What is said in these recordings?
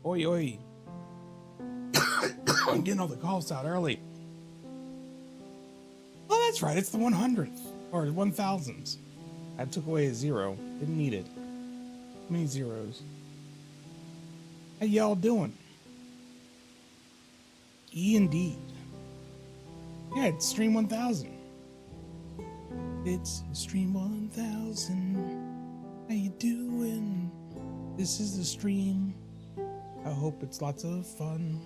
Oi, oi. I'm getting all the calls out early. Oh, that's right. It's the 100th or 1000s. I took away a 0. Didn't need it. How many zeros? How y'all doing? Indeed. Yeah, it's Stream 1000. It's Stream 1000. How you doing? This is the stream. I hope it's lots of fun.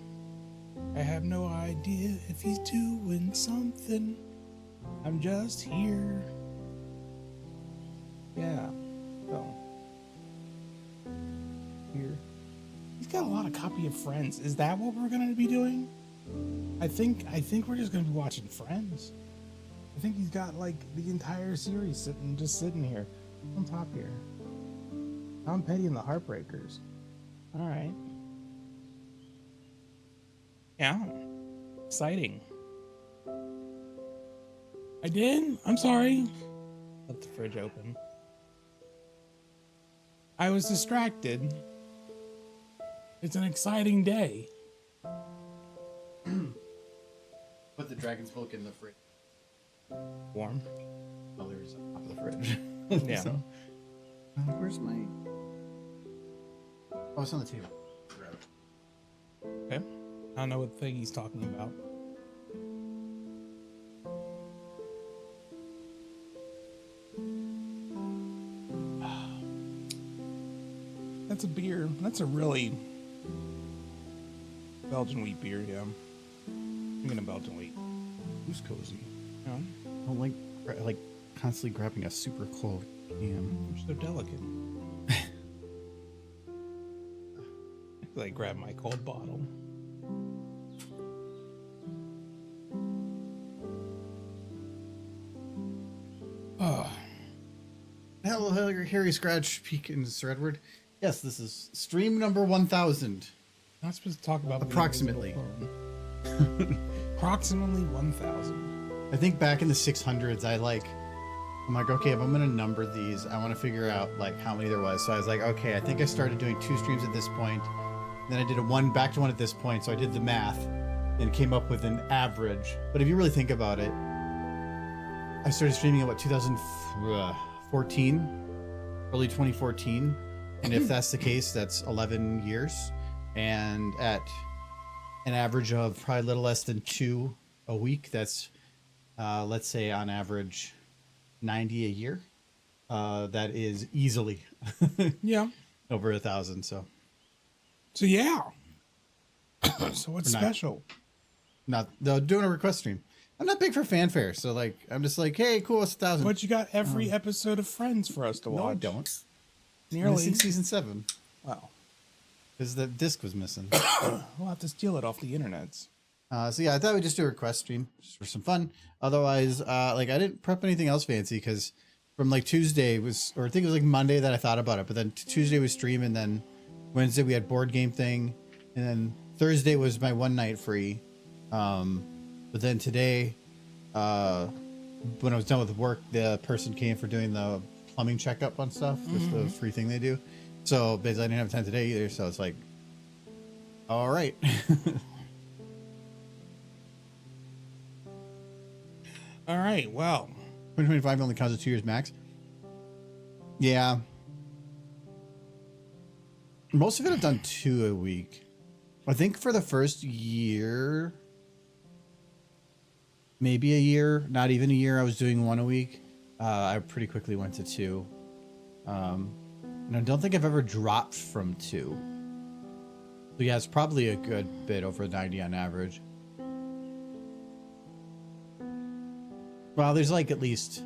I have no idea if he's doing something. I'm just here. Yeah. So. Here. He's got a lot of copy of Friends. Is that what we're gonna be doing? I think we're just gonna be watching Friends. I think he's got like the entire series sitting here on top here. Tom Petty and the Heartbreakers. All right. Yeah. Exciting. I did? I'm sorry. Left the fridge open. I was distracted. It's an exciting day. Put the dragon's milk in the fridge. Warm. Oh, there's on top of the fridge. Yeah. So, where's my... Oh, it's on the table. Grab it. Okay. I don't know what thing he's talking about. That's a beer. That's a really Belgian wheat beer, yeah. I'm gonna Belgian wheat. Who's cozy? Yeah. I don't like constantly grabbing a super cold can. You're so delicate. I grab my cold bottle. Oh. Hello, Harry Scratch, Peek, and Sir Edward. Yes, this is stream number 1000. Not supposed to talk about approximately. Approximately 1000. I think back in the 600s, I'm like, okay, if I'm gonna number these, I want to figure out like how many there was. So I was like, okay, I think I started doing 2 streams at this point. Then I did a 1 back to 1 at this point. So I did the math and came up with an average. But if you really think about it, I started streaming at what, 2014, early 2014. And if that's the case, that's 11 years. And at an average of probably a little less than 2 a week, that's, let's say on average, 90 a year. That is easily Yeah. over 1,000. So yeah. So what's special? Not doing a request stream. I'm not big for fanfare, so like I'm just like, hey, cool, it's 1,000. But you got every episode of Friends for us to watch. No, I don't. Nearly. Missing season 7. Wow. Because the disc was missing. We'll have to steal it off the internets. So yeah, I thought we'd just do a request stream just for some fun. Otherwise, like I didn't prep anything else fancy because from like Tuesday was, or I think it was like Monday that I thought about it, but then Tuesday was stream, and then Wednesday we had board game thing, and then Thursday was my one night free. But then today, when I was done with work, the person came for doing the plumbing checkup on stuff, just the free thing they do. So basically I didn't have time today either. So it's like, all right. All right. Well, 2025 only counts as 2 years max. Yeah. Most of it I've done 2 a week. I think for the first year, maybe a year, not even a year, I was doing 1 a week. I pretty quickly went to 2. And I don't think I've ever dropped from 2. So yeah, it's probably a good bit over 90 on average. Well, there's like at least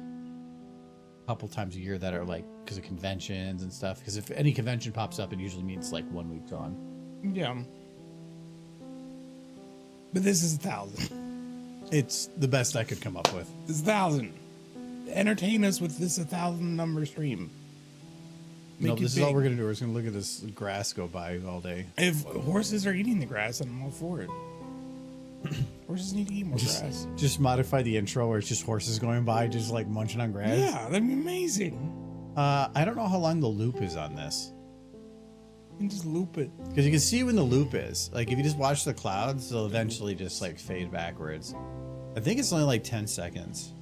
a couple times a year that are like because of conventions and stuff. Because if any convention pops up, it usually means like 1 week gone. yeah. But this is 1,000. It's the best I could come up with. This is 1,000. Entertain us with this 1,000 number stream. No, this is all we're gonna do. We're just gonna look at this grass go by all day. If horses are eating the grass, then I'm all for it. Horses need to eat more grass. Just modify the intro where it's just horses going by, just like munching on grass. Yeah, that'd be amazing. I don't know how long the loop is on this. You can just loop it. Because you can see when the loop is. Like, if you just watch the clouds, they'll eventually just, like, fade backwards. I think it's only, like, 10 seconds.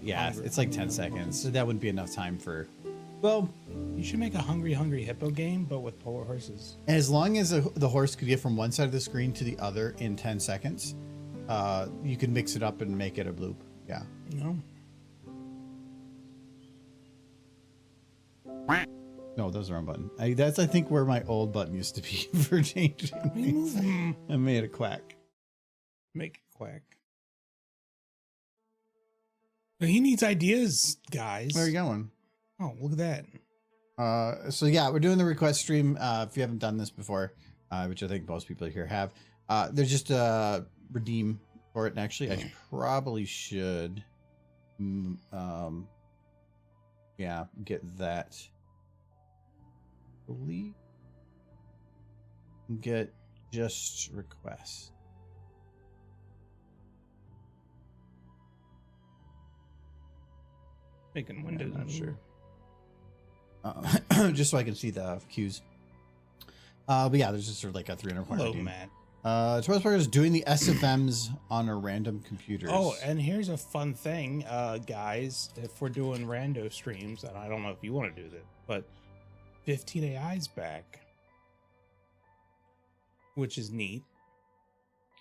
Yeah, it's like 10 seconds. So that wouldn't be enough time for... Well, You should make a Hungry Hungry Hippo game, but with polar horses. as long as the horse could get from one side of the screen to the other in 10 seconds, you can mix it up and make it a loop. Yeah. No. No, that was the wrong button. That's, I think, where my old button used to be for changing things. I made a quack. Make it quack. But he needs ideas, guys. Where are you going? Oh, look at that. So yeah, we're doing the request stream. If you haven't done this before, which I think most people here have, there's just redeem for it. And actually, I probably should, yeah, get that. Believe. Get just request. Making windows. I'm not move. sure. Just so I can see the cues. But yeah, there's just sort of like a 300 point Hello, redeem. Matt. Toys Parker is doing the SFMs on a random computers. Oh, and here's a fun thing, guys. If we're doing rando streams, and I don't know if you want to do this, but 15 AI's back, which is neat.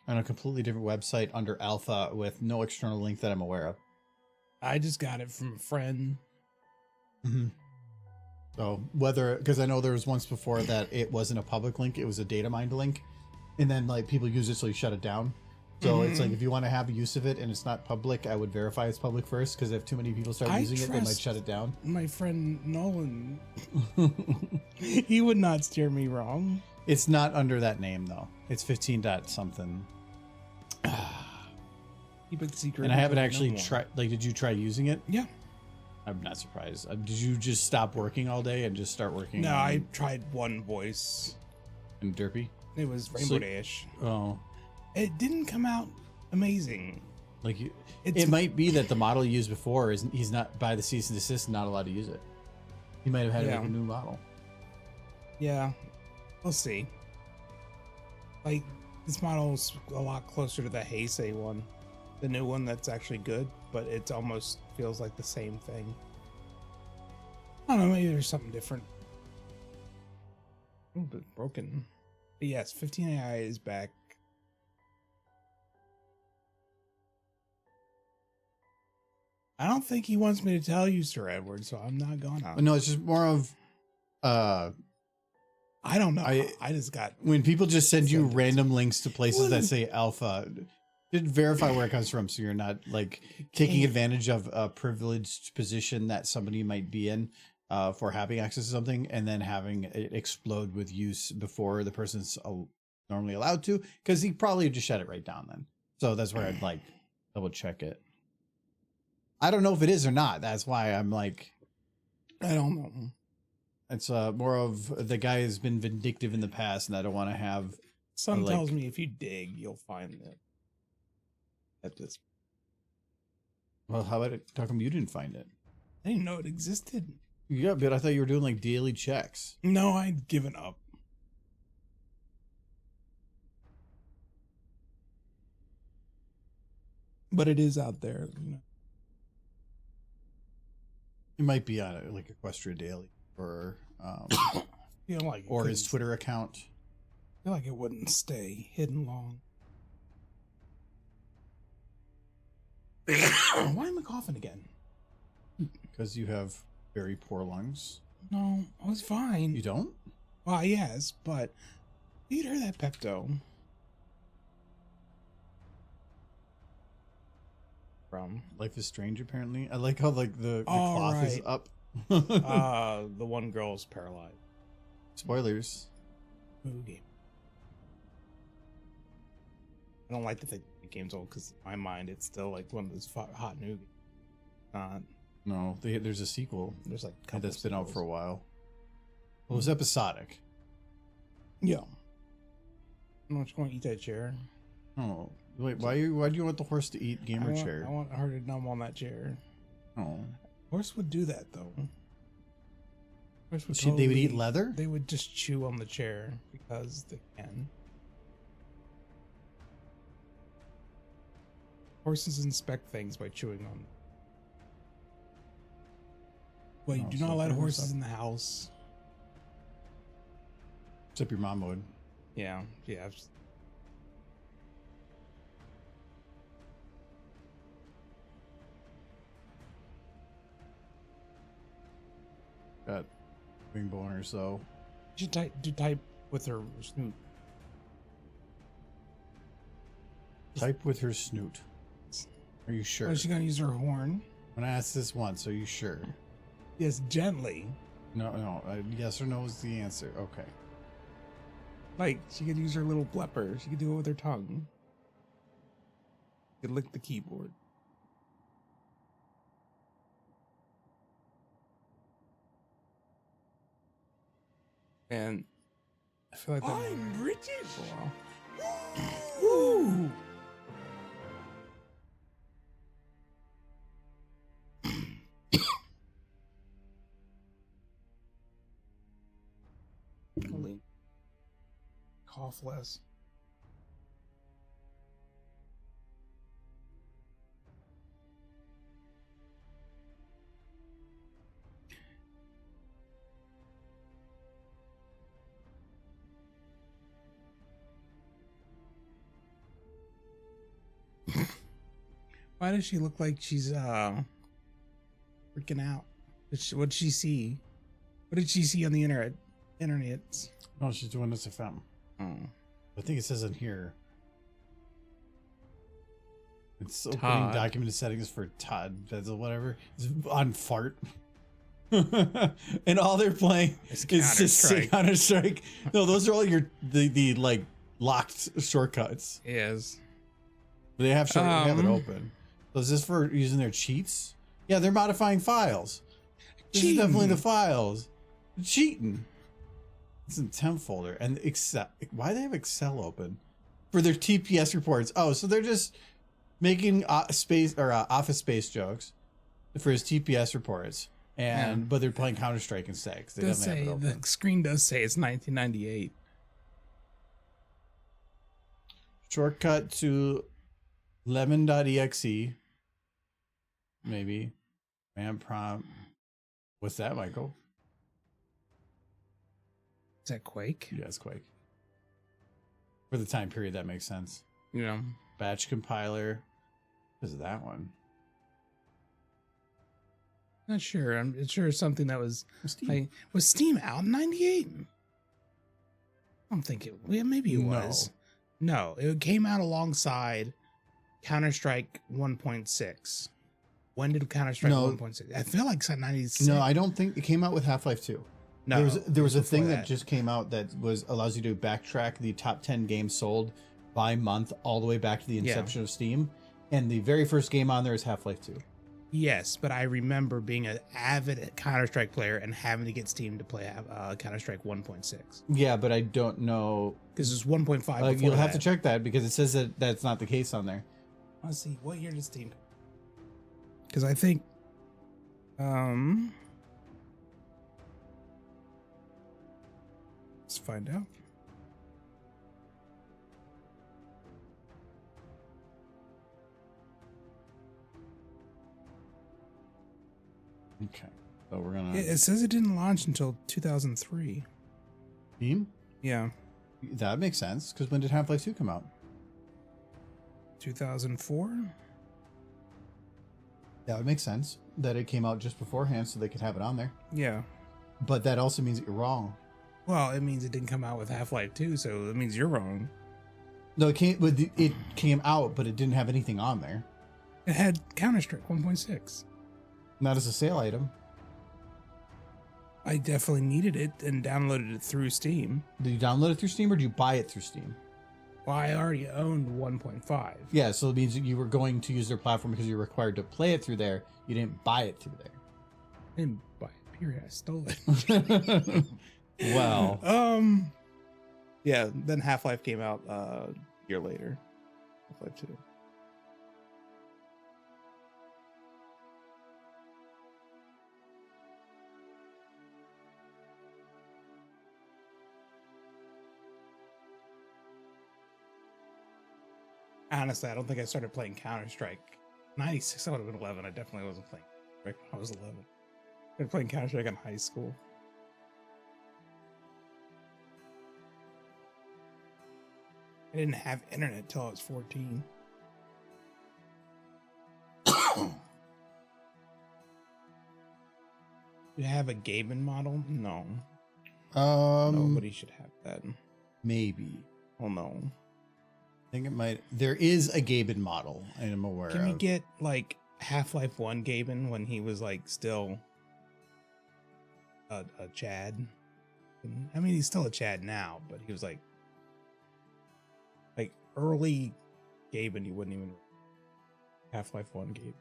On a completely different website under alpha with no external link that I'm aware of. I just got it from a friend. Mm-hmm. So whether, because I know there was once before that it wasn't a public link, it was a data mined link, and then like people use it, so you shut it down. So it's like, if you want to have use of it and it's not public, I would verify it's public first, because if too many people start using it, they might shut it down. My friend Nolan, he would not steer me wrong. It's not under that name though. It's 15 dot something. Keep it secret. And I haven't until actually no more. tried. Like, did you try using it? Yeah. I'm not surprised. Did you just stop working all day and just start working? No, on, I tried one voice. in Derpy. It was Rainbow Dash. Oh, It didn't come out amazing. like It's- it might be that the model you used before is he's not by the cease and desist, not allowed to use it. He might have had Yeah. like a new model. Yeah, we'll see. Like, this model's a lot closer to the Heisei one, the new one that's actually good, but it almost feels like the same thing. I don't know, maybe there's something different. A little bit broken. But yes, 15 AI is back. I don't think he wants me to tell you, Sir Edward, so I'm not gonna. No, it's just more of I don't know. I just got when people just send you Send it. random links to places that Well, say alpha. Did verify where it comes from, so you're not like taking advantage of a privileged position that somebody might be in for having access to something, and then having it explode with use before the person's normally allowed to, because he probably just shut it right down then. So that's where I'd like double check it. I don't know if it is or not. That's why I'm like, I don't know. it's more of the guy has been vindictive in the past, and I don't want to have. Some like- tells me if you dig, you'll find it. At this, Well, how about it? How come you didn't find it? I didn't know it existed. Yeah, but I thought you were doing like daily checks. No, I'd given up. But it is out there, you know. It might be on like Equestria Daily or Feel like it or his couldn't- Twitter account. Feel like it wouldn't stay hidden long. Why am I coughing again? Because you have very poor lungs. No, I was fine. You don't? Well, yes, but you'd heard that Pepto. From Life is Strange, apparently. I like how like the Oh, cloth is right. up. the one girl's paralyzed. Spoilers. Movie game. I don't like to think the game's old because in my mind it's still like one of those hot new games. No, there's a sequel There's like a couple that's been out sequels. for a while. Well, it was episodic. Yeah. I'm not going to eat that chair. Oh, wait, why do you want the horse to eat gamer chair? I want her to numb on that chair. Oh, Horse would do that though. Horse would They would eat totally- leather? They would just chew on the chair because they can. Horses inspect things by chewing on them. Well, you Oh, do so not let bring this horses up. in the house. Except your mom would. Yeah. Got wing boners, though. She type with her snoot. Type with her snoot. Are you sure? Oh, she's gonna use her horn. When I asked this once, are you sure? Yes, gently. No. Yes or no is the answer. Okay. Like she could use her little blepper. She could do it with her tongue. She could lick the keyboard. And I feel like I'm British. Ooh. Holy. Cough less. Why does she look like she's freaking out? What'd she see? What did she see on the internet? No, she's doing this FM. Oh. I think it says in here. It's opening Todd. documented settings for Todd. That's whatever. It's on fart. And all they're playing It's is just Counter-Strike. Counter-Strike. No, those are all the like locked shortcuts. Yes. They have they have it Um, open. So is this for using their cheats? Yeah, they're modifying files. This is Cheating. definitely the files. Cheating. It's in temp folder and Excel. Why do they have Excel open for their TPS reports? Oh, so they're just making Office Space jokes for his TPS reports, and but they're playing Counter Strike instead because they Does don't have say it open. the screen does say it's 1998. Shortcut to lemon.exe. Maybe. Man prompt. What's that, Michael? Is that Quake? Yes, Quake. For the time period, that makes sense. You know, Batch compiler. What is that one? not sure. I'm sure it's something that was Steam. like was Steam out in '98. I don't think it. Yeah, maybe it No. was. No, it came out alongside Counter Strike 1.6. When did Counter Strike No. 1.6? I feel like it's 96. No, I don't think it came out with Half-Life 2. no. There was a before thing that just came out that allows you to backtrack the top 10 games sold by month all the way back to the inception of Steam. And the very first game on there is Half-Life 2. Yes, but I remember being an avid Counter Strike player and having to get Steam to play Counter Strike 1.6 Yeah, but I don't know. because it's 1.5. You'll have to check that because it says that that's not the case on there. Let's see, what year did Steam? Because I think, let's find out. Okay. So we're going It to... says it didn't launch until 2003. Steam? Yeah, That makes sense because when did Half-Life 2 come out? 2004. That would make sense that it came out just beforehand so they could have it on there. Yeah. But that also means that you're wrong. Well, it means it didn't come out with Half-Life 2, so it means you're wrong. No, it came out, but it didn't have anything on there. It had Counter Strike 1.6. Not as a sale item. I definitely needed it and downloaded it through Steam. Did you download it through Steam or did you buy it through Steam? Well, I already owned 1.5. Yeah, so it means that you were going to use their platform because you're required to play it through there. You didn't buy it through I didn't buy it, period. I stole it. there. Well, Yeah, then Half-Life came out a year later. Half-Life 2. Honestly, I don't think I started playing Counter-Strike. 96, I would have been 11. I definitely wasn't playing Counter-Strike when I was 11. I started playing Counter-Strike in high school. I didn't have internet till I was 14. You have a gaming model? No. Nobody should have that. Maybe. Oh no. I think it might. There is a Gaben model, and I'm aware Can we of. get like Half-Life 1 Gaben when he was like still a Chad? I mean, he's still a Chad now, but he was like early Gaben. You wouldn't even Half-Life 1 Gaben.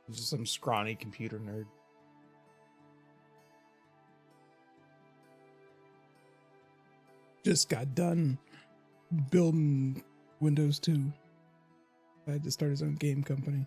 He's just some scrawny computer nerd. Just got done building Windows 2. I had to start his own game company.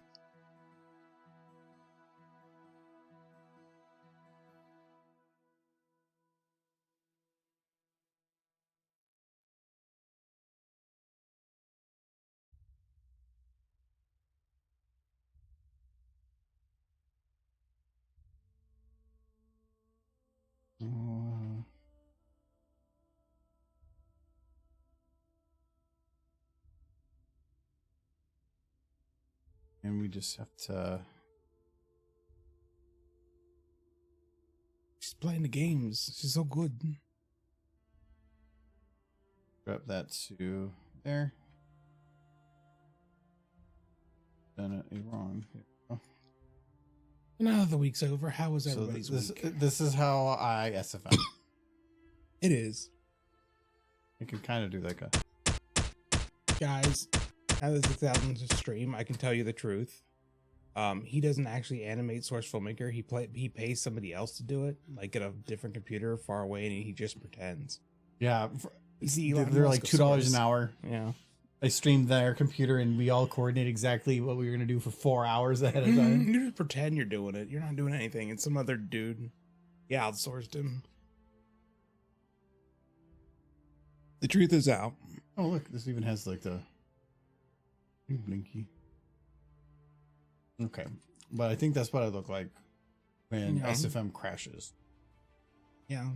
And we just have to. She's playing the games. She's so good. Drop that to there. Done it wrong. Now that the week's over, how was So everybody's week? this is how I SFM. It is. I can kind of do like a. Guys, now that it's out on the stream, I can tell you the truth. He doesn't actually animate Source Filmmaker. He pays somebody else to do it, like at a different computer far away, and he just pretends. Yeah, They're like $2 an hour. Yeah. I streamed their computer, and we all coordinate exactly what we were gonna do for 4 hours ahead of time. You just pretend you're doing it. You're not doing anything. It's some other dude. He outsourced him. The truth is out. Oh look, this even has like the blinky. Okay, but I think that's what I look like when Yeah. SFM crashes. Yeah.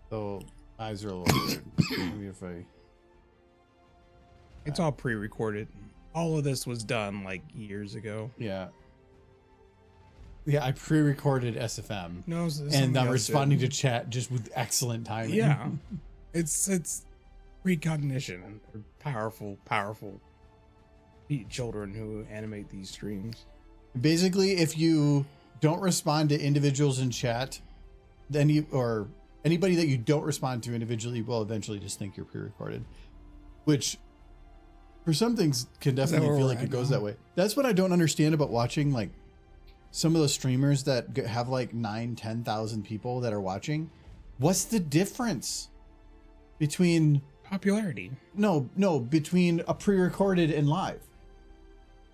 So eyes are a little weird. Maybe if I. It's all pre-recorded. All of this was done like years ago. Yeah. Yeah, I pre-recorded SFM. No, And I'm responding to chat just with excellent timing. Yeah. It's precognition. They're powerful children who animate these streams. Basically, if you don't respond to individuals in chat, then or anybody that you don't respond to individually will eventually just think you're pre-recorded, which for some things can definitely feel like it goes that way. That's what I don't understand about watching like some of those streamers that have like 10,000 people that are watching. What's the difference between Popularity? between a pre-recorded and live?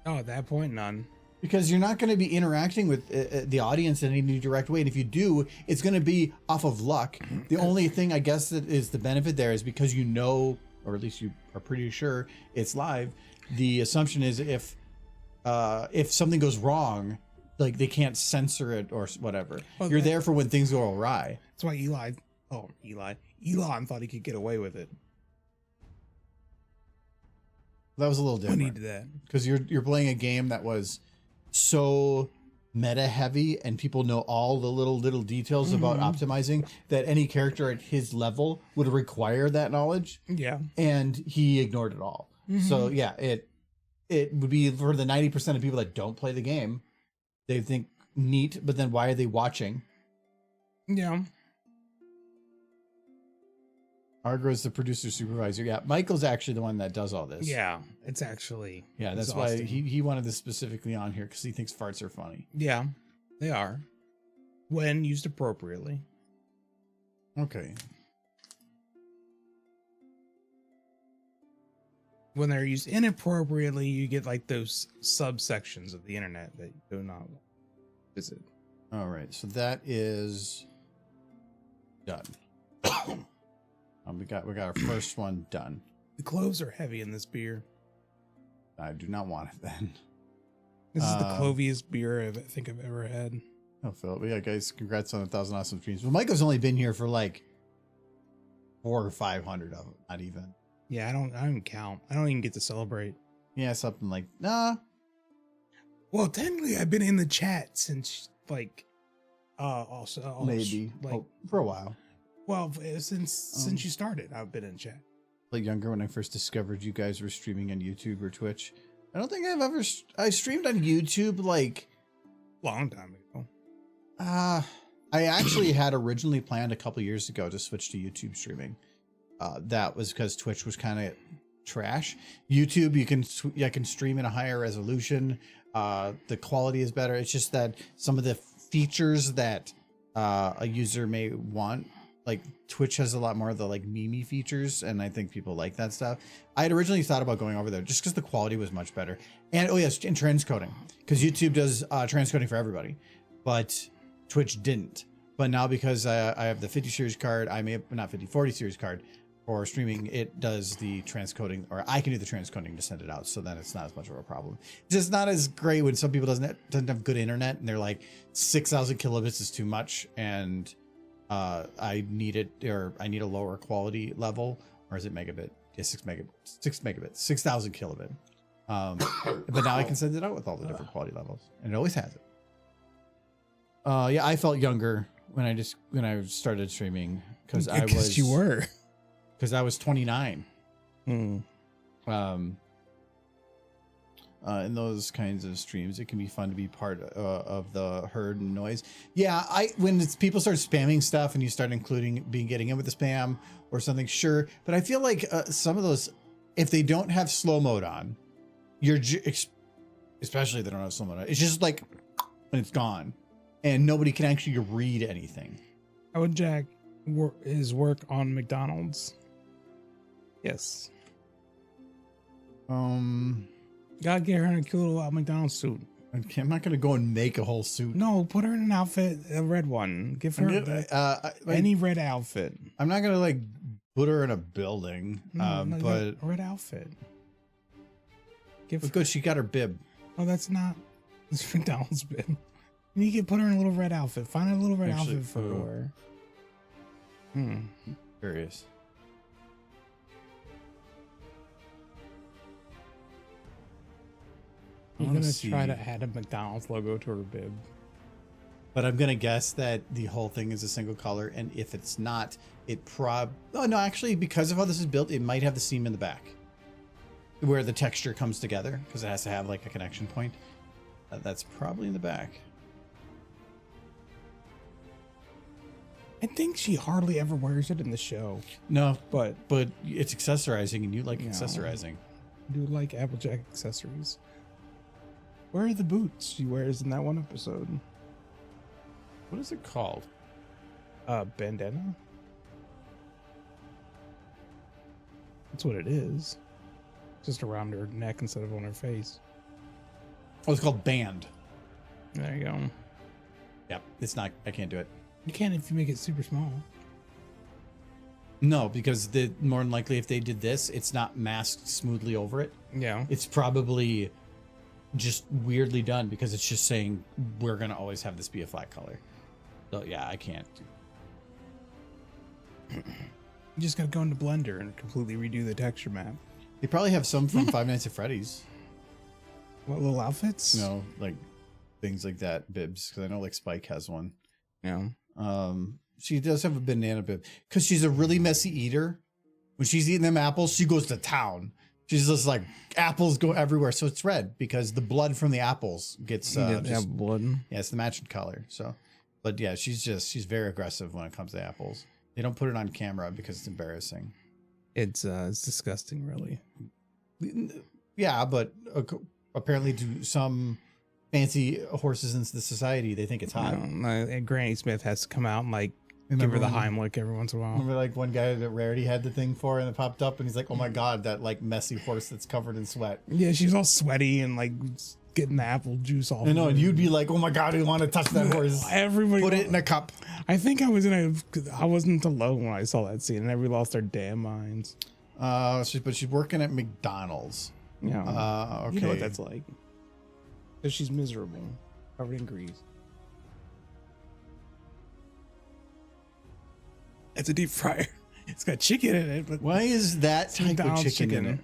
Oh, at that point, none. Because you're not going to be interacting with the audience in any direct way. And if you do, it's going to be off of luck. The only thing I guess that is the benefit there is because you know, or at least you are pretty sure it's live. The assumption is if something goes wrong, like they can't censor it or whatever. Well, You're there for when things go awry. That's why Elon thought he could get away with it. That was a little When he different. did that. Because you're playing a game that was so meta heavy and people know all the little details about optimizing that any character at his level would require that knowledge, Yeah. and he ignored it all. So yeah, it would be for the 90% of people that don't play the game, they think neat, but then why are they watching? Yeah. Argo's the producer supervisor. Yeah, Michael's actually the one that does all this. Yeah. It's actually. Yeah, that's exhausting. why he wanted this specifically on here, because he thinks farts are funny. Yeah, they are. When used appropriately. Okay. When they're used inappropriately, you get like those subsections of the internet that you do not visit. All right, so that is done. We got our first one done. The cloves are heavy in this beer. I do not want it then. This is the cloviest beer I think I've ever had. Oh, Phil. Yeah, guys, congrats on 1,000 awesome streams. Well, Micah's only been here for like 400 or 500 of them, not even. Yeah, I don't count. I don't even get to celebrate. Yeah, something like, nah. Well, technically, I've been in the chat since like, Maybe like for a while. Well, since you started, I've been in chat. Like younger when I first discovered you guys were streaming on YouTube or Twitch. I don't think I streamed on YouTube like Long time ago. I actually had originally planned a couple years ago to switch to YouTube streaming. That was because Twitch was kind of trash. YouTube, I can stream in a higher resolution. The quality is better. It's just that some of the features that a user may want, like Twitch has a lot more of the like meme features, and I think people like that stuff. I had originally thought about going over there just because the quality was much better. And oh yes, and transcoding, because YouTube does transcoding for everybody, but Twitch didn't. But now because I have the 50 series card, I may have not 40 series card for streaming, it does the transcoding, or I can do the transcoding to send it out, so then it's not as much of a problem. It's just not as great when some people doesn't have good internet and they're like 6,000 kilobits is too much, and I need it, or I need a lower quality level, or is it megabit? Yeah, 6 megabits, 6,000 kilobit. But now I can send it out with all the different quality levels, and it always has it. Yeah, I felt younger when I started streaming because you were. Because I was 29. In those kinds of streams, it can be fun to be part of the herd and noise. Yeah, when people start spamming stuff and you start getting in with the spam or something, sure. But I feel like some of those, if they don't have slow mode on, especially if they don't have slow mode on, it's just like when it's gone and nobody can actually read anything. How would Jack his work on McDonald's? Yes. Gotta get her in a cute little McDonald's suit. I'm not gonna go and make a whole suit. No, put her in an outfit, a red one. Give her any red outfit. I'm not gonna like put her in a building. No, but a red outfit. Good, she got her bib. Oh, that's not. It's McDonald's bib. You can put her in a little red outfit. Find a little red outfit for her. Curious. I'm gonna try to add a McDonald's logo to her bib. But I'm gonna guess that the whole thing is a single color, and if it's not, oh no, actually, because of how this is built, it might have the seam in the back where the texture comes together, because it has to have like a connection point. That's probably in the back. I think she hardly ever wears it in the show. No, but it's accessorizing, and you like accessorizing. I do like Applejack accessories. Where are the boots she wears in that one episode? What is it called? Bandana? That's what it is. Just around her neck instead of on her face. Oh, it's called band. There you go. Yep, it's not, I can't do it. You can if you make it super small. No, because more than likely if they did this, it's not masked smoothly over it. Yeah. It's probably just weirdly done because it's just saying we're gonna always have this be a flat color. So yeah, I can't. You just gotta go into Blender and completely redo the texture map. They probably have some from Five Nights at Freddy's. What, little outfits? No, like things like that, bibs, because I know like Spike has one. Yeah. She does have a banana bib because she's a really messy eater. When she's eating them apples, she goes to town. She's just like, apples go everywhere. So it's red because the blood from the apples gets blood. Yeah, it's the matching color. So, but yeah, she's very aggressive when it comes to apples. They don't put it on camera because it's embarrassing. It's disgusting, really. Yeah, but apparently to some fancy horses in the society, they think it's hot. And Granny Smith has to come out and like give her the Heimlich every once in a while. Remember like one guy that Rarity had the thing for and it popped up and he's like, oh my God, that like messy horse that's covered in sweat. Yeah, she's all sweaty and like getting the apple juice off. I know, and you'd be like, oh my God, I want to touch that horse. Everybody put it in a cup. I think I wasn't alone when I saw that scene and everybody lost their damn minds. But she's working at McDonald's. Yeah. Okay. You know what that's like. Because she's miserable, covered in grease. It's a deep fryer. It's got chicken in it, but Why is that it's type of McDonald's chicken in it?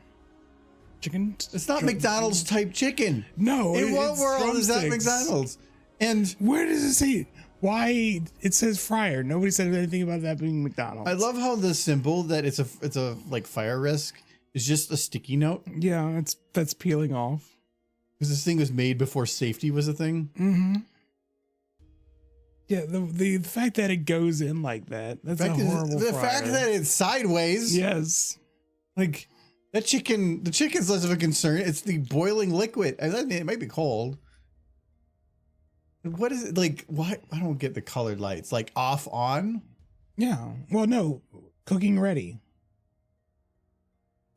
Chicken. It's not McDonald's type chicken. No. In what it's world is that drumsticks. McDonald's? And Where does it say? Why it says fryer? Nobody said anything about that being McDonald's. I love how the symbol that it's a like fire risk is just a sticky note, Yeah, that's peeling off. because this thing was made before safety was a thing. Mm-hmm. Yeah, the fact that it goes in like that's a horrible The fryer. fact that it's sideways. Yes. Like that chicken, the chicken's less of a concern. It's the boiling liquid. I mean, it might be cold. What is it like? Why? I don't get the colored lights. Like off, on. Yeah. Well, no, cooking ready.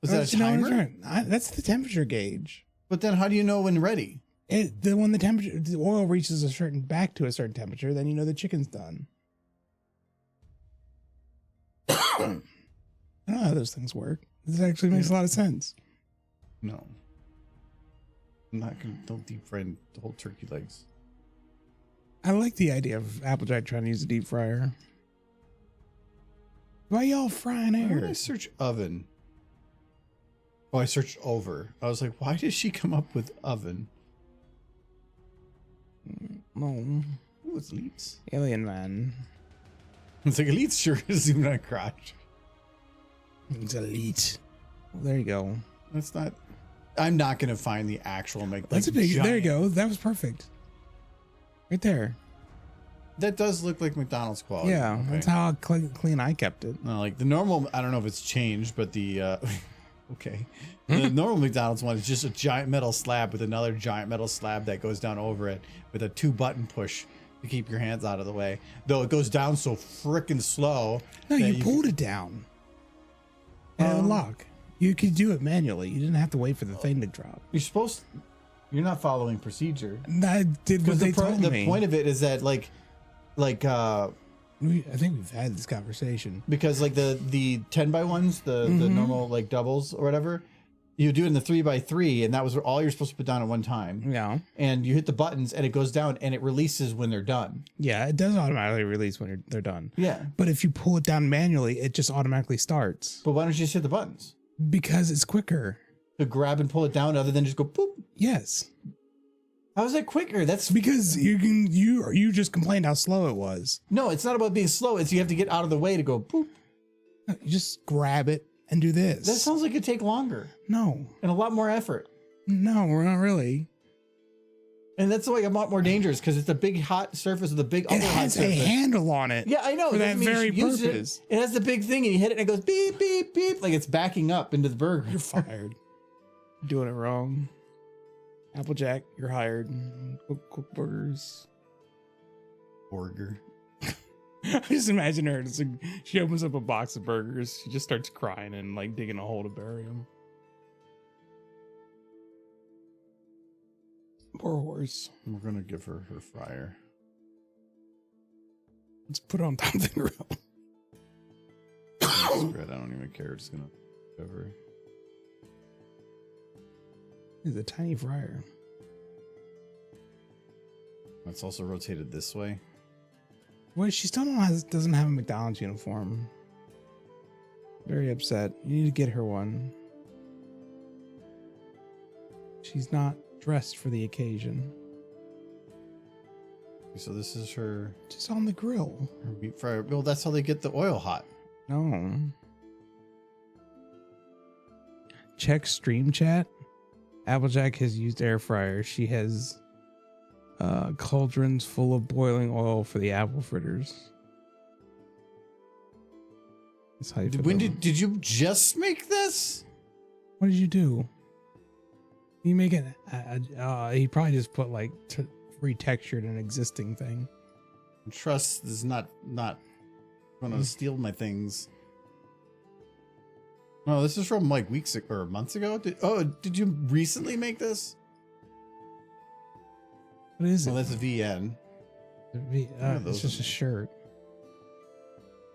Is that a You know what timer? I'm trying- that's the temperature gauge. But then how do you know when ready? When the oil reaches back to a certain temperature, then you know the chicken's done. I don't know how those things work. This actually makes a lot of sense. No. I'm not gonna. Don't deep fry the whole turkey legs. I like the idea of Applejack trying to use a deep fryer. Why y'all frying Why would I air? search oven? Oh, I searched over. I was like, why did she come up with oven? No, Oh, it's Leeds. alien man. It's like Leeds sure is zoomed on crotch. It's elite. Well, there you go. That's not. I'm not gonna find the actual make. That's like, a big. There you giant- go. That was perfect. Right there. That does look like McDonald's quality. Yeah, Okay. that's how clean I kept it. No, like the normal. I don't know if it's changed, but the okay, the normal McDonald's one is just a giant metal slab with another giant metal slab that goes down over it with a 2-button push to keep your hands out of the way. Though it goes down so freaking slow. No, that you pulled it down. And it would lock. You could do it manually. You didn't have to wait for the thing to drop. You're supposed. You're not following procedure. And I did what Because they told the me. point of it is that I think we've had this conversation. because like the 10x1s, the normal like doubles or whatever, you do it in the 3x3, and that was all you're supposed to put down at one time. Yeah. And you hit the buttons, and it goes down, and it releases when they're done. Yeah, it does automatically release when they're done. Yeah. But if you pull it down manually, it just automatically starts But why don't you just hit the buttons because it's quicker. to grab and pull it down, other than just go boop? Yes, How is that quicker? That's because you just complained how slow it was. no. It's not about being slow. It's you have to get out of the way to go boop. You just grab it and do this. That sounds like it'd take longer No, and a lot more effort. no, we're not really. And that's like a lot more dangerous because it's a big hot surface with a big It other hot has a surface. handle on it. Yeah, I know. For It that doesn't mean you very should use purpose. It has the big thing, and you hit it, and it goes beep, beep, beep, like it's backing up into the burger. You're fired. You're doing it wrong. Applejack, you're hired. Cook burgers. Burger. I just imagine her. It's like, she opens up a box of burgers. She just starts crying and like digging a hole to bury them. Poor horse. We're gonna give her her fryer. Let's put it on top of the grill. Screw it, I don't even care. Just gonna cover. It's a tiny fryer. It's also rotated this way. Wait, she still doesn't have a McDonald's uniform. Very upset. You need to get her one. She's not dressed for the occasion. So this is her, Just on the grill. her meat fryer. Well, that's how they get the oil hot. No. Check stream chat. Applejack has used air fryer. She has cauldrons full of boiling oil for the apple fritters. That's how you put When them. did you just make this? What did you do? You make it. He probably just put like retextured an existing thing. Trust is not gonna steal my things. No, this is from like weeks or months ago. Did you recently make this? What is Well, it? that's a VN. It's those just are- a shirt.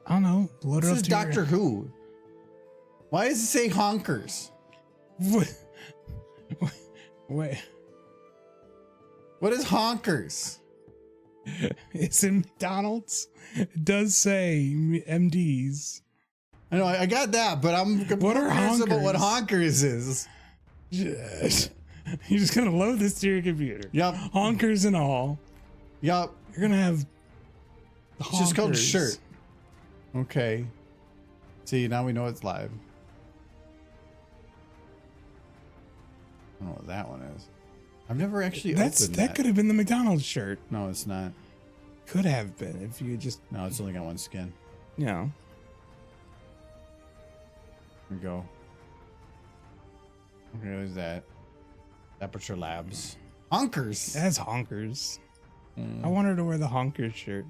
I don't know. Load it This up is to Doctor Who. Why does it say honkers? What? Wait. What is honkers? It's in McDonald's. It does say MDs. I know I got that, but I'm What are curious about what honkers? honkers is. Yes. You're just gonna load this to your computer. Yep. Honkers and all. Yep. You're gonna have. It's just called honkers. shirt. Okay. See, now we know it's live. I don't know what that one is. I've never actually opened That could have been the McDonald's shirt. No, it's not. Could have been if you just, No, it's only got one skin. you know. Here we go. Okay, there's that. Aperture Labs. Honkers. That's honkers. I want her to wear the honkers shirt.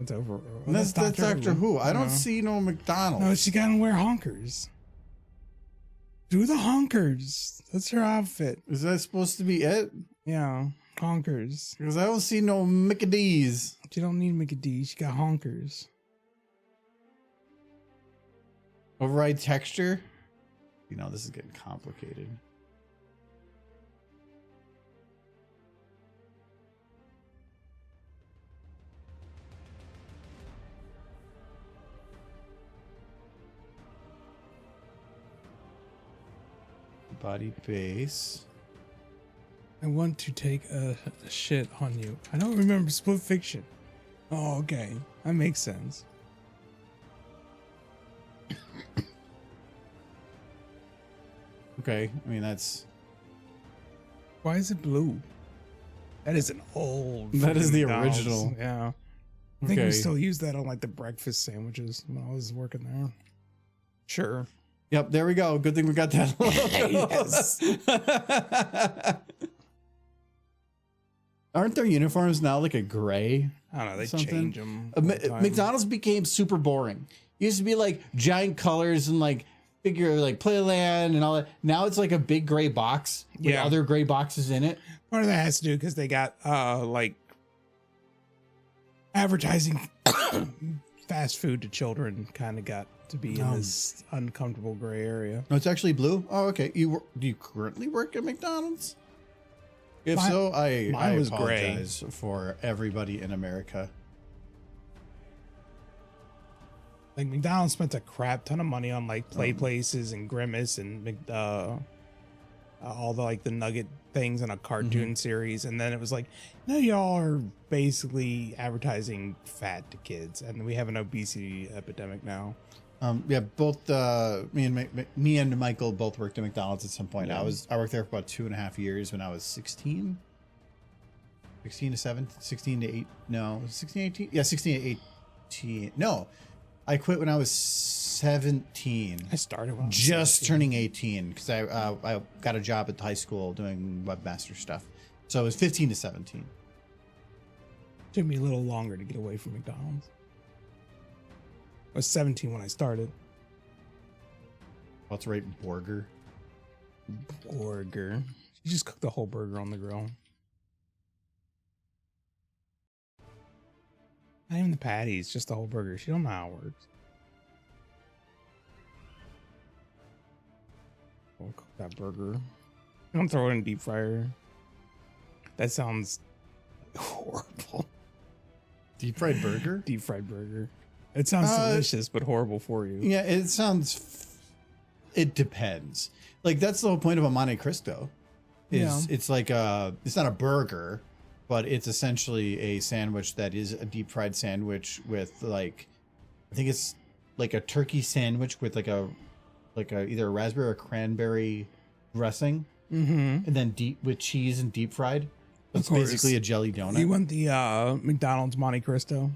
It's over. Well, That's Doctor Who. I don't No. see no McDonald's. No, she gotta wear honkers. Do the honkers. That's her outfit. Is that supposed to be it? Yeah, honkers. Because I don't see no Mickey D's. She don't need Mickey D. She got honkers. Override texture. You know, this is getting complicated. Body base. I want to take a shit on you. I don't remember Split Fiction. Oh, okay. That makes sense. Okay, I mean that's Why is it blue? That is an old. That is fucking the McDonald's. original. Yeah. I think we Okay. still use that on like the breakfast sandwiches when I was working there. Sure. Yep, there we go. Good thing we got that. Yes. Aren't their uniforms now like a gray? I don't know. They Something. change them. McDonald's became super boring. It used to be like giant colors and like figure like Playland and all that. Now it's like a big gray box with Yeah. other gray boxes in it. Part of that has to do because they got like advertising fast food to children kind of got to be in this uncomfortable gray area. No, it's actually blue. Oh, okay. Do you currently work at McDonald's? If Mine- so, I mine was gray. apologize for everybody in America. Like McDonald's spent a crap ton of money on like play places and Grimace and all the like the nugget things in a cartoon series, and then it was like, no, y'all are basically advertising fat to kids, and we have an obesity epidemic now. Yeah, both me and Michael both worked at McDonald's at some point. Yeah. I worked there for about 2.5 years when I was 16 to 7, 16 to 8. No, 16, 18. Yeah, 16 to 18. No, I quit when I was 17. I started when I was Just 16. turning 18 because I got a job at the high school doing webmaster stuff. So it was 15 to 17. Took me a little longer to get away from McDonald's. I was 17 when I started. What's right, burger? Burger. You just cook the whole burger on the grill. Not even the patties, just the whole burger. She don't know how it works. We'll cook that burger. Don't throw it in deep fryer. That sounds horrible. Deep fried burger? Deep fried burger. It sounds delicious, but horrible for you. Yeah, it sounds. It depends. Like that's the whole point of a Monte Cristo. It's like it's not a burger, but it's essentially a sandwich that is a deep fried sandwich with like, I think it's like a turkey sandwich with like a either a raspberry or cranberry dressing, and then deep with cheese and deep fried. It's basically a jelly donut. You want the McDonald's Monte Cristo?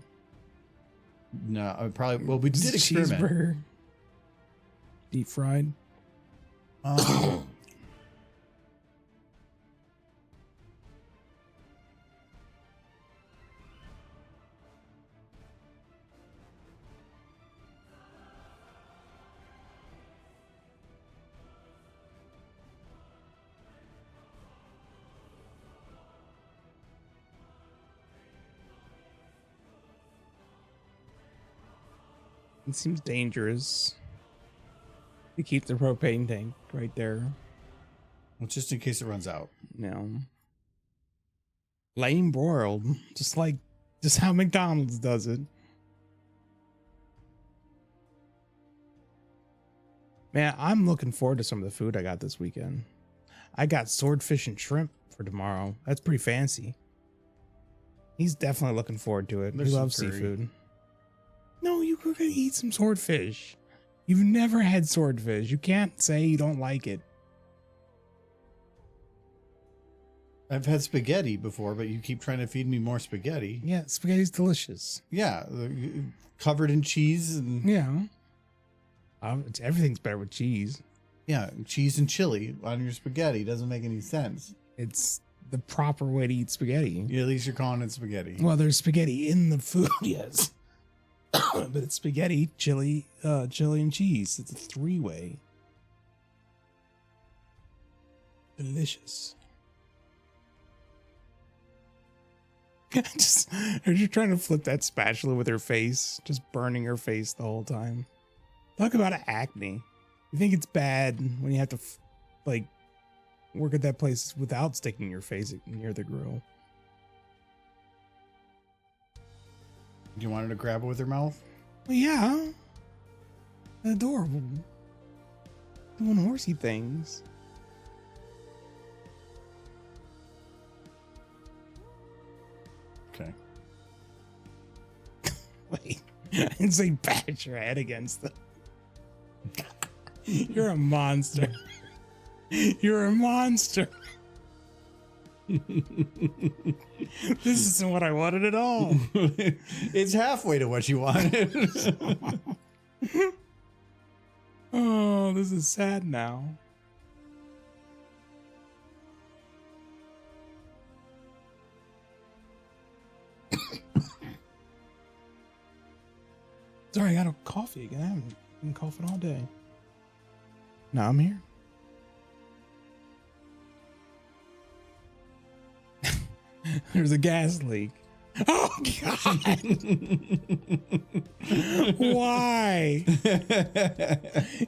No, I probably. Well, we did experiment. Cheeseburger. Deep fried. It seems dangerous. to keep the propane tank right there. Well, just in case it runs out. No. Lame broiled, just how McDonald's does it. Man, I'm looking forward to some of the food I got this weekend. I got swordfish and shrimp for tomorrow. That's pretty fancy. He's definitely looking forward to it. He loves seafood. No, you were gonna eat some swordfish. You've never had swordfish. You can't say you don't like it. I've had spaghetti before, but you keep trying to feed me more spaghetti. Yeah, spaghetti's delicious. Yeah, covered in cheese and Yeah. Everything's better with cheese. yeah, cheese and chili on your spaghetti doesn't make any sense. It's the proper way to eat spaghetti. Yeah, at least you're calling it spaghetti. Well, there's spaghetti in the food, yes. But it's spaghetti, chili, and cheese. It's a 3-way. Delicious. Are you trying to flip that spatula with her face? Just burning her face the whole time. Talk about acne. You think it's bad when you have to work at that place without sticking your face near the grill? Do you want her to grab it with her mouth? Well, yeah. Adorable. Doing horsey things. Okay. Wait. I didn't say bash your head against them. You're a monster. You're a monster. This isn't what I wanted at all. It's halfway to what you wanted. Oh, this is sad now. Sorry, I got a coffee again. I haven't been coughing all day. Now I'm here. There's a gas leak. Oh, God. Why?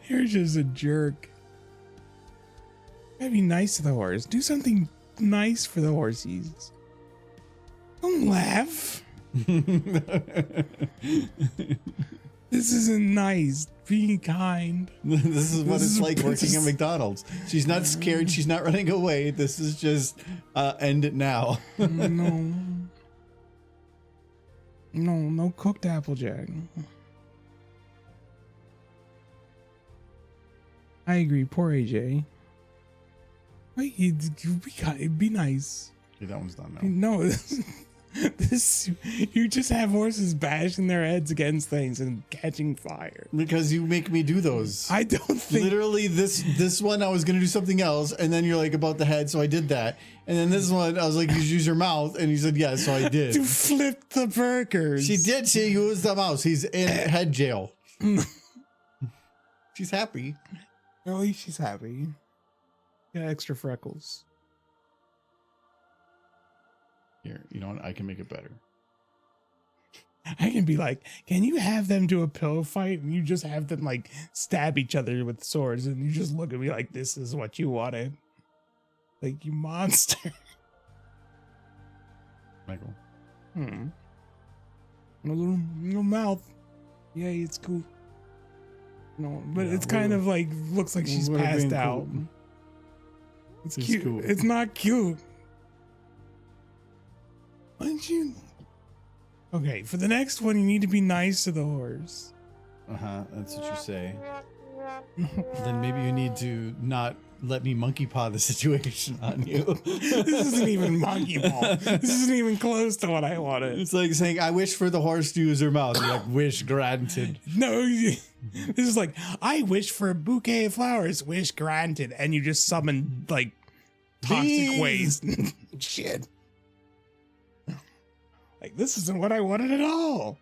You're just a jerk. Gotta be nice to the horse. Do something nice for the horsies. Don't laugh. This isn't nice. Being kind. This is what it's like working at McDonald's. She's not scared. She's not running away. This is just end it now. No cooked Applejack. I agree. Poor AJ. Wait, be nice. Yeah, that one's done now. No, you just have horses bashing their heads against things and catching fire. Because you make me do those. I don't think literally this one I was gonna do something else, and then you're like about the head, so I did that. And then this one I was like, you use your mouth, and you said yes, so I did. to flip the burgers. She did. She used the mouse. He's in head jail. She's happy. At least she's happy. Got extra freckles. Here, you know what? I can make it better. I can be like, can you have them do a pillow fight and you just have them like stab each other with swords and you just look at me like this is what you wanted? Like, you monster. Michael. A little mouth. Yay, it's cool. No, but Yeah, it's kind of like looks like she's passed out. Cool. It's cute. Cool. It's not cute. Why don't you? Okay, for the next one, you need to be nice to the horse. That's what you say. Then maybe you need to not let me monkey paw the situation on you. This isn't even monkey paw. This isn't even close to what I wanted. It's like saying, I wish for the horse to use her mouth. You're like, wish granted. No, this is like, I wish for a bouquet of flowers. Wish granted. And you just summon, like, toxic waste. Shit. Like, this isn't what I wanted at all.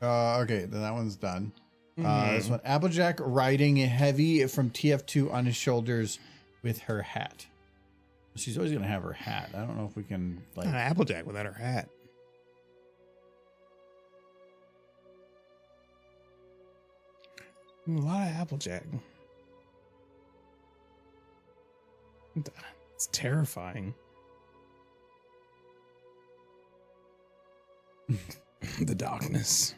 Okay, then that one's done. This one, Applejack riding heavy from TF2 on his shoulders with her hat. She's always gonna have her hat. I don't know if we can like Not Applejack without her hat. A lot of Applejack. It's terrifying. The darkness.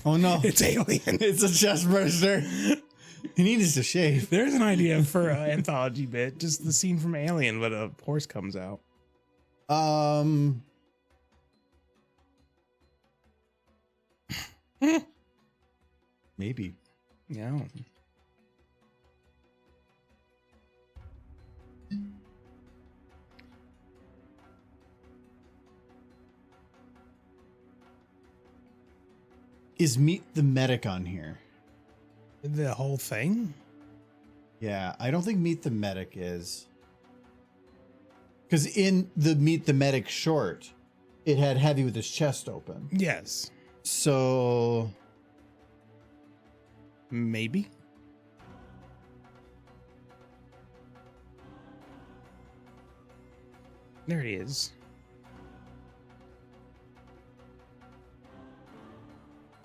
Oh no, It's alien. it's a chest burster. He needs to shave. There's an idea for an anthology bit. Just the scene from Alien, but a horse comes out. Maybe. Yeah. Is Meet the Medic on here? The whole thing? Yeah, I don't think Meet the Medic is. Because in the Meet the Medic short, it had Heavy with his chest open. Yes. So Maybe. There he is.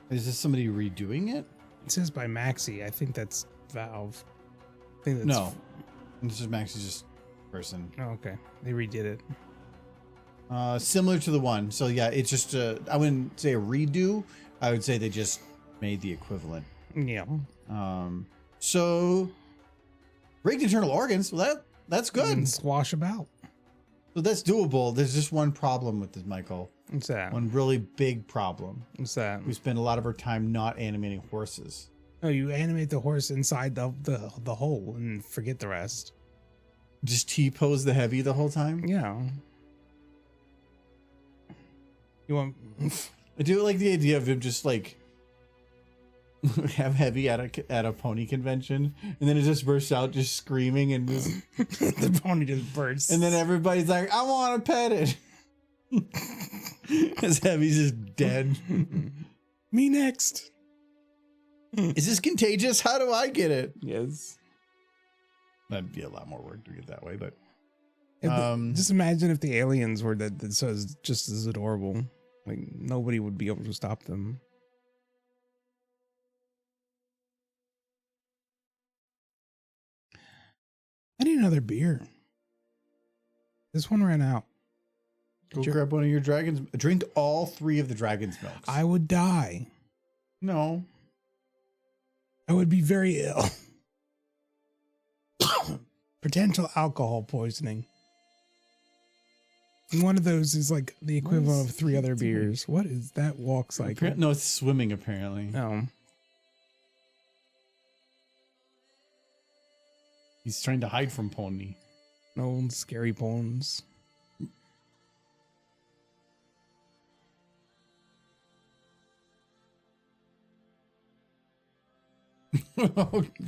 is this somebody redoing it? It says by Maxi. I think that's Valve. I think that's No. This is Max's just person. Oh, okay. They redid it. Similar to the one. So yeah, it's just I wouldn't say a redo. I would say they just made the equivalent. Yeah. So rigged internal organs. Well, that's good. And squash about. So that's doable. There's just one problem with this, Michael. What's that? One really big problem. What's that? We spend a lot of our time not animating horses. Oh, you animate the horse inside the hole and forget the rest. Just T-pose the Heavy the whole time. Yeah. You want? I do like the idea of him just like have Heavy at a pony convention, and then it just bursts out just screaming and just The pony just bursts. and then everybody's like, I want to pet it. As Heavy's just dead. Me next. Is this contagious? How do I get it? Yes. That'd be a lot more work to get that way, but Just imagine if the aliens were that so just as adorable. Like nobody would be able to stop them. I need another beer. This one ran out. go grab one of your dragons. Drink all 3 of the dragon's milks. I would die. No. I would be very ill. Potential alcohol poisoning. One of those is like the equivalent of 3 other beers. What is that walk cycle? No, it's swimming apparently. Oh. He's trying to hide from Pony. No scary poems.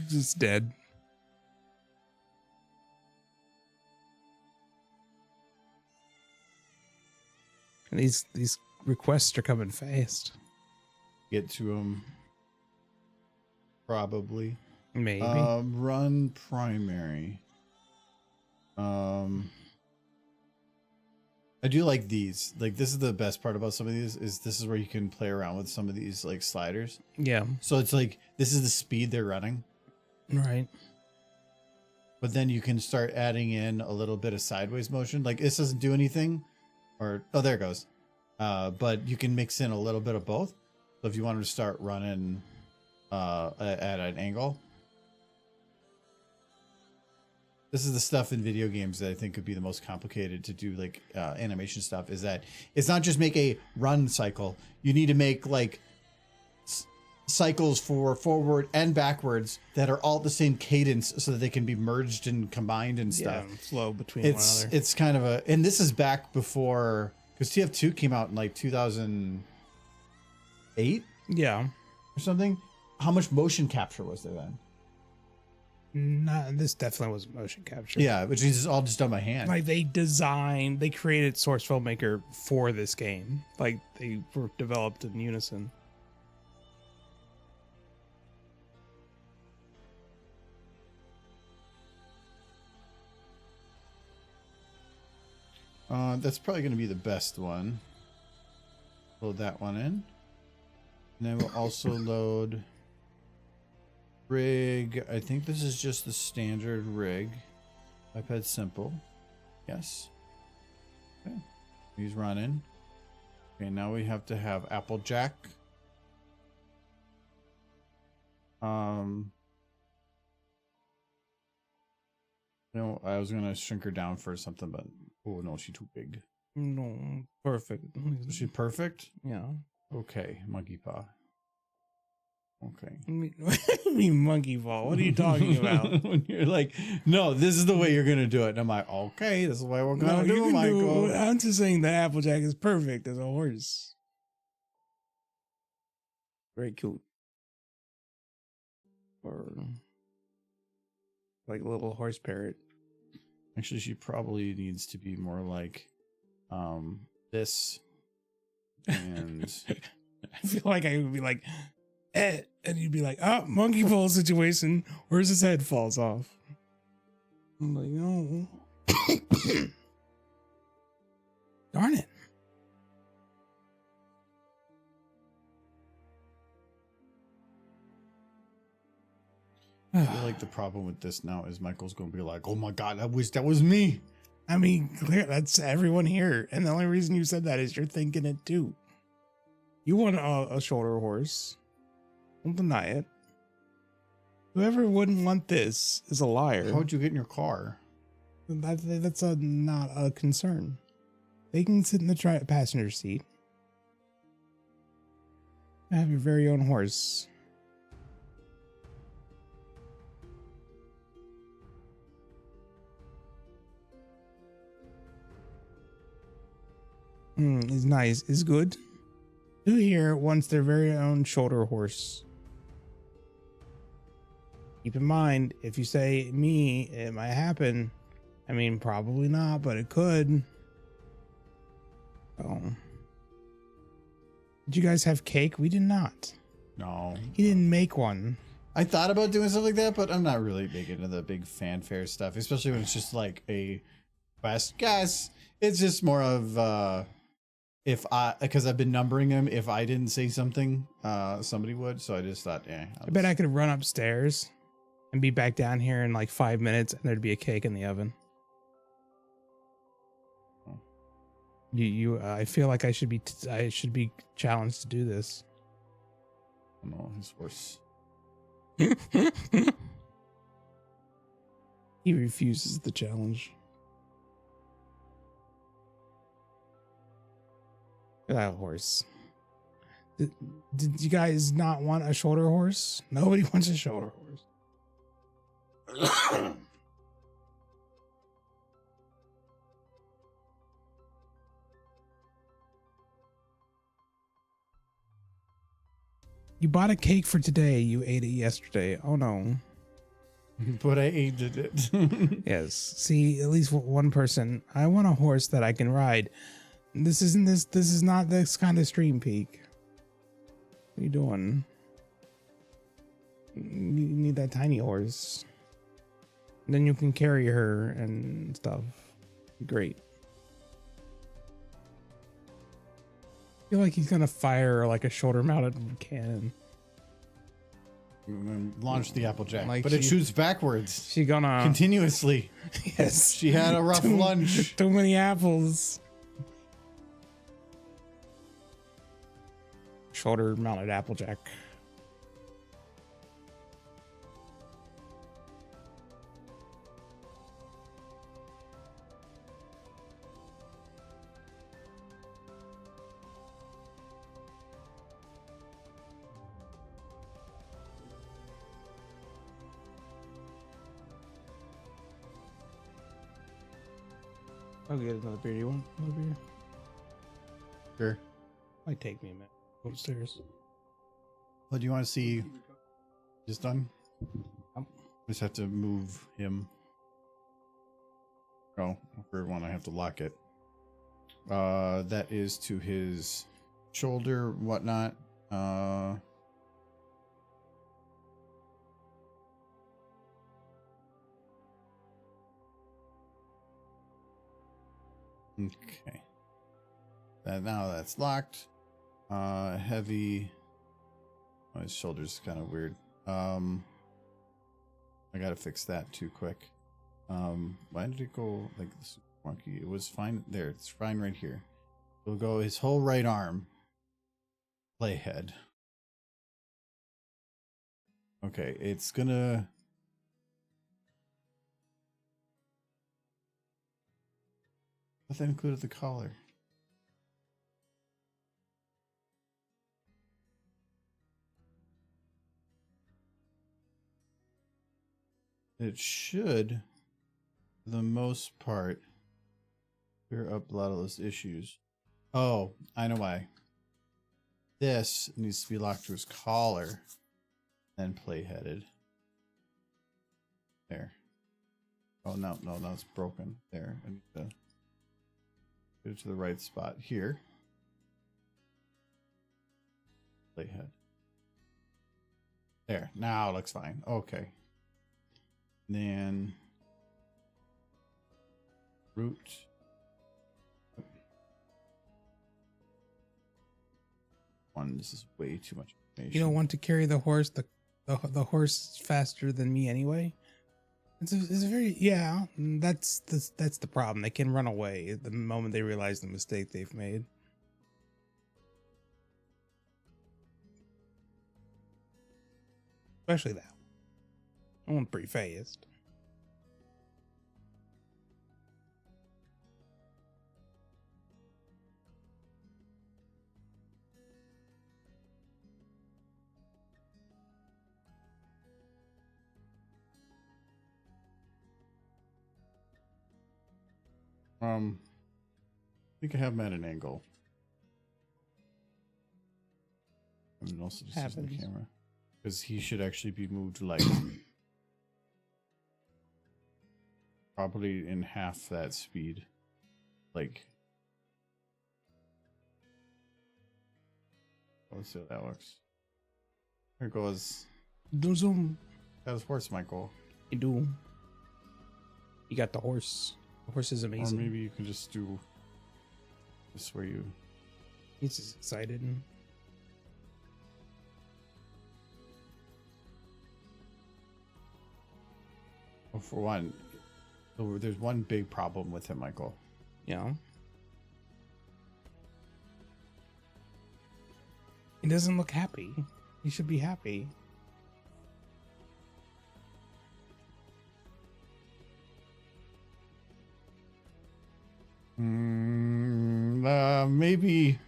Just dead. And these requests are coming fast. Get to him. Probably. Maybe. Run primary. I do like these. Like, this is the best part about some of these is this is where you can play around with some of these like sliders. Yeah. So it's like this is the speed they're running, Right. but then you can start adding in a little bit of sideways motion. Like this doesn't do anything, or oh, there it goes. But you can mix in a little bit of both. So if you wanted to start running at an angle. This is the stuff in video games that I think could be the most complicated to do, like animation stuff, is that it's not just make a run cycle. You need to make like cycles for forward and backwards that are all at the same cadence so that they can be merged and combined and stuff. Yeah, flow between It's one another. it's kind of a, and this is back before, because TF2 came out in like 2008 Yeah. or something. How much motion capture was there then? This definitely was motion capture. Yeah, which is all just done by hand. Like they created Source Filmmaker for this game. Like they were developed in unison. That's probably going to be the best one. Load that one in. And then we'll also load rig. I think this is just the standard rig. iPad simple. Yes. Okay. He's running. Okay, now we have to have Applejack. No, I was gonna shrink her down for something, but oh no, she's too big. No, perfect. Is she perfect? Yeah. Okay, monkey paw. Okay. What do you mean monkey ball? What are you talking about? When you're like, no, this is the way you're gonna do it. And I'm like, okay, this is the way we're gonna do it, Michael. I'm just saying that Applejack is perfect as a horse. Very cute. Or like a little horse parrot. Actually, she probably needs to be more like this. And I feel like I would be like, and you'd be like, oh, monkey ball situation. Where's his head falls off? I'm like, no. Darn it. I feel like the problem with this now is Michael's gonna be like, oh my god, I wish that was me. I mean, clear, that's everyone here. And the only reason you said that is you're thinking it too. You want a shoulder horse. Don't deny it. Whoever wouldn't want this is a liar. How'd you get in your car? That's not a concern. They can sit in the passenger seat. Have your very own horse. Is nice. Is good. Who here wants their very own shoulder horse? Keep in mind, if you say me, it might happen. I mean, probably not, but it could. Oh. Did you guys have cake? We did not. No. He didn't make one. I thought about doing stuff like that, but I'm not really big into the big fanfare stuff, especially when it's just like a quest. Guys, it's just more of because I've been numbering them. If I didn't say something, somebody would. So I just thought, I bet I could run upstairs and be back down here in like 5 minutes, and there'd be a cake in the oven. Oh. I feel like I should be challenged to do this. No, his horse. He refuses the challenge. That horse. Did you guys not want a shoulder horse? Nobody wants a shoulder horse. You bought a cake for today. You ate it yesterday. Oh no. But I ate it. Yes. See, at least one person. I want a horse that I can ride. This is not this kind of stream peak. What are you doing? You need that tiny horse. Then you can carry her and stuff. Great. I feel like he's gonna fire like a shoulder mounted cannon. Launch the Applejack, Like but it shoots backwards She gonna continuously. Yes. She had a rough lunch. Too many apples. Shoulder mounted Applejack. I'll get another beer. You want another beer? Sure. Might take me a minute. Go upstairs. What do you want to see? Just done? Yep. Just have to move him. Oh, for one, I have to lock it. That is to his shoulder, whatnot. Okay. Now that's locked. Heavy. Oh, his shoulder's kind of weird. I gotta fix that too quick. Why did it go like this monkey? It was fine there. It's fine right here. We'll go his whole right arm. Playhead. Okay, it's gonna. But that included the collar. It should, for the most part, clear up a lot of those issues. Oh, I know why. This needs to be locked to his collar, then play-headed. There. Oh, no, it's broken. There. I need to get it to the right spot here. Playhead. There. Now it looks fine. Okay. Then root. This is way too much information. You don't want to carry the horse. The horse is faster than me anyway. It's a very yeah. That's the problem. They can run away the moment they realize the mistake they've made. Especially that one. That one's pretty fast. We can have him at an angle. And also just use the camera. Because he should actually be moved like probably in half that speed. Like let's see how that looks. Here goes. Do zoom. That was horse, Michael. You do. You got the horse. The horse is amazing. Or maybe you can just do this where you. He's just excited. Well, for one, there's one big problem with him, Michael. Yeah. He doesn't look happy. He should be happy. Maybe.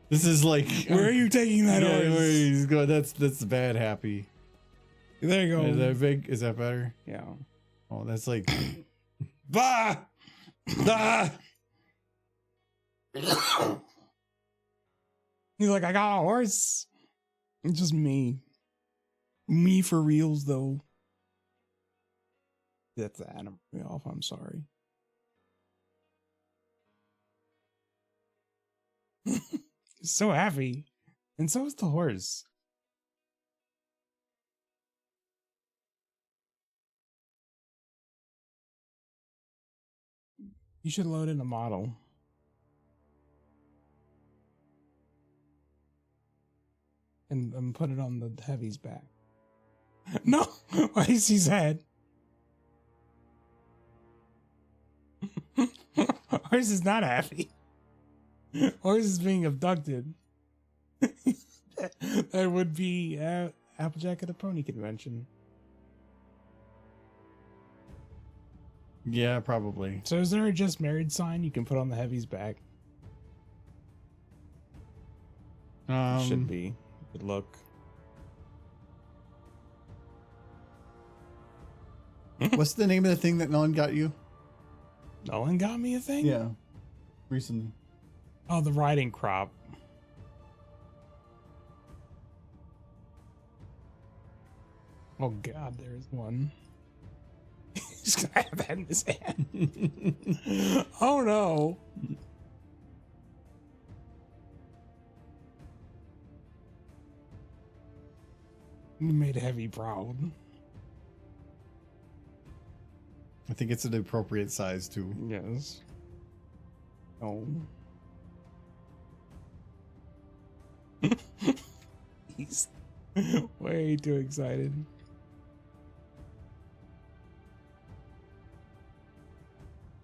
This is like. Where are you taking that horse? Where he's going. That's the bad happy. There you go. Is that big? Is that better? Yeah. Oh, that's like. Bah! Bah! He's like, I got a horse. It's just me. Me for reals, though. That's the animal off. I'm sorry. He's so happy. And so is the horse. You should load in a model. And put it on the heavy's back. No! Why is he sad? Horse is not happy. Horse is being abducted. That would be Applejack at a Pony Convention. Yeah, probably. So is there a just married sign you can put on the heavy's back? Should be. Good luck. What's the name of the thing that Nolan got you? Nolan got me a thing? Yeah. Recently. Oh, the riding crop. Oh god, there is one. He's gonna have that in his hand. Oh no. You made Heavy proud. I think it's an appropriate size too. Yes. Oh. He's way too excited.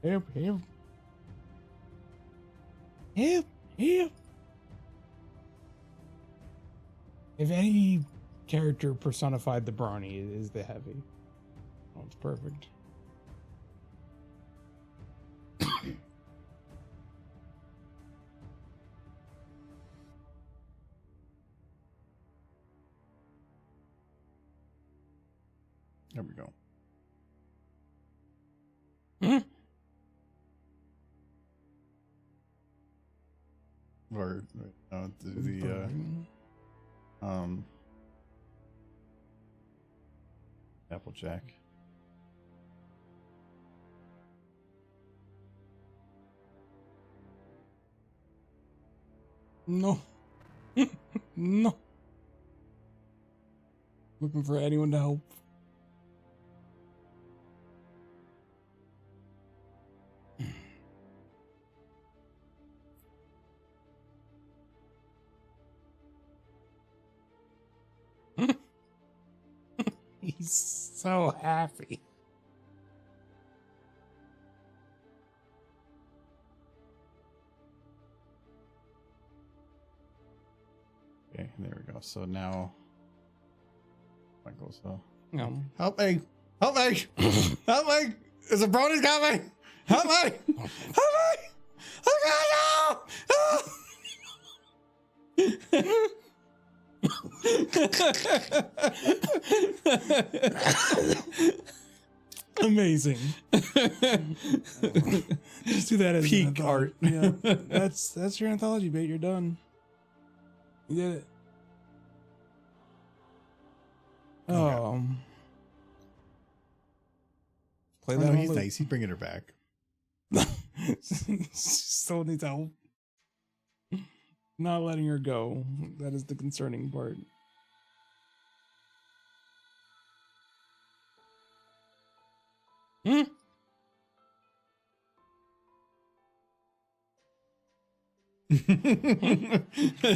Help, help. Help, help. If any character personified the Brawny, it is the Heavy. Oh, it's perfect. There we go. Or Applejack. No. No. Looking for anyone to help. He's so happy. Okay, there we go. So now Michael, so No. help me! Help me! Help me! Is a brownie's got me! Help me! Help me! Oh God, no! Amazing. Just do that as Peak art. Yeah, that's your anthology bait. You're done. You did it. Okay. Play Oh, that. no, on he's loop. nice. He's bringing her back. Still needs help. Not letting her go. That is the concerning part.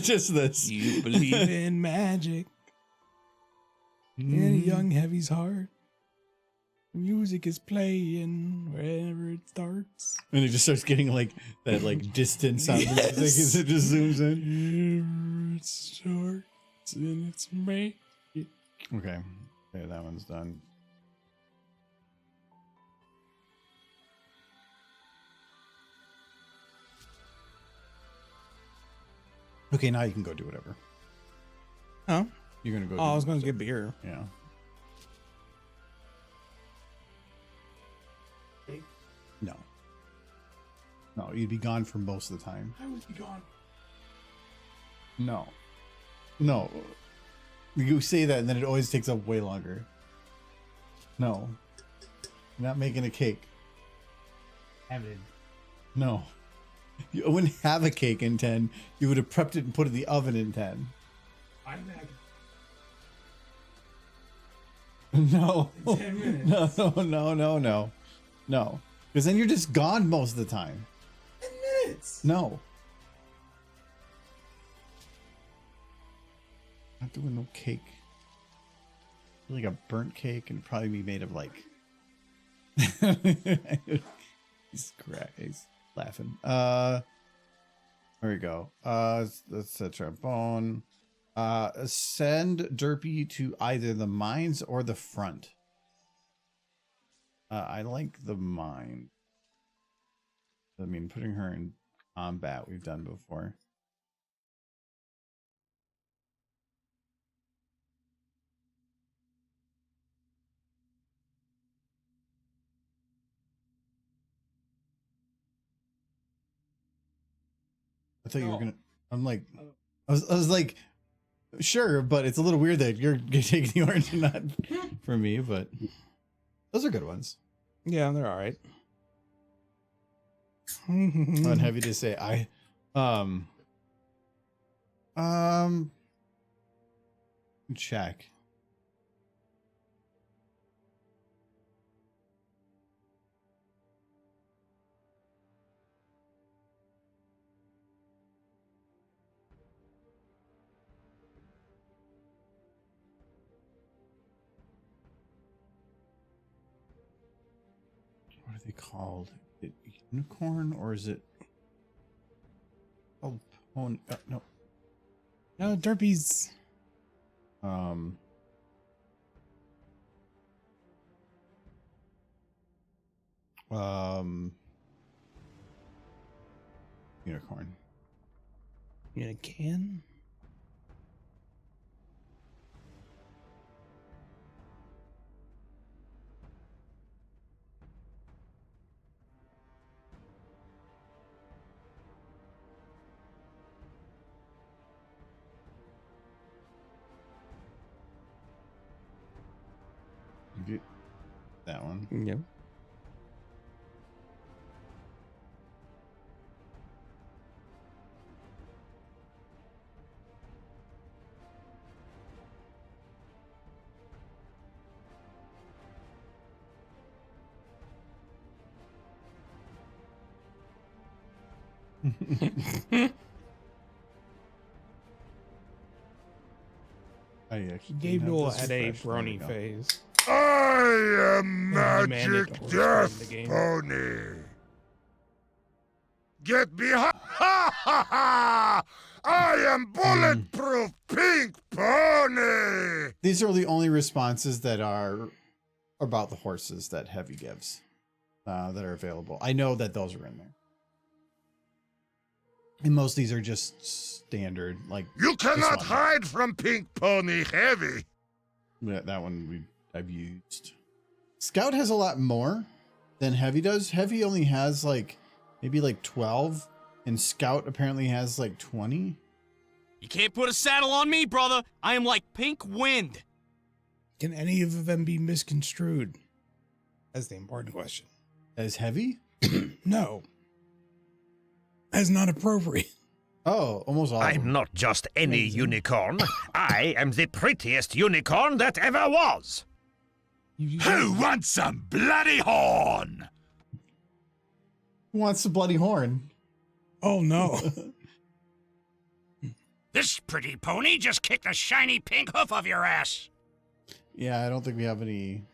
Just this. You believe in magic in a young Heavy's heart. Music is playing wherever it starts. And it just starts getting like that like distant sound of music as it just zooms in. Wherever it starts and it's magic. Okay. Okay, that one's done. Okay, now you can go do whatever. Huh? You're gonna go. Oh, I was going to get. get beer. Yeah. No. No, you'd be gone for most of the time. I would be gone. No. No. You say that and then it always takes up way longer. No. You're not making a cake. Evan. No. You wouldn't have a cake in 10. You would have prepped it and put it in the oven in 10. I'm back. No. In 10 minutes. No. Because then you're just gone most of the time. 10 minutes. No. Not doing no cake. Like a burnt cake and probably be made of like. He's laughing. There we go. That's a trombone. Send Derpy to either the mines or the front. I like the mine. I mean, putting her in combat we've done before. I thought you were gonna. I'm like, I was like, sure, but it's a little weird that you're taking the orange and not for me. But those are good ones. Yeah, they're all right. Unheavy to say. Check. it called? Is it unicorn or is it? Oh, no. No, Derpies. Unicorn. In a can? You get that one. Yep. Gabe Newell had a brony phase. I am Yeah, he demanded Magic to horse Death trade the game. Pony. Get behind! Ha ha ha! I am bulletproof Pink Pony. These are the only responses that are about the horses that Heavy gives that are available. I know that those are in there. And most of these are just standard, like You this cannot one. hide from Pink Pony Heavy. That one I've used. Scout has a lot more than Heavy does. Heavy only has maybe 12, and Scout apparently has 20. You can't put a saddle on me, brother. I am like pink wind. Can any of them be misconstrued? That's the important question. As Heavy? No. That's not appropriate. Oh, almost all. of them. I'm not just any unicorn. I am the prettiest unicorn that ever was. Who wants some bloody horn? Who wants the bloody horn? Oh, no. This pretty pony just kicked a shiny pink hoof of your ass. Yeah, I don't think we have any.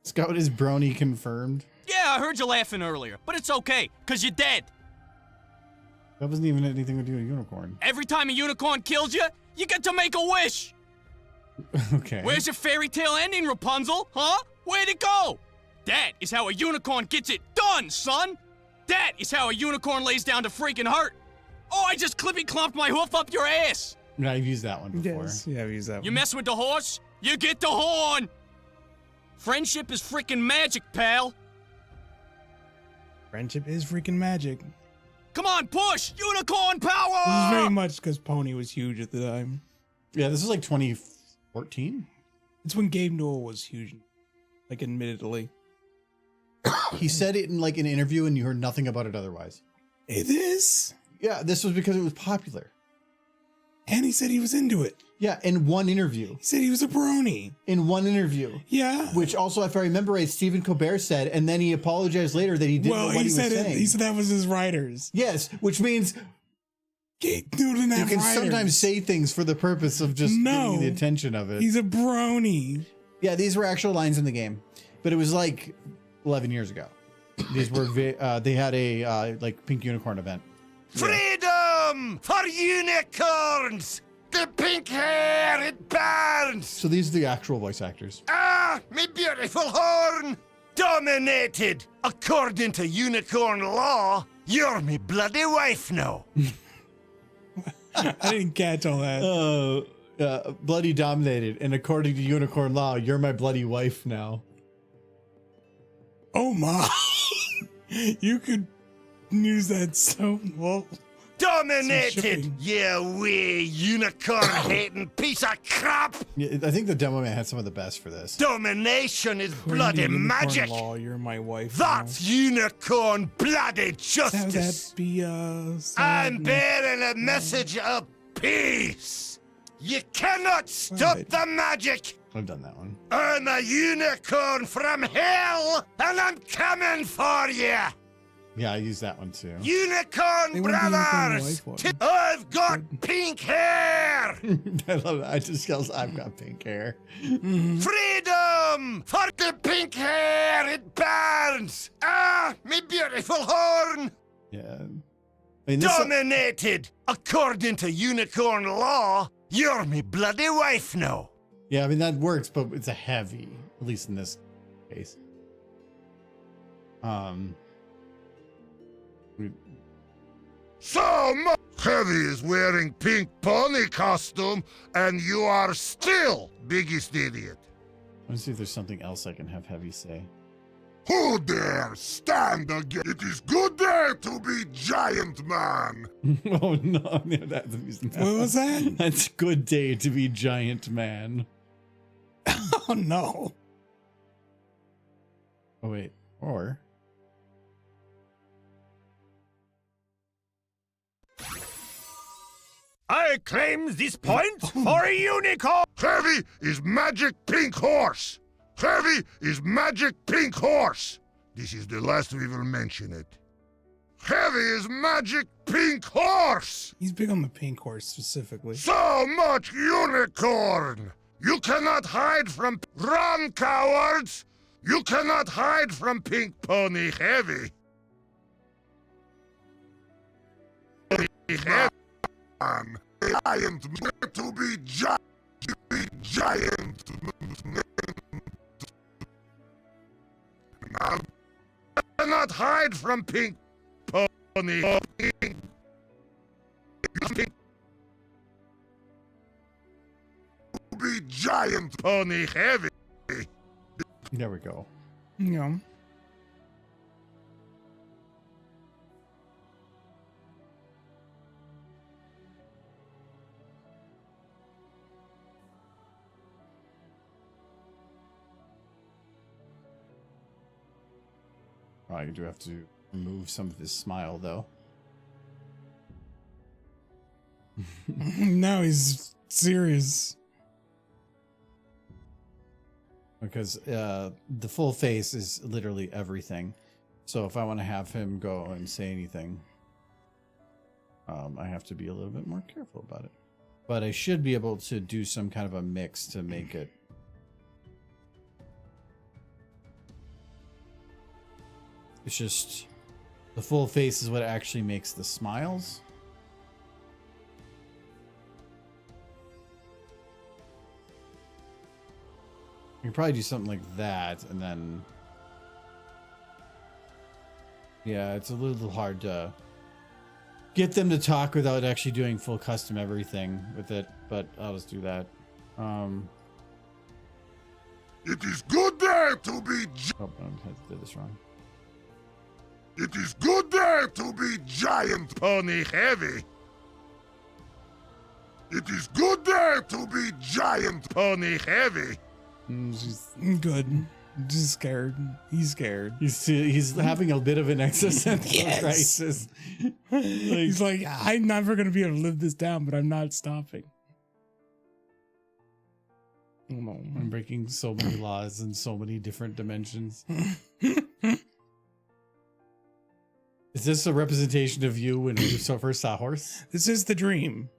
Scout is brony confirmed. Yeah, I heard you laughing earlier, but it's okay, because you're dead. That wasn't even anything to do with unicorn. Every time a unicorn kills you, you get to make a wish. Okay. Where's your fairy tale ending, Rapunzel? Huh? Where'd it go? That is how a unicorn gets it done, son. That is how a unicorn lays down to freaking hurt. Oh, I just clippy clomped my hoof up your ass. Yeah, I've used that one before. Yes. Yeah, I've used that You one. mess with the horse, you get the horn. Friendship is freaking magic, pal. Friendship is freaking magic. Come on, push! Unicorn power! This is very much because Pony was huge at the time. Yeah, this was 2014. It's when Gabe Newell was huge, admittedly. He said it in an interview, and you heard nothing about it otherwise. It is? Yeah, this was because it was popular. And he said he was into it. Yeah, in one interview. He said he was a brony. In one interview. Yeah. Which also, if I remember right, Stephen Colbert said, and then he apologized later that he didn't know what he was saying. He said that was his writers. Yes, which means Gabe Newell didn't you have can writers. sometimes say things for the purpose of just getting the attention of it. He's a brony. Yeah, these were actual lines in the game, but it was 11 years ago. These were they had a pink unicorn event. Freedom for unicorns! The pink hair, it burns! So these are the actual voice actors. Ah, me beautiful horn! Dominated! According to unicorn law, you're me bloody wife now. I didn't catch all that. Bloody dominated, and according to unicorn law, you're my bloody wife now. Oh my. You could use that so well. Dominated! You wee unicorn-hating piece of crap! Yeah, I think the demo man had some of the best for this. Domination is According to bloody unicorn magic! Law, you're my wife. That's unicorn bloody now. justice! That be I'm bearing a message of peace! You cannot stop Right. the magic! I've done that one. I'm a unicorn from hell, and I'm coming for you! Yeah, I used that one too. Unicorn They wouldn't be unicorn brothers! wife one. I've got pink hair! I love that. I just yells, I've got pink hair. Freedom For the pink hair, it burns! Ah, me beautiful horn! Yeah. I mean, this, Dominated! According to unicorn law, you're me bloody wife now. yeah, I mean, that works, but it's a heavy, at least in this case. So much. Heavy is wearing pink pony costume, and you are still biggest idiot. Let's see if there's something else I can have Heavy say. Who dare stand again? It is good day to be giant man. Oh no, no, that's What was that? That's good day to be giant man. Oh no. Oh wait, or I claim this point for a unicorn. Heavy is magic pink horse. Heavy is magic pink horse. This is the last we will mention it. Heavy is magic pink horse. He's big on the pink horse specifically. So much unicorn. You cannot hide from... Run, cowards! You cannot hide from pink pony Heavy. Heavy man. Giant man to be giant. You cannot hide from pink pony. Pink be giant pony Heavy. there we go. Yeah. I do have to remove some of his smile though. Now he's serious. Because the full face is literally everything. So if I want to have him go and say anything, I have to be a little bit more careful about it. But I should be able to do some kind of a mix to make it. It's just the full face is what actually makes the smiles. You can probably do something like that, and then... Yeah, it's a little hard to get them to talk without actually doing full custom everything with it, but I'll just do that. It is good day to be Oh, I did this wrong. It is good day to be giant pony Heavy. It is good day to be giant pony Heavy. She's, Good. Just scared. He's scared. he's having a bit of an existential Yes. crisis. He's like, I'm never going to be able to live this down, but I'm not stopping. Oh, no. I'm breaking so many laws in so many different dimensions. Is this a representation of you when you first saw horse? This is the dream.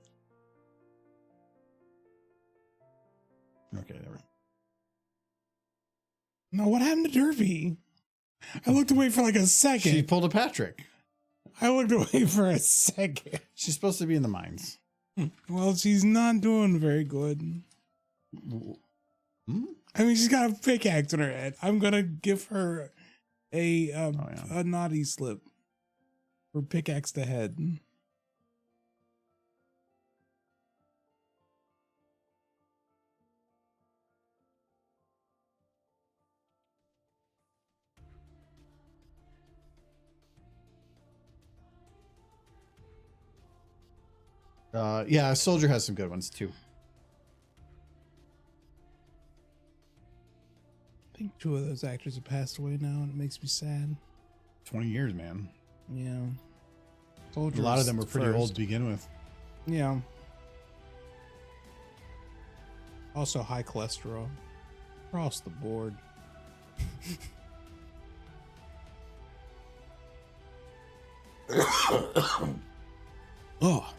Okay, there we go. No, what happened to Derby? I looked away for like a second. She pulled a Patrick. I looked away for a second. She's supposed to be in the mines. Well, she's not doing very good. Hmm? I mean, she's got a pickaxe in her head. I'm gonna give her a naughty slip for pickaxe to head. Yeah, Soldier has some good ones too. I think 2 of those actors have passed away now, and it makes me sad. 20 years, man. Yeah. A lot of them were pretty first. old to begin with. Yeah. Also high cholesterol. Across the board. Oh.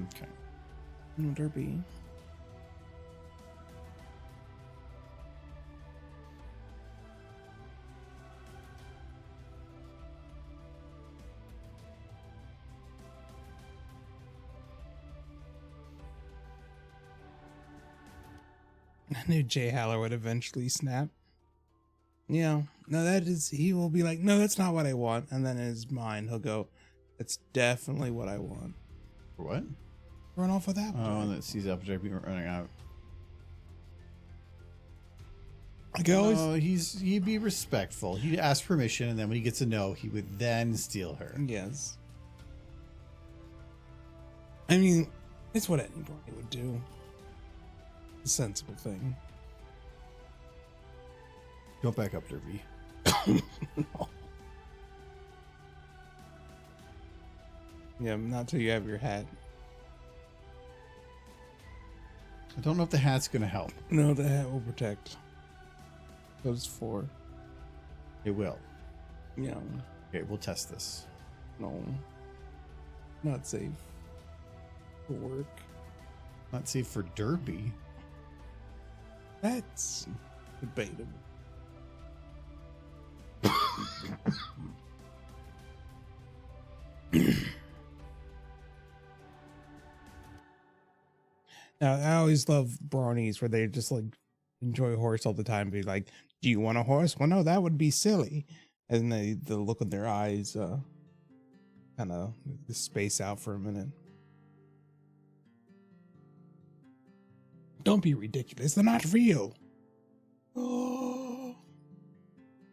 Okay. No derpy. I knew Jay Haller would eventually snap. Yeah, no, that is, he will be like, no, that's not what I want. And then in his mind, he'll go, that's definitely what I want. For what? Run off with that. Oh, and that sees Applejack be running out. Like I always, Oh, he'd be respectful. He'd ask permission, and then when he gets a no, he would then steal her. yes. I mean, it's what anybody would do. A sensible thing. Don't back up, Derby. No. Yeah, not till you have your hat. I don't know if the hat's gonna help. No, the hat will protect. Those four. It will. Yeah. Okay, we'll test this. No. Not safe. For work. Not safe for Derby. That's debatable. Now, I always love bronies where they just like enjoy a horse all the time. Be like, do you want a horse? Well, no, that would be silly. And the look in their eyes kind of space out for a minute. Don't be ridiculous. They're not real. Oh.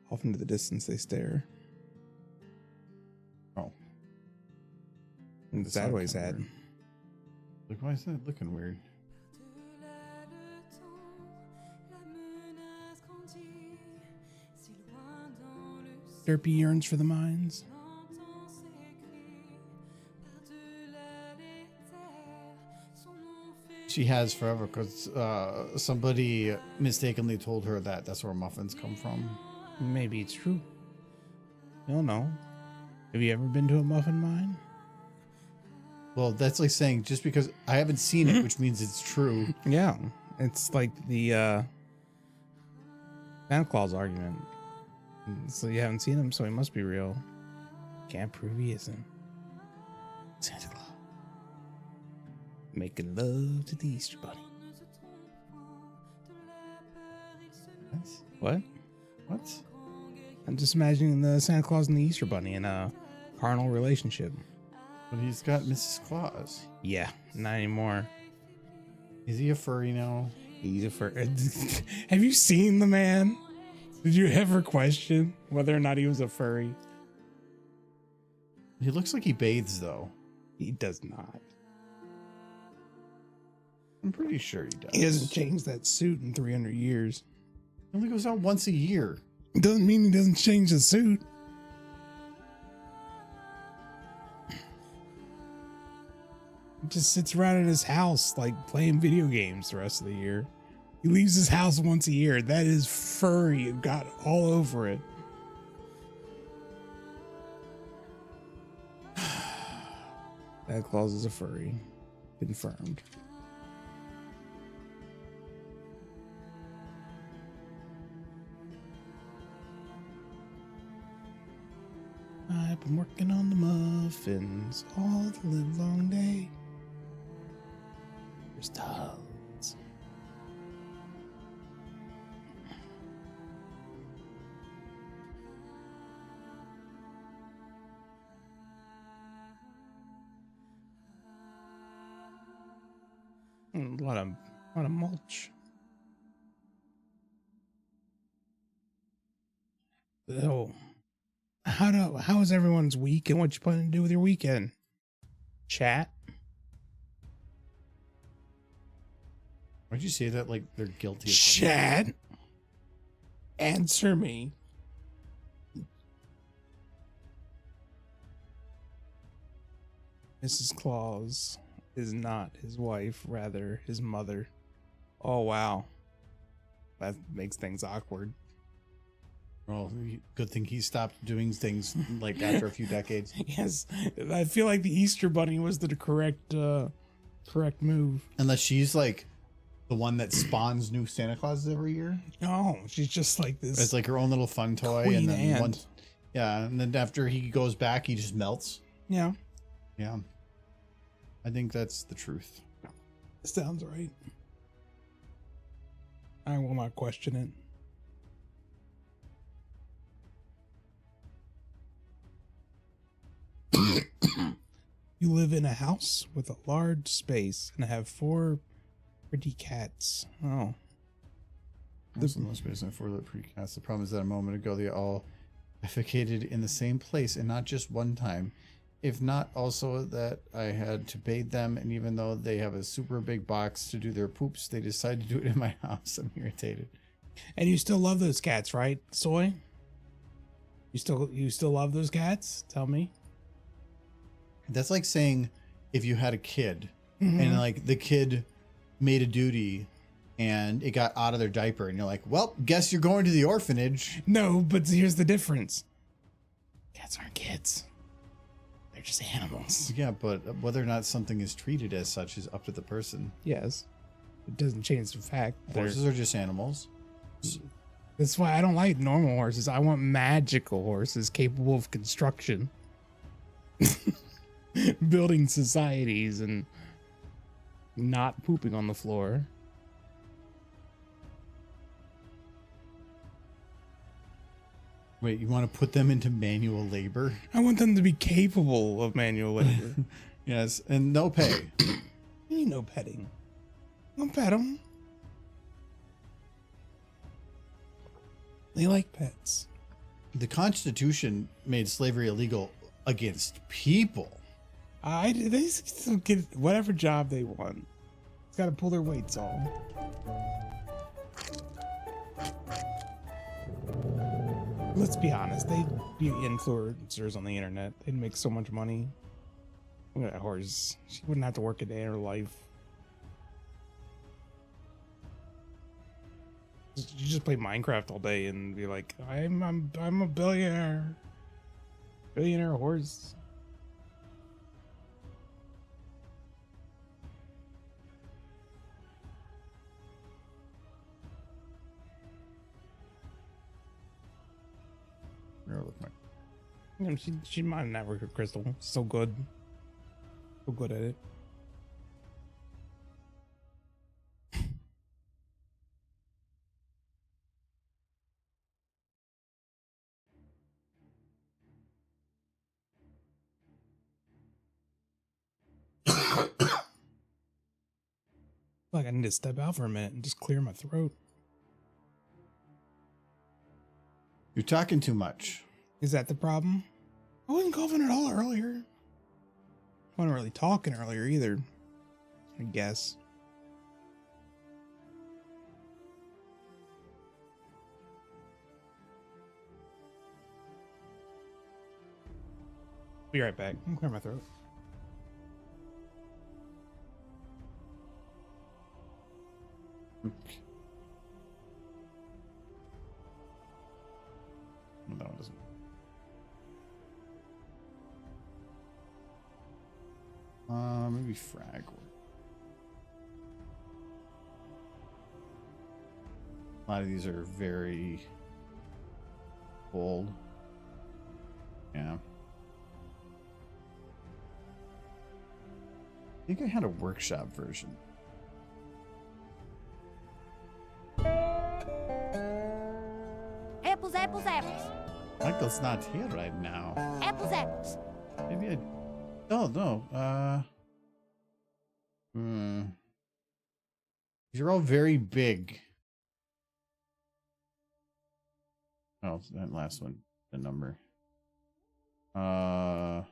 Off into the distance they stare. Oh. And That's that not always kinda had. weird. Look, why is that looking weird? Derpy yearns for the mines. She has forever because somebody mistakenly told her that that's where muffins come from. Maybe it's true. I don't know. Have you ever been to a muffin mine? Well, that's like saying just because I haven't seen it, which means it's true. Yeah. It's like the Santa Claus argument. So you haven't seen him, so he must be real. Can't prove he isn't. Santa Claus. Making love to the Easter Bunny. What? What? I'm just imagining the Santa Claus and the Easter Bunny in a carnal relationship. But he's got Mrs. Claus. Yeah, not anymore. Is he a furry now? He's a fur. Have you seen the man? Did you ever question whether or not he was a furry? He looks like he bathes, though. He does not. I'm pretty sure he does. He hasn't changed that suit in 300 years. He only goes out once a year. It doesn't mean he doesn't change the suit. He just sits around in his house, like playing video games the rest of the year. He leaves his house once a year. That is furry. It got all over it. That Claus is a furry. Confirmed. I've been working on the muffins all the live long day. There's tons. A lot of mulch. Oh. How was everyone's week and what you planning to do with your weekend? Chat? Why'd you say that like they're guilty of Chat? Answer me. Mrs. Claus is not his wife, rather his mother. Oh, wow. That makes things awkward. Well, good thing he stopped doing things like after a few decades. Yes, I feel like the Easter Bunny was the correct correct move. Unless she's like the one that spawns new Santa Clauses every year. No, she's just like this. It's like her own little fun toy. Queen And then ant. once, yeah, and then after he goes back, he just melts. Yeah, Yeah. I think that's the truth. sounds right. I will not question it. You live in a house with a large space and have 4 pretty cats. Oh. Most of the most based on 4-lit precast. The problem is that a moment ago they all defecated in the same place and not just one time. If not also that I had to bathe them, and even though they have a super big box to do their poops, they decided to do it in my house. I'm irritated. And you still love those cats, right, Soy? You still love those cats? Tell me. That's like saying if you had a kid and like the kid made a duty and it got out of their diaper and you're like, well, guess you're going to the orphanage. No, but here's the difference. Cats aren't kids. They're just animals. Yeah, but whether or not something is treated as such is up to the person. Yes. It doesn't change the fact. Horses are just animals. That's why I don't like normal horses. I want magical horses capable of construction. Building societies and not pooping on the floor. Wait, you want to put them into manual labor? I want them to be capable of manual labor. Yes, and no pay. You need no petting. Don't pet them. They like pets. The Constitution made slavery illegal against people. They still get whatever job they want. It's got to pull their weights on. Let's be honest. They'd be influencers on the internet. They'd make so much money. Look at that horse. She wouldn't have to work a day in her life. You just play Minecraft all day and be like, I'm a billionaire. Billionaire horse. She might not work with Crystal. So good. So good at it. Like I need to step out for a minute and just clear my throat. You're talking too much. Is that the problem? I wasn't coughing at all earlier. I wasn't really talking earlier either, I guess. Be right back. I'm clear my throat. Okay. Well, that one doesn't. Maybe frag. A lot of these are very bold. Yeah. I think I had a workshop version. Apples, apples, apples. Michael's not here right now. Apples, apples. Maybe I. Oh no. These are all very big. Oh, that last one, the number. Yeah.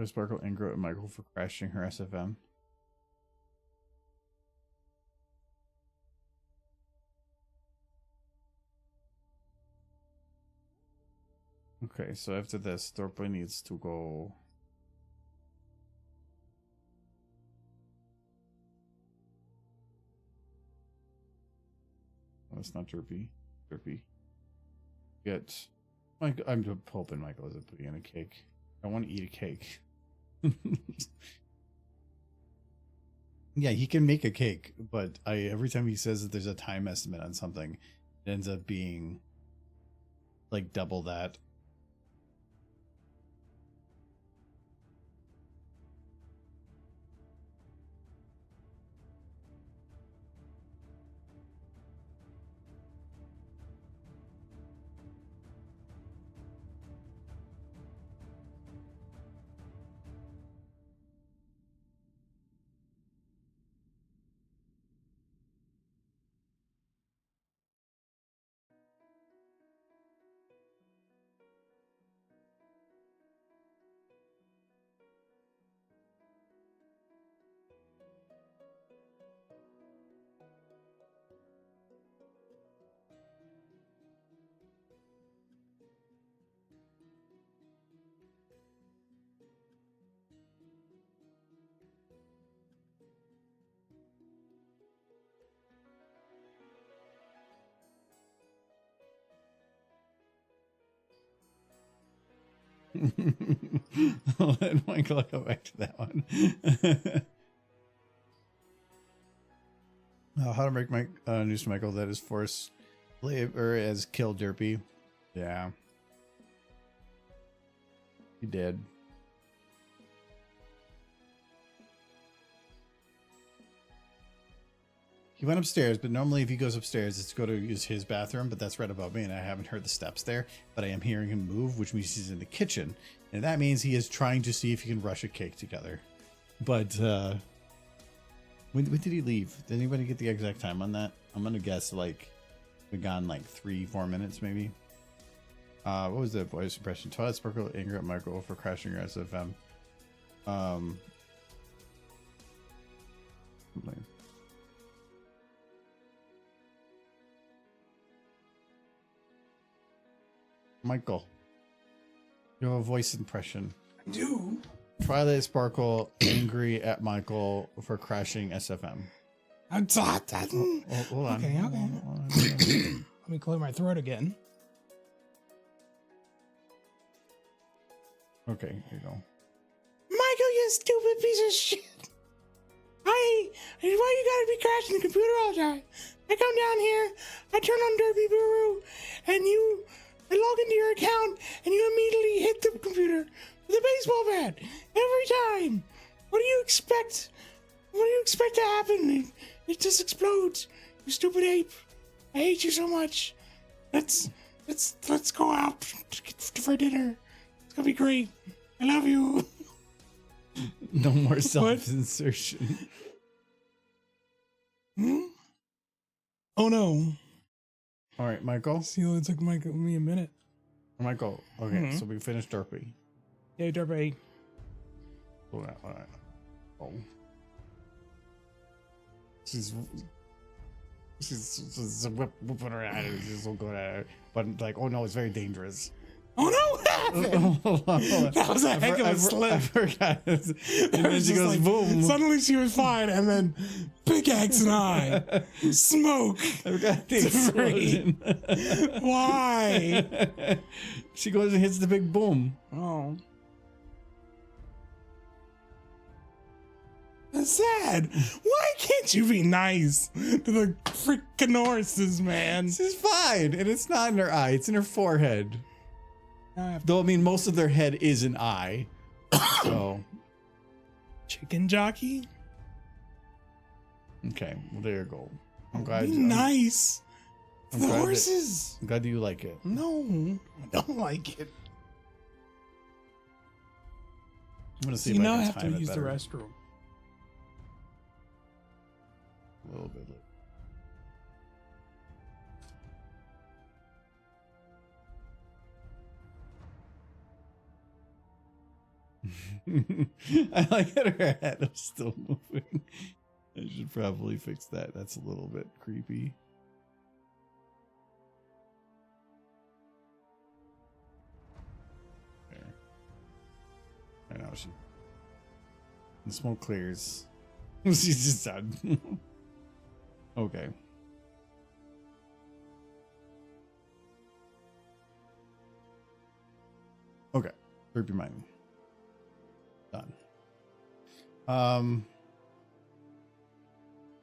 Sparkle Ingro and Michael for crashing her SFM. Okay, so after this, Thorpe needs to go. Oh, it's not Derpy. Derpy. Get. I'm hoping Michael isn't putting in a cake. I want to eat a cake. Yeah, he can make a cake, but every time he says that there's a time estimate on something, it ends up being like double that. I'll let Michael go back to that one. How to make news to Michael that is force labor as kill Derpy. Yeah. He did. He went upstairs, but normally if he goes upstairs, it's to go to use his bathroom, but that's right above me, and I haven't heard the steps there, but I am hearing him move, which means he's in the kitchen, and that means he is trying to see if he can rush a cake together. But, when did he leave? Did anybody get the exact time on that? I'm gonna guess, like, we've gone, like, 3-4 minutes, maybe. What was the voice impression? Twilight Sparkle, anger at Michael for crashing your SFM. Something. Michael, you have a voice impression. I do. Twilight Sparkle angry at Michael for crashing SFM. Hold on. Okay. Let me clear my throat again. Okay, here you go. Michael, you stupid piece of shit. Why you gotta be crashing the computer all the time? I come down here, I turn on Derpy Guru, and I log into your account, and you immediately hit the computer with a baseball bat every time. What do you expect? What do you expect to happen? It just explodes. You stupid ape. I hate you so much. Let's go out for dinner. It's gonna be great. I love you. No more self-insertion. Oh no. All right, Michael. See, it took me a minute. Michael. Okay, so we finished Derpy. Yeah, Derpy. All right. Oh. She's whipping her at it. She's so good at it. But like, oh no, it's very dangerous. Oh no, what happened? That was a heck of a slip. I forgot. And then she goes, like, boom. Suddenly she was fine, and then pickaxe and I smoke. I forgot the explosion. Why? She goes and hits the big boom. Oh. That's sad. Why can't you be nice to the freaking horses, man? She's fine, and it's not in her eye; it's in her forehead. Though I mean, most of their head is an eye. So, chicken jockey. Okay, well there you go. I'm glad. Be nice. I'm the glad horses. I'm glad you like it. No, I don't like it. I'm gonna see You if now I can have to time it use the better. restroom. A little bit. I like that her head is still moving. I should probably fix that. That's a little bit creepy. There. I know she. The smoke clears. She's just done. Okay. Creepy mind. Done.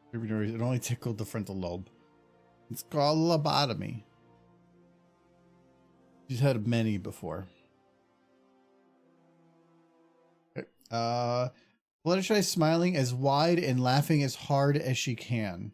Creepy noise. It only tickled the frontal lobe. It's called lobotomy. She's had many before. Okay. Fluttershy smiling as wide and laughing as hard as she can.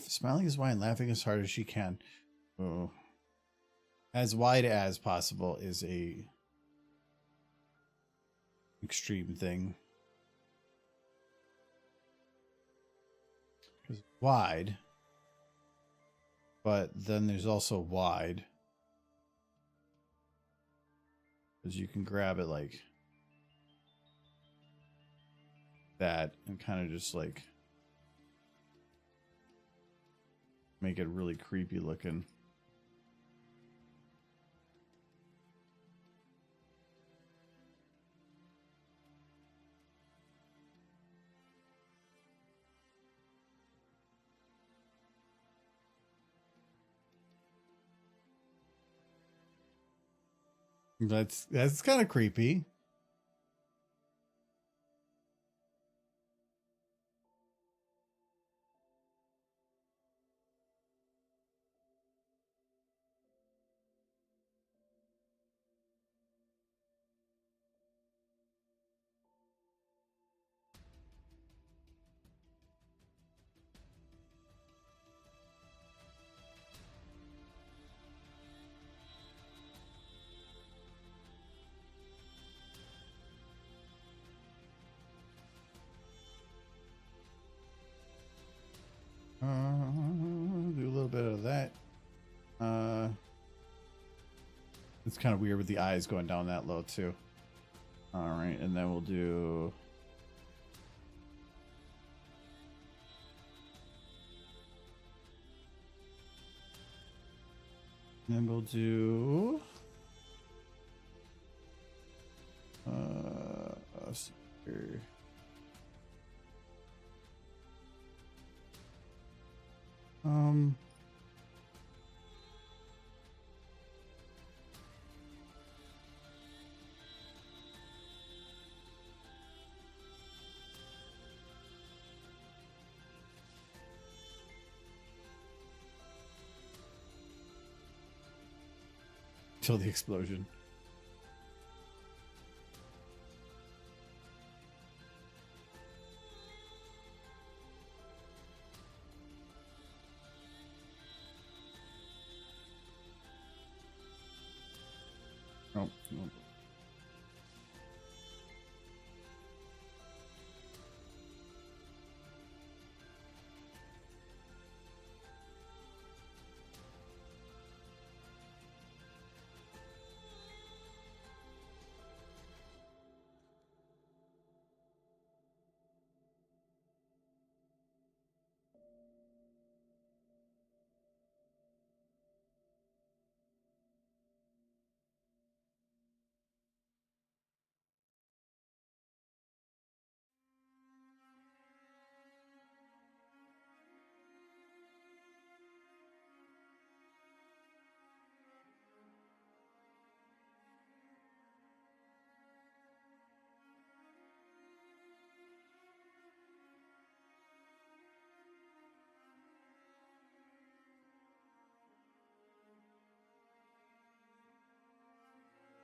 Smiling as wide and laughing as hard as she can. Oh. As wide as possible is a extreme thing. Because wide, but then there's also wide. Because you can grab it like that and kind of just like make it really creepy looking. That's kind of creepy. Do a little bit of that. It's kind of weird with the eyes going down that low too. All right, and then we'll do. Then we'll do. Let's see here. Till the explosion. Oh, no.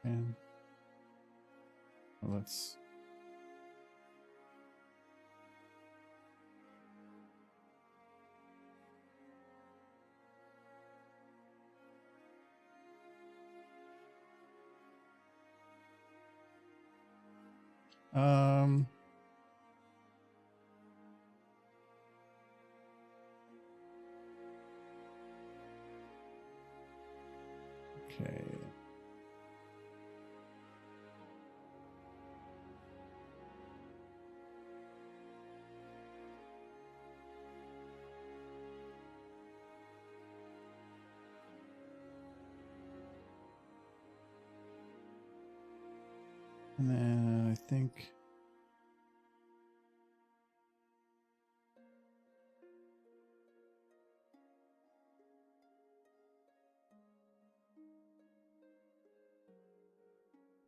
And let's. Um. Okay. And then I think.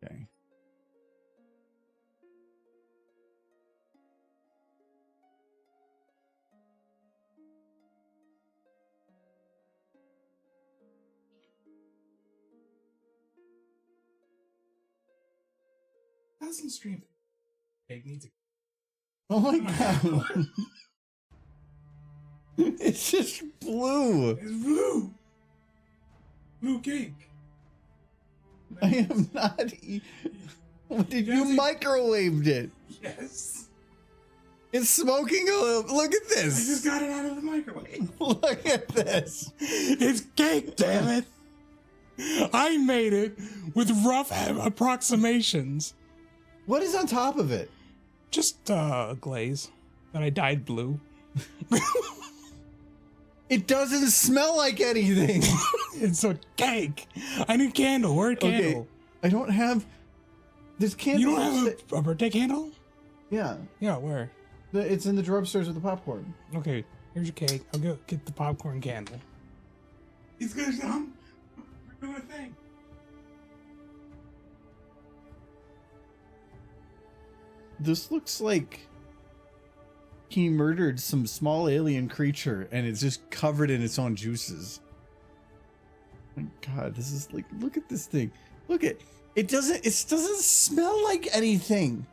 Okay. Thousand stream. Cake needs a. Oh my god. It's just blue. It's blue. Blue cake. I am not. Did you microwaved it? Yes. It's smoking a little. Look at I this. just got it out of the microwave. Look at this. It's cake, damn it. I made it with rough approximations. What is on top of it? Just glaze that I dyed blue. It doesn't smell like anything. It's a cake. I need candle. Where a candle? Okay. I don't have. There's candles. You don't have a birthday candle? Yeah. Yeah, where? It's in the drawer upstairs with the popcorn. Okay, here's your cake. I'll go get the popcorn candle. He's gonna come. We're doing a thing. This looks like he murdered some small alien creature and it's just covered in its own juices. Oh my god, this is like, look at this thing. Look at it doesn't smell like anything.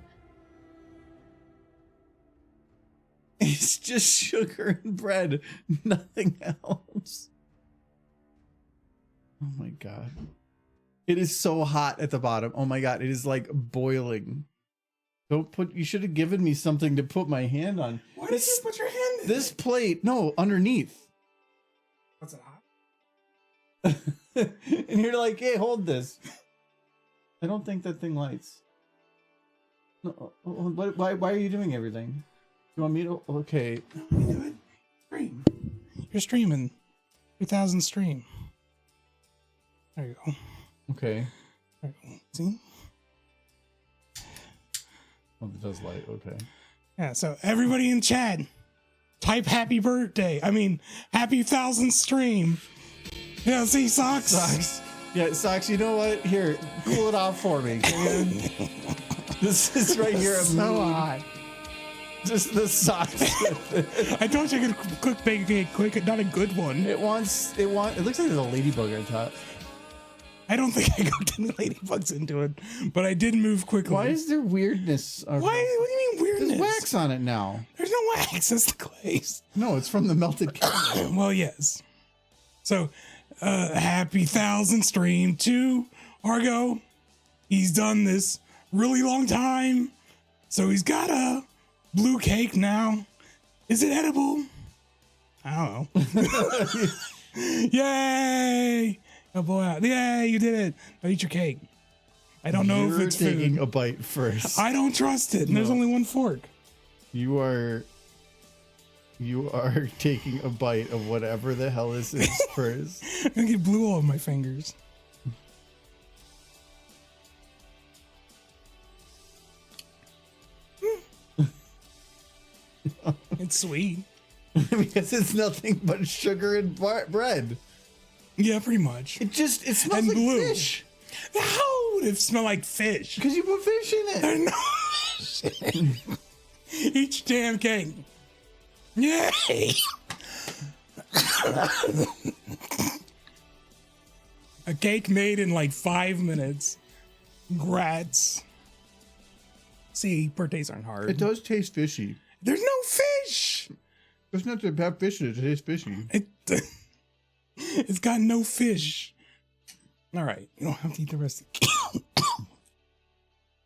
It's just sugar and bread, nothing else. Oh my god. It is so hot at the bottom. Oh my god, it is like boiling. You should have given me something to put my hand on. Why did you put your hand in This plate, no, underneath. Was it hot? And you're like, hey, hold this. I don't think that thing lights. No, why are you doing everything? You want me to? Okay. You do it. Stream. You're streaming. 2000 stream. There you go. Okay. There you go. See? Oh, it does light. Okay. Yeah, so everybody in chat, type happy birthday. I mean, happy 1000 stream. Yeah, see, Socks? Socks. Yeah, Socks, you know what? Here, cool it off for me. Can you? This is right here. So hot. Just the Socks. I told you I could quick, not a good one. It looks like there's a ladybug on top. I don't think I cooked any ladybugs into it, but I did move quickly. Why is there weirdness? Why? What do you mean weirdness? There's wax on it now. There's no wax. That's the glaze. No, it's from the melted cake. Well, yes. So, happy 1000 stream to Argo. He's done this really long time, so he's got a blue cake now. Is it edible? I don't know. Yay! Oh boy! Yay! You did it. Now eat your cake. I don't know if it's taking food. a bite first. I don't trust it. And there's only one fork. You are taking a bite of whatever the hell this is first. I'm gonna get blue all over my fingers. It's sweet. Because it's nothing but sugar and bread. Yeah, pretty much. It smells And like blue. fish. How would it smell like fish? Because you put fish in it. There's no fish in it. Each damn cake. Yay! A cake made in like 5 minutes. Grats. See, birthdays aren't hard. It does taste fishy. There's no fish. It's not to have fish in it. It tastes fishy. It's got no fish. All right, you don't have to eat the rest of the cake.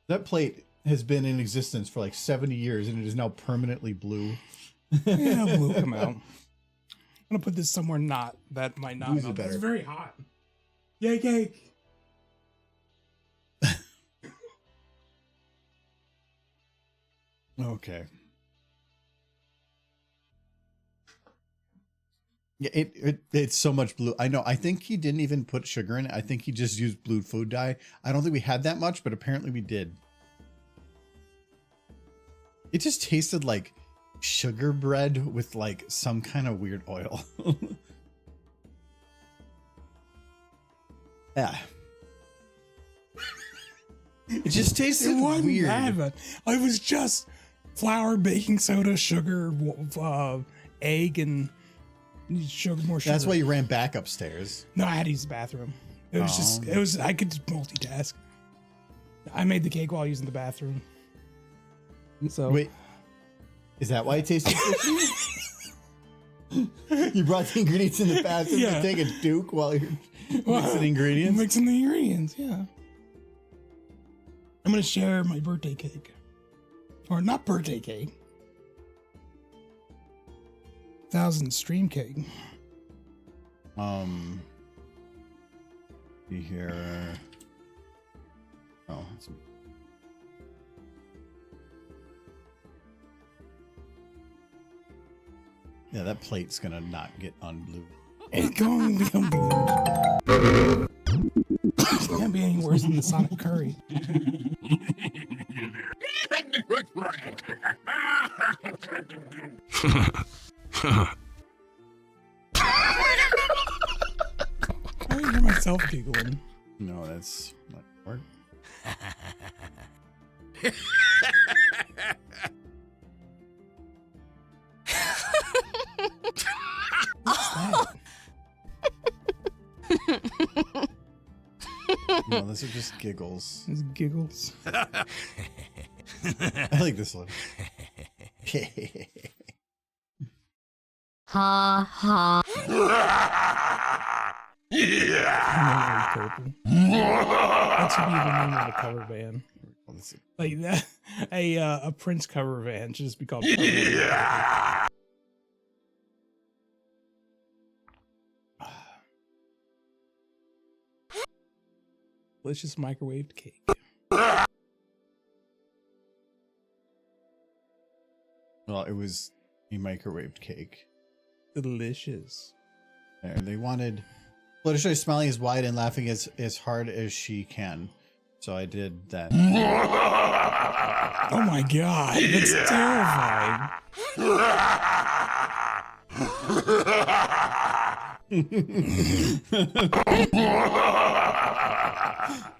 That plate has been in existence for like 70 years and it is now permanently blue. Yeah, blue come out. I'm gonna put this somewhere that might not Blue's melt. better. It's very hot. Yay, cake. Okay. Yeah, it's so much blue. I know. I think he didn't even put sugar in it. I think he just used blue food dye. I don't think we had that much, but apparently we did. It just tasted like sugar bread with like some kind of weird oil. Yeah. It just tasted It wasn't weird. bad, but it was just flour, baking soda, sugar, egg, and sugar, more sugar. That's why you ran back upstairs. No, I had to use the bathroom. It was just, it was, I could just multitask. I made the cake while using the bathroom. So Wait, is that why it tasted fishy? You brought the ingredients in the bathroom Yeah. to take a duke while you're Well, mixing ingredients? Mixing the ingredients, yeah. I'm gonna share my birthday cake. Or not birthday cake. 1,000 stream cake. See here. Oh, that's yeah, that plate's gonna not get unglued. It's going to be unbelievable. It can't be any worse than the Sonic Curry. I hear myself giggling. No, that's not work. What's that? No, those are just giggles. These giggles. I like this one. Ha ha. Purple. That should be the name of a cover band. Like that, a Prince cover band should just be called. Delicious microwaved cake. Well, it was a microwaved cake. Delicious. There, they wanted Fluttershy smiling as wide and laughing as hard as she can. So I did that. Oh my god, that's terrifying.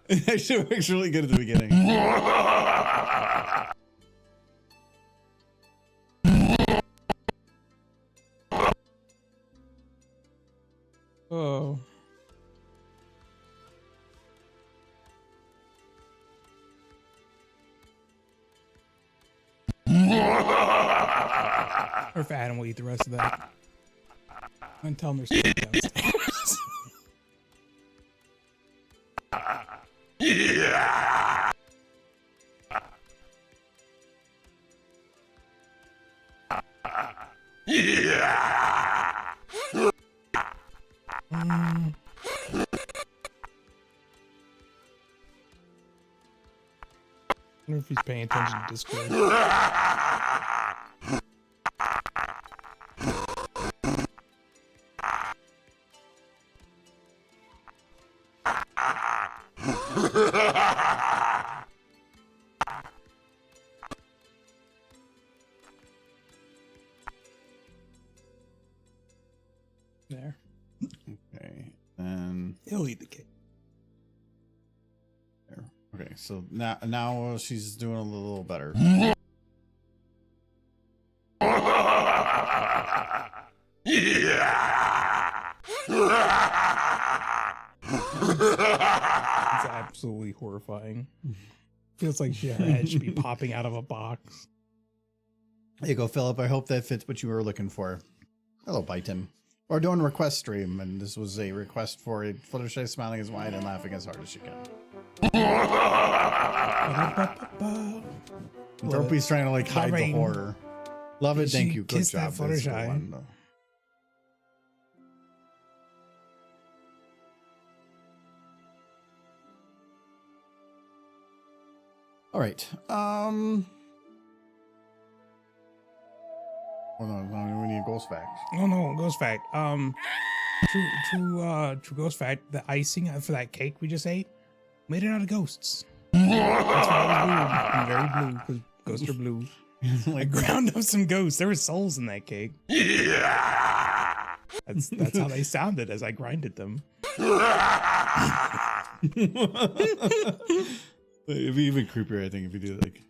It actually works really good at the beginning. Oh. Or if Adam will eat the rest of that. And tell him there's food downstairs. Mm. I wonder if he's paying attention to Discord. There. Okay, and He'll eat the cake. there. Okay, so now she's doing a little better. It's absolutely horrifying. Feels like her head should be popping out of a box. There you go, Philip. I hope that fits what you were looking for. Hello, Byton. We're doing a request stream, and this was a request for a Fluttershy smiling as wide and laughing as hard as she can. And Thorpy's trying to like hide the Loving. horror. Love it, thank She you. Good kissed that job. That's a good Fluttershy. one, though. All right. Hold on, we need a ghost fact. Oh no, ghost fact. True ghost fact. The icing for that cake we just ate made it out of ghosts. That's why it was blue. And very blue because ghosts are blue. I ground up some ghosts. There were souls in that cake. That's how they sounded as I grinded them. It'd be even creepier, I think, if you do like.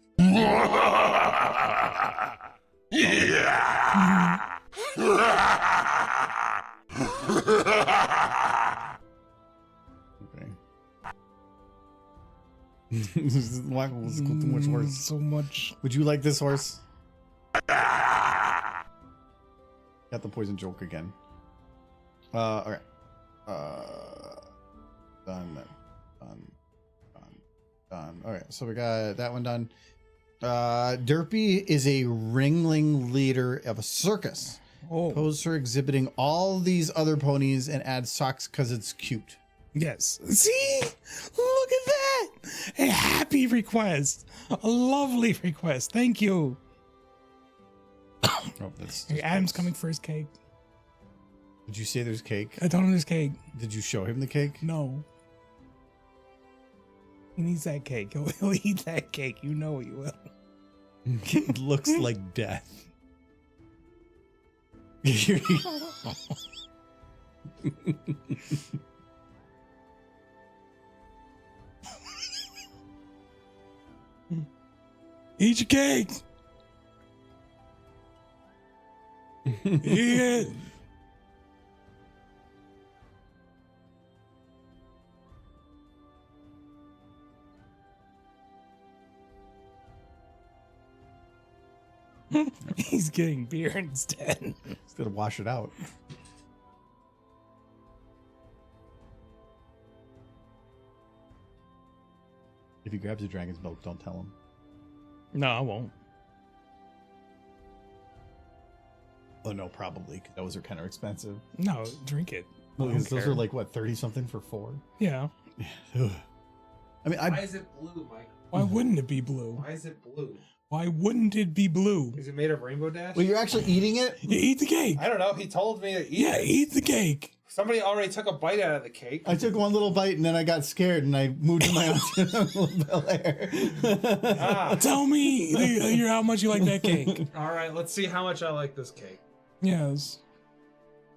Okay. Michael was too much horse. So much. Would you like this horse? Got the poison joke again. Okay. Done. Okay, so we got that one done. Derpy is a ringling leader of a circus. Oh, Pose for exhibiting all these other ponies and add socks because it's cute. yes. See? Look at that. A happy request. A lovely request. Thank you. Oh, that's Hey, Adam's coming for his cake. Did you say there's cake? I told him there's cake. Did you show him the cake? No. He needs that cake. He'll eat that cake. You know he will. It looks like death. Eat your cake. Eat it. He's getting beer instead. Just gotta wash it out. If he grabs a dragon's milk, don't tell him. No, I won't. Oh no, probably. 'Cause those are kind of expensive. No, drink it. I don't Those care. are like what, 30 something for 4? Yeah. Ugh. I mean, Why I is it blue, Mike? Why wouldn't it be blue? Why is it blue? Why wouldn't it be blue? Is it made of Rainbow Dash? well, you're actually eating it. You eat the cake. I don't know. He told me to eat Yeah, it. eat the cake. Somebody already took a bite out of the cake. I took one little bite and then I got scared and I moved to my own Bel Air. Ah. Tell me how much you like that cake. All right, let's see how much I like this cake. Yes.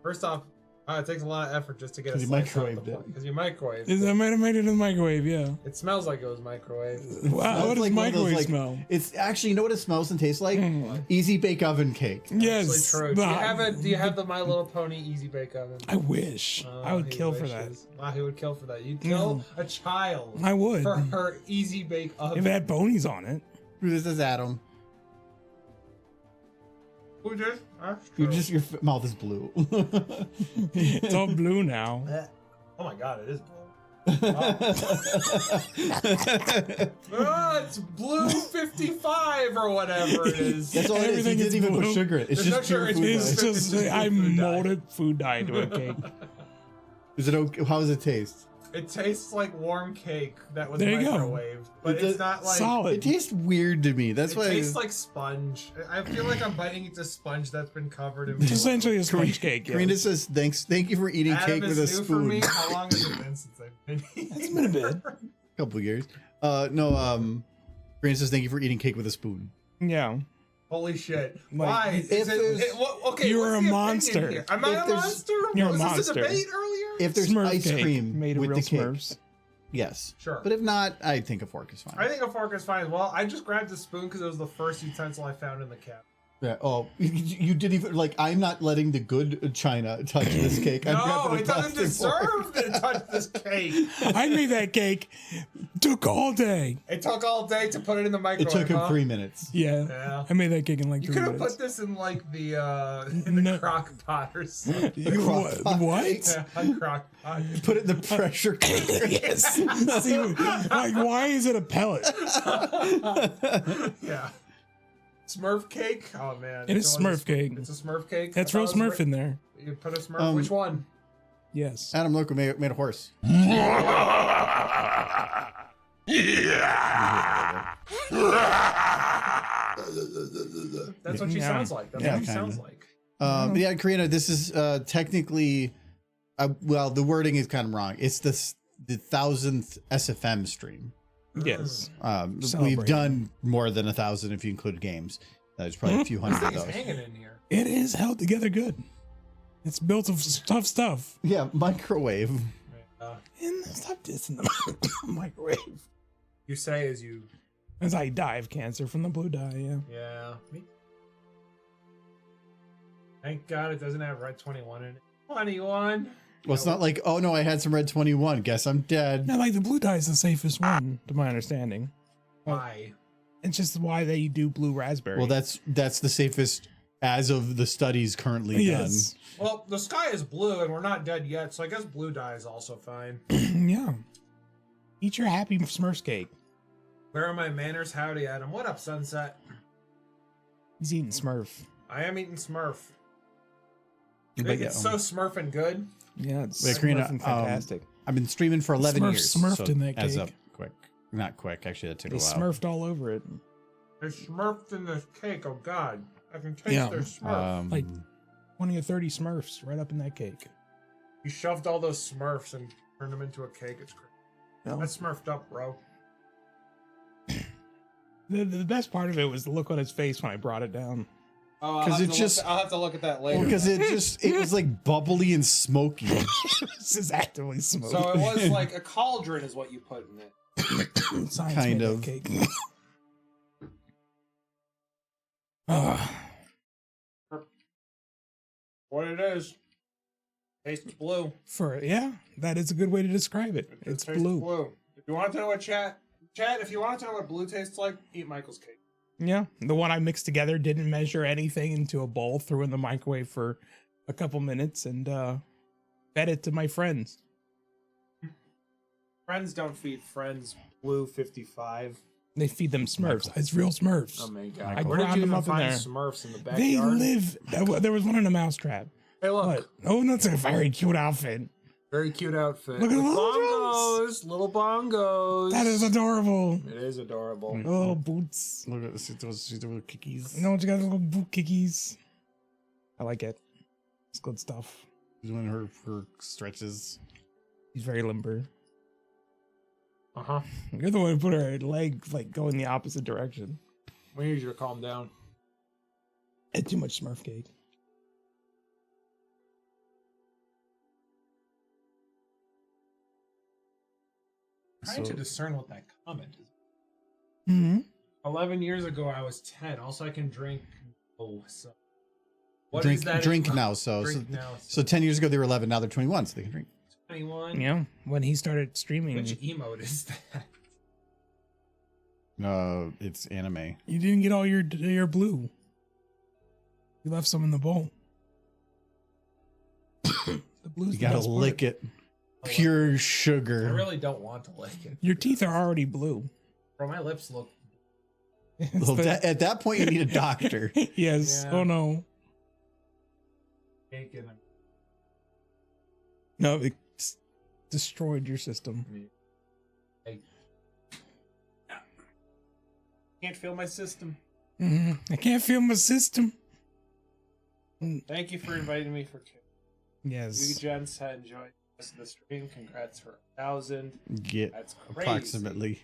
First off, it takes a lot of effort just to get a 'Cause you slice microwaved it. Because you microwaved I it. might have made it in the microwave, yeah. It smells like it was microwaved. Wow, what does It's like one of those, microwave like- smell? It's actually, you know what it smells and tastes like? Easy bake oven cake. Yes. Actually true. Do but you have the My Little Pony Easy Bake Oven? I wish. Oh, I would he kill for that. wishes. Wow, he would kill for that. You'd kill a child I would. for her Easy Bake If Oven. it had bonies on it. This is Adam. Who did? That's You true. just your mouth is blue. It's all blue now. Oh my god, it is blue. Oh, it's blue 55 or whatever it is. That's all it is. He Everything didn't is even blue. put sugar in it. It's There's no just pure sugar, food. it's It's dye. just- just, I food dye. molded food dye into a cake. Is it okay? How does it taste? It tastes like warm cake that was There you go. microwaved, but It it's does- not like. Solid. It tastes weird to me. That's It why. tastes like sponge. I feel like I'm biting into sponge that's been covered in. It's essentially a sponge cake. Karina Yes. says, "Thank you for eating Adam cake is with a new for me. spoon." How long has it been since I've been eating? It's been a bit. Couple of years. No. Karina says, "Thank you for eating cake with a spoon." Yeah. Holy shit! Like, Why? if Is there's- okay, You're what's a the opinion monster. here? Am I If a there's- monster? You're a Was this monster. a debate earlier? If there's Smurf ice cake cream made of with real the cake, Smurfs. yes, Sure. But if not, I think a fork is fine. I think a fork is fine as well. I just grabbed a spoon because it was the first utensil I found in the cabinet. Yeah. Oh, you didn't even like. I'm not letting the good china touch this cake. I'm No, grabbing a it doesn't plastic fork. deserve to touch this cake. I made that cake. Took all day. It took all day to put it in the It microwave. took him huh? 3 minutes. Yeah. Yeah. I made that cake in like You 3 could have minutes. put this in like the No. crock pot or something. The crock What? pot What? cake. Yeah, a crock pot. Put it in the pressure cooker. Yes. See, like, why is it a pellet? Yeah. Smurf cake? Oh man. It is So Smurf cake. It's a Smurf cake? That's I real thought it was Smurf in there. You put a Smurf? Which one? Yes. Adam, look, we made a horse. That's what she Yeah. sounds like. That's Yeah, what she kinda. sounds like. Yeah, Karina, this is technically, well, the wording is kind of wrong. It's the 1,000th SFM stream. Yes. We've Celebrating. done more than 1,000 if you include games. There's probably a few hundred of It's those. hanging in here. It is held together good. It's built of tough stuff. Yeah, microwave. And stop dissing the microwave. You say as you. As I die of cancer from the blue dye, yeah. Yeah. Me. Thank God it doesn't have red 21 in it. 21. Well, it's not like, oh no, I had some red 21. Guess I'm dead. Yeah, like the blue dye is the safest one, to my understanding. Why? It's just why they do blue raspberry. Well, that's the safest as of the studies currently yes. Well, the sky is blue and we're not dead yet, so I guess blue dye is also fine. Yeah. Eat your happy Smurfs cake. Where are my manners? Howdy, Adam. What up, Sunset? He's eating Smurf. I am eating Smurf. But yeah, It's so Smurfing good. Yeah, it's Wait, Karina, Smurfing fantastic. I've been streaming for 11 Smurf years. smurfed in that as cake. of quick. Not quick, actually, that took They a while. smurfed all over it. There's Smurfed in this cake. Oh, God. I can taste Yeah. their Smurf. Like 20 or 30 Smurfs right up in that cake. You shoved all those Smurfs and turned them into a cake. It's great. No. That's Smurfed up, bro. The best part of it was the look on his face when I brought it down. Oh, 'Cause it just- I'll have to look at that later. because it was like bubbly and smoky. This is actively smoke. So it was like a cauldron is what you put in it. Science kind made that of. cake. What it is. Tastes blue. Yeah, that is a good way to describe it. It's tastes blue. If you want to know what chat, if you want to know what blue tastes like, eat Michael's cake. Yeah, the one I mixed together didn't measure anything into a bowl, threw in the microwave for a couple minutes, and fed it to my friends. Friends don't feed friends blue 55. They feed them Smurfs. It's real Smurfs. Oh my God. I Where did ground you them even up in find there. Smurfs in the They backyard? live. There was one in a mousetrap. Hey, look. What? Oh, that's a very cute outfit. Very cute outfit. Look at With the little bongos. Little bongos. That is adorable. It is adorable. The little boots. Look at those little kickies. You know what? You got the little boot kickies. I like it. It's good stuff. Doing her stretches. He's very limber. Uh-huh. You're the one who put her leg like going the opposite direction. We need you to calm down. Had too much Smurf cake. Trying to discern what that comment is. Mm-hmm. 11 years ago, I was 10. Also, I can drink. Oh, so. What is that? Drink now. So 10 years ago they were 11. Now they're 21, so they can drink. 21. Yeah, when he started streaming, Which emote is that? It's anime. you didn't get all your blue. You left some in the bowl. The blue's You the gotta best part. lick it. Pure I sugar. really don't want to lick it. Your teeth are already blue. Bro, my lips look. Well, at that point, you need a doctor. Yes. Yeah. Oh no. Cake and No, it's destroyed your system. can't feel my system. I can't feel my system. Thank you for inviting me for cake. You Yes. gents had enjoyed the rest of the stream. Congrats for 1,000. Get That's crazy. approximately.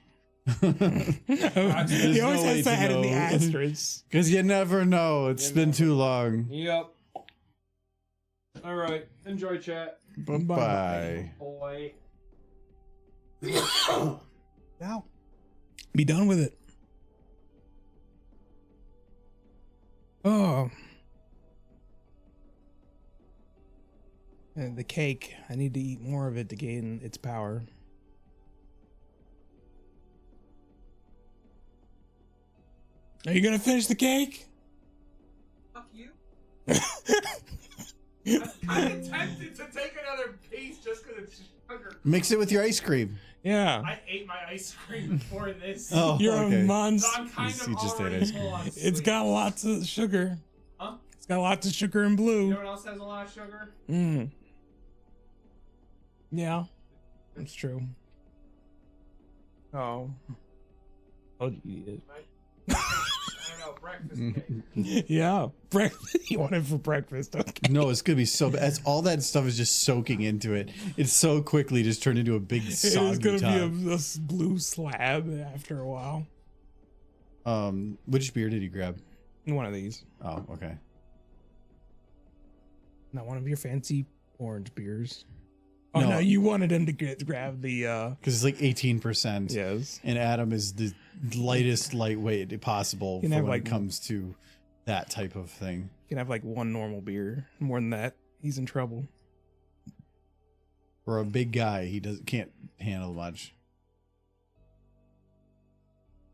He always has to add in the asterisk. Because you never know. It's You been never too long. Yep. All right. Enjoy chat. Bye-bye. Boy. Now, be done with it. Oh. And the cake, I need to eat more of it to gain its power. Are you gonna finish the cake? Fuck you. I'm tempted to take another piece just because it's sugar. Mix it with your ice cream. Yeah. I ate my ice cream before this. Oh, You're okay. a So monster. I'm kind You of just ate already ice cream. full on It's sweet. got lots of sugar. Huh? It's got lots of sugar and You blue. know what else has a lot of sugar? Mm. Yeah, it's true. Oh. Oh, you eat it. I don't know, breakfast cake. Yeah, breakfast. You want it for breakfast? Okay. No, it's gonna be so bad. All that stuff is just soaking into it. It's so quickly just turned into a big It's soggy gonna top. be a blue slab after a while. Which beer did you grab? One of these. Oh, okay. Not one of your fancy orange beers. Oh No. no, you wanted him to grab the Because it's like 18%. yes. And Adam is the lightest lightweight possible Can for have, when like, it comes to that type of thing. You can have like one normal beer. More than that, he's in trouble. For a big guy, he can't handle much.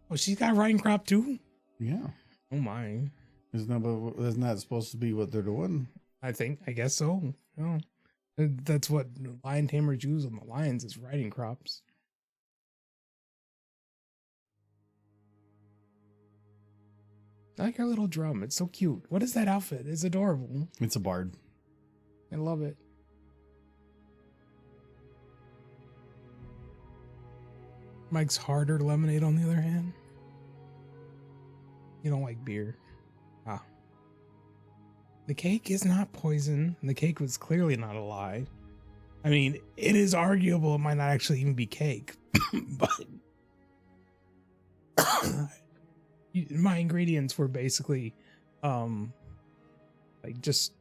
Oh, she's got riding crop too? Yeah. Oh my. Isn't that supposed to be what they're doing? I guess so. Oh. That's what lion tamers use on the lions is riding crops. I like her little drum. It's so cute. What is that outfit? It's adorable. It's a bard. I love it. Mike's harder lemonade on the other hand. You don't like beer. Ah. The cake is not poison. The cake was clearly not a lie. I mean, it is arguable it might not actually even be cake. But my ingredients were basically like just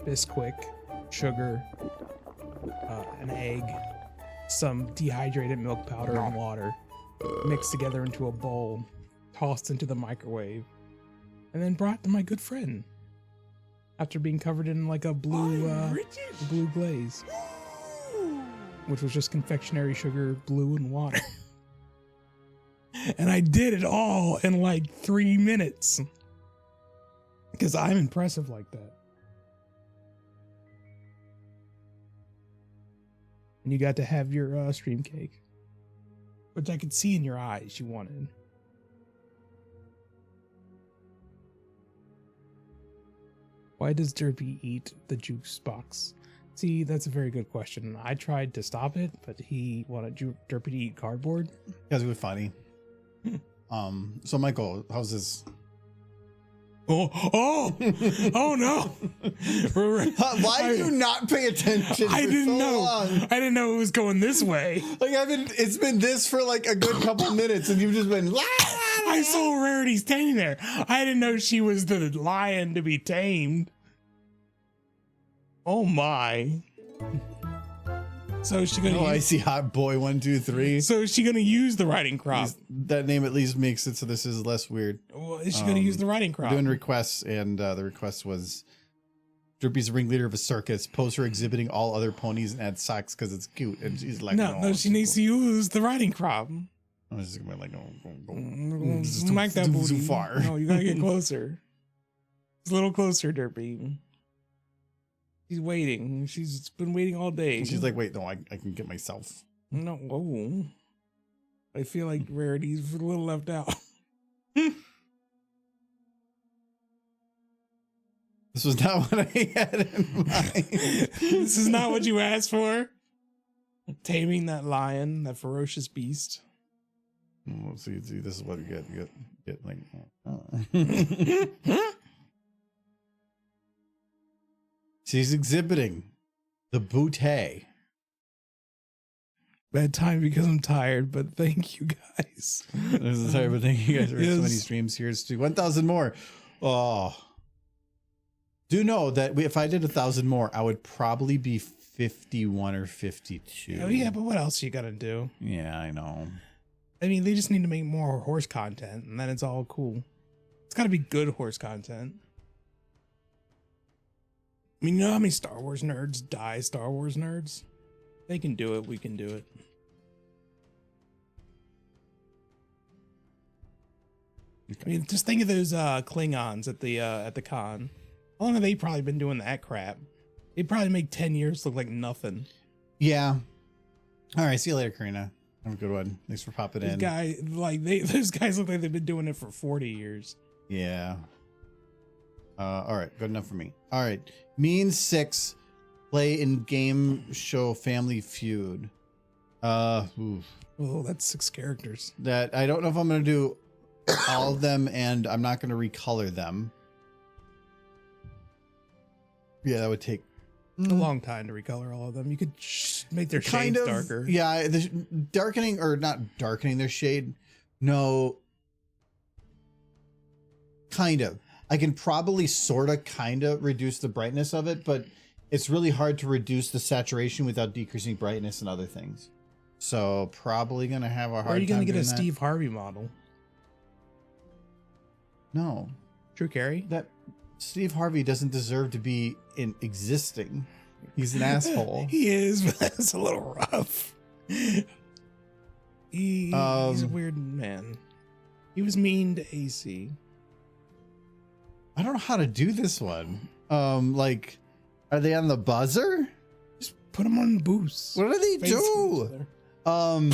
Bisquick, sugar, an egg, some dehydrated milk powder and water mixed together into a bowl, tossed into the microwave, and then brought to my good friend after being covered in like a blue glaze, which was just confectionery sugar, blue, and water. And I did it all in like 3 minutes because I'm impressive like that. And you got to have your stream cake, which I could see in your eyes you wanted. Why does Derpy eat the juice box? See, that's a very good question. I tried to stop it, but he wanted Derpy to eat cardboard. Because it was funny. So Michael, how's this? Oh no! Why do you not pay attention? I for didn't so know. long? I didn't know it was going this way. Like it's been this for like a good couple minutes, and you've just been. I saw Rarity standing there. I didn't know she was the lion to be tamed. Oh my! So is she gonna? I see hot boy 1 2 3. So is she gonna use the riding crop? That name at least makes it so this is less weird. Well, is she gonna use the riding crop? We're doing requests, and the request was Droopy's the ringleader of a circus. Pose her exhibiting all other ponies and add socks because it's cute. And she's like, no, she needs to use the riding crop. I was just gonna be like, This is too far. No, you gotta get closer. It's a little closer, Derpy. She's waiting. She's been waiting all day. And she's like, wait, no, I can get myself. No, whoa. I feel like Rarity's a little left out. This was not what I had in mind. This is not what you asked for. Taming that lion, that ferocious beast. See, this is what you get like. She's exhibiting the bootay. Bad time because I'm tired, but thank you guys. This is sorry, but thank you guys for so many Yes. streams. Here's to 1,000 more. Oh, do know that if I did 1,000 more, I would probably be 51 or 52. Oh yeah, but what else you gotta do? Yeah, I know. I mean, they just need to make more horse content, and then it's all cool. It's gotta be good horse content. I mean, you know how many Star Wars nerds die Star Wars nerds? They can do it, we can do it. I mean, just think of those Klingons at the con. How long have they probably been doing that crap? They probably make 10 years look like nothing. Yeah. All right. See you later, Karina. Have a good one. Thanks for popping in. Those guys look like they've been doing it for 40 years. Yeah. All right. Good enough for me. All right. Mean 6 play in game show Family Feud. Oof. Oh, that's 6 characters. That I don't know if I'm going to do all of them, and I'm not going to recolor them. Yeah, that would take A long time to recolor all of them. You could make their shades darker. Yeah, the darkening or not darkening their shade. No, kind of. I can probably sort of kind of reduce the brightness of it, but it's really hard to reduce the saturation without decreasing brightness and other things. So probably going to have a hard time. Or are you going to get a doing that. Steve Harvey model? No. Drew Carey? That Steve Harvey doesn't deserve to be in existing. He's an asshole. He is, but that's a little rough. He's a weird man. He was mean to AC. I don't know how to do this one. Like, are they on the buzzer? Just put him on the boost. What do they do? I'm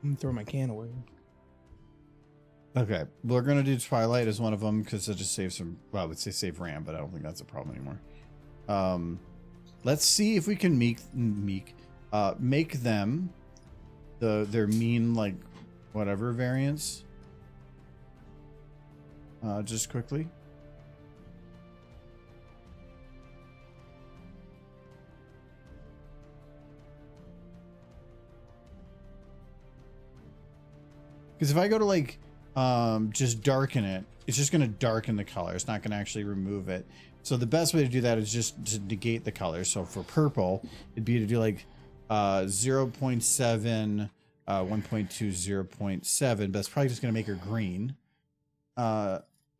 gonna throw my can away. Okay, we're gonna do Twilight as one of them because it just saves some. Well, I would say save RAM, but I don't think that's a problem anymore. Let's see if we can make them their mean like whatever variants. Just quickly. Because if I go to like just darken it, it's just going to darken the color. It's not going to actually remove it. So the best way to do that is just to negate the color. So for purple, it'd be to do like 0.7, 1.2, 0.7, but it's probably just going to make her green.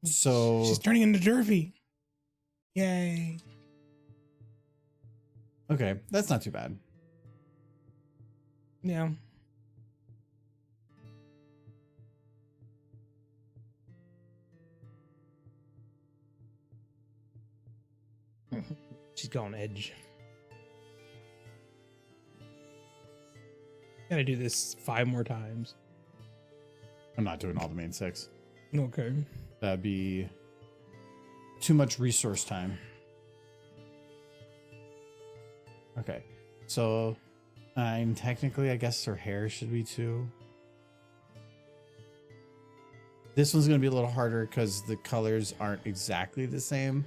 So she's turning into Derpy. Yay. Okay, that's not too bad. Yeah. She's going edge. Gotta do this 5 more times. I'm not doing all the main 6. Okay. That'd be too much resource time. Okay, so and technically, I guess her hair should be 2. This one's gonna be a little harder because the colors aren't exactly the same.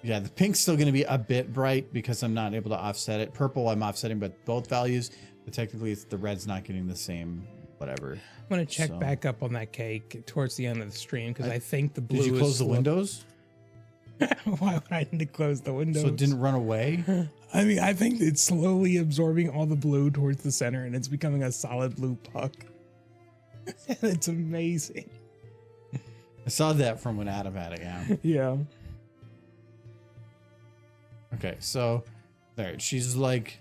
Yeah, the pink's still gonna be a bit bright because I'm not able to offset it. Purple, I'm offsetting but both values, but technically, it's the red's not getting the same. Whatever. I'm gonna check back up on that cake towards the end of the stream because I think the blue. Did you close the windows? Why would I need to close the windows? So it didn't run away? I mean, I think it's slowly absorbing all the blue towards the center and it's becoming a solid blue puck. It's amazing. I saw that from when Adam had it, yeah. Yeah. Okay, so there, she's like,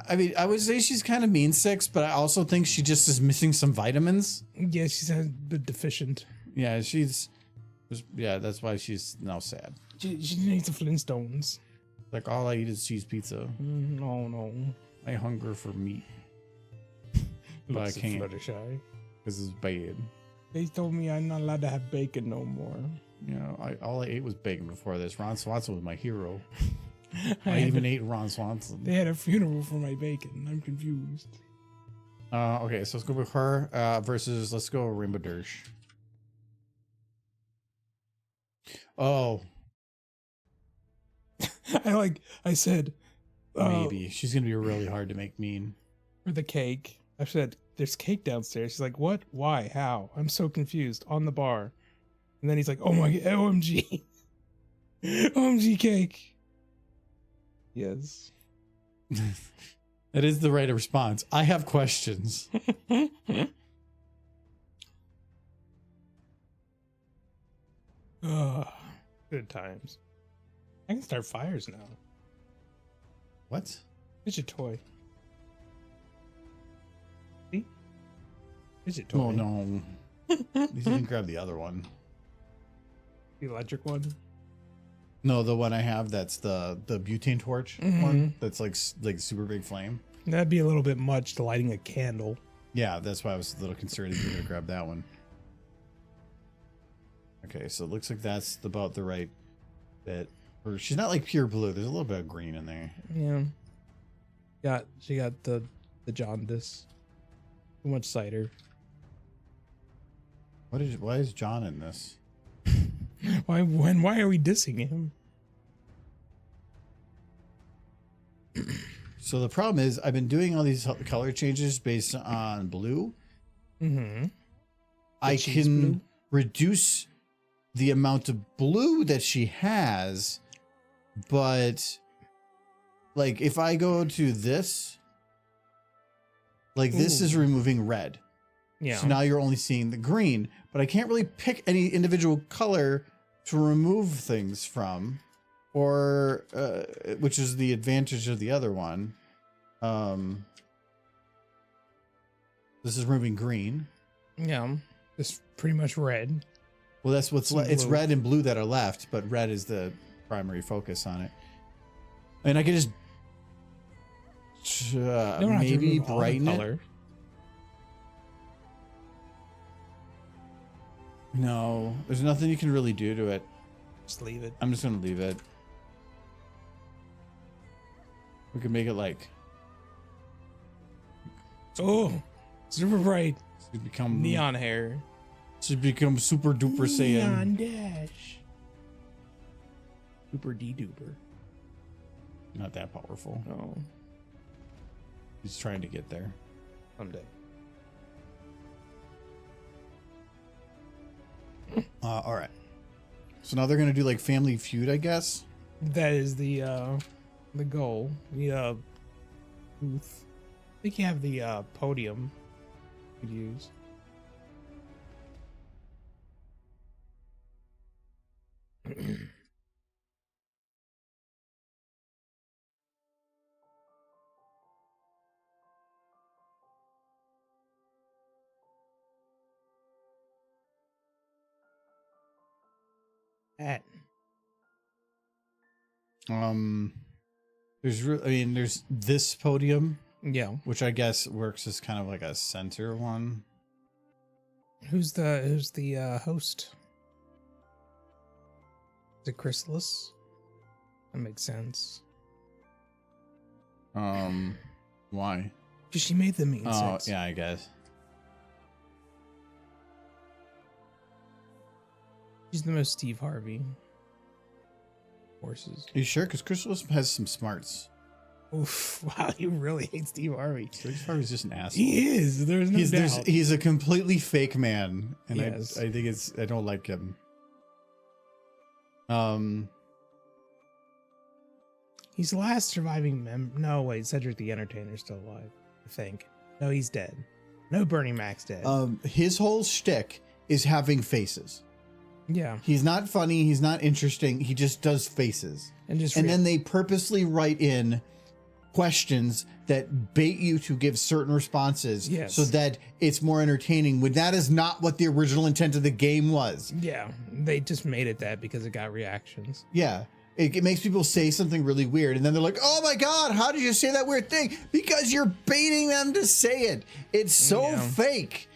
I mean, I would say she's kind of mean 6, but I also think she just is missing some vitamins. Yeah, she's a bit deficient. Yeah, that's why she's now sad. She needs the Flintstones. Like, all I eat is cheese pizza. No. I hunger for meat. But I can't. Fluttershy. Because it's bad. They told me I'm not allowed to have bacon no more. You know, all I ate was bacon before this. Ron Swanson was my hero. I even ate Ron Swanson. They had a funeral for my bacon. I'm confused. Okay, so let's go with her versus, let's go Rainbow Dirge. Oh. I said. Maybe. She's going to be really hard to make mean. For the cake. I said, there's cake downstairs. She's like, what? Why? How? I'm so confused. On the bar. And then he's like, oh my, OMG. OMG cake. Yes. That is the right response. I have questions. Good times. I can start fires now. What? It's your toy. See? It's your toy. Oh no. You didn't grab the other one. The electric one? No, the one I have, that's the butane torch one. That's like super big flame. That'd be a little bit much to lighting a candle. Yeah, that's why I was a little concerned if you were gonna grab that one. Okay, so it looks like that's about the right bit. Or she's not like pure blue. There's a little bit of green in there. Yeah. She got the jaundice. Too much cider. Why is John in this? Why are we dissing him? So the problem is I've been doing all these color changes based on blue, Mm-hmm. I cheese can blue? reduce the amount of blue that she has, but like if I go to this, like this is Ooh. removing red. Yeah. So now you're only seeing the green, but I can't really pick any individual color to remove things from, or which is the advantage of the other one. This is removing green. Yeah. It's pretty much red. Well, that's what's Some it's blue. red and blue that are left, but red is the primary focus on it. And I can just You don't have to maybe remove all the brighten it. color. No, there's nothing you can really do to it. Just leave it. I'm just gonna leave it. We can make it like Oh, super bright. should become Neon hair. Should become super duper Saiyan. Neon dash. Super D-duper. Not that powerful. Oh, He's trying to get there. someday. All right. So now they're gonna do like Family Feud, I guess. That is the goal. The booth. I think you have the podium you could use. At there's this podium, yeah. which I guess works as kind of like a center one. Who's the host? Is it Chrysalis? That makes sense. Why? Because she made them Oh, insects. yeah, I guess. She's the most Steve Harvey. Horses. Are you sure? Because Chrysalis has some smarts. Oof! Wow, you really hate Steve Harvey. Steve Harvey's just an asshole. He is. There's no doubt. He's a completely fake man, and Yes. I think I don't like him. He's the last surviving No, wait, Cedric the Entertainer's still alive. I think. No, he's dead. No, Bernie Mac's dead. His whole shtick is having faces. yeah, He's not funny. He's not interesting. He just does faces. and Then they purposely write in questions that bait you to give certain responses Yes. so that it's more entertaining, when that is not what the original intent of the game was. yeah, they just made it that because it got reactions. Yeah. It makes people say something really weird, and then they're like, oh my God, how did you say that weird thing? Because you're baiting them to say it. It's so Yeah. fake.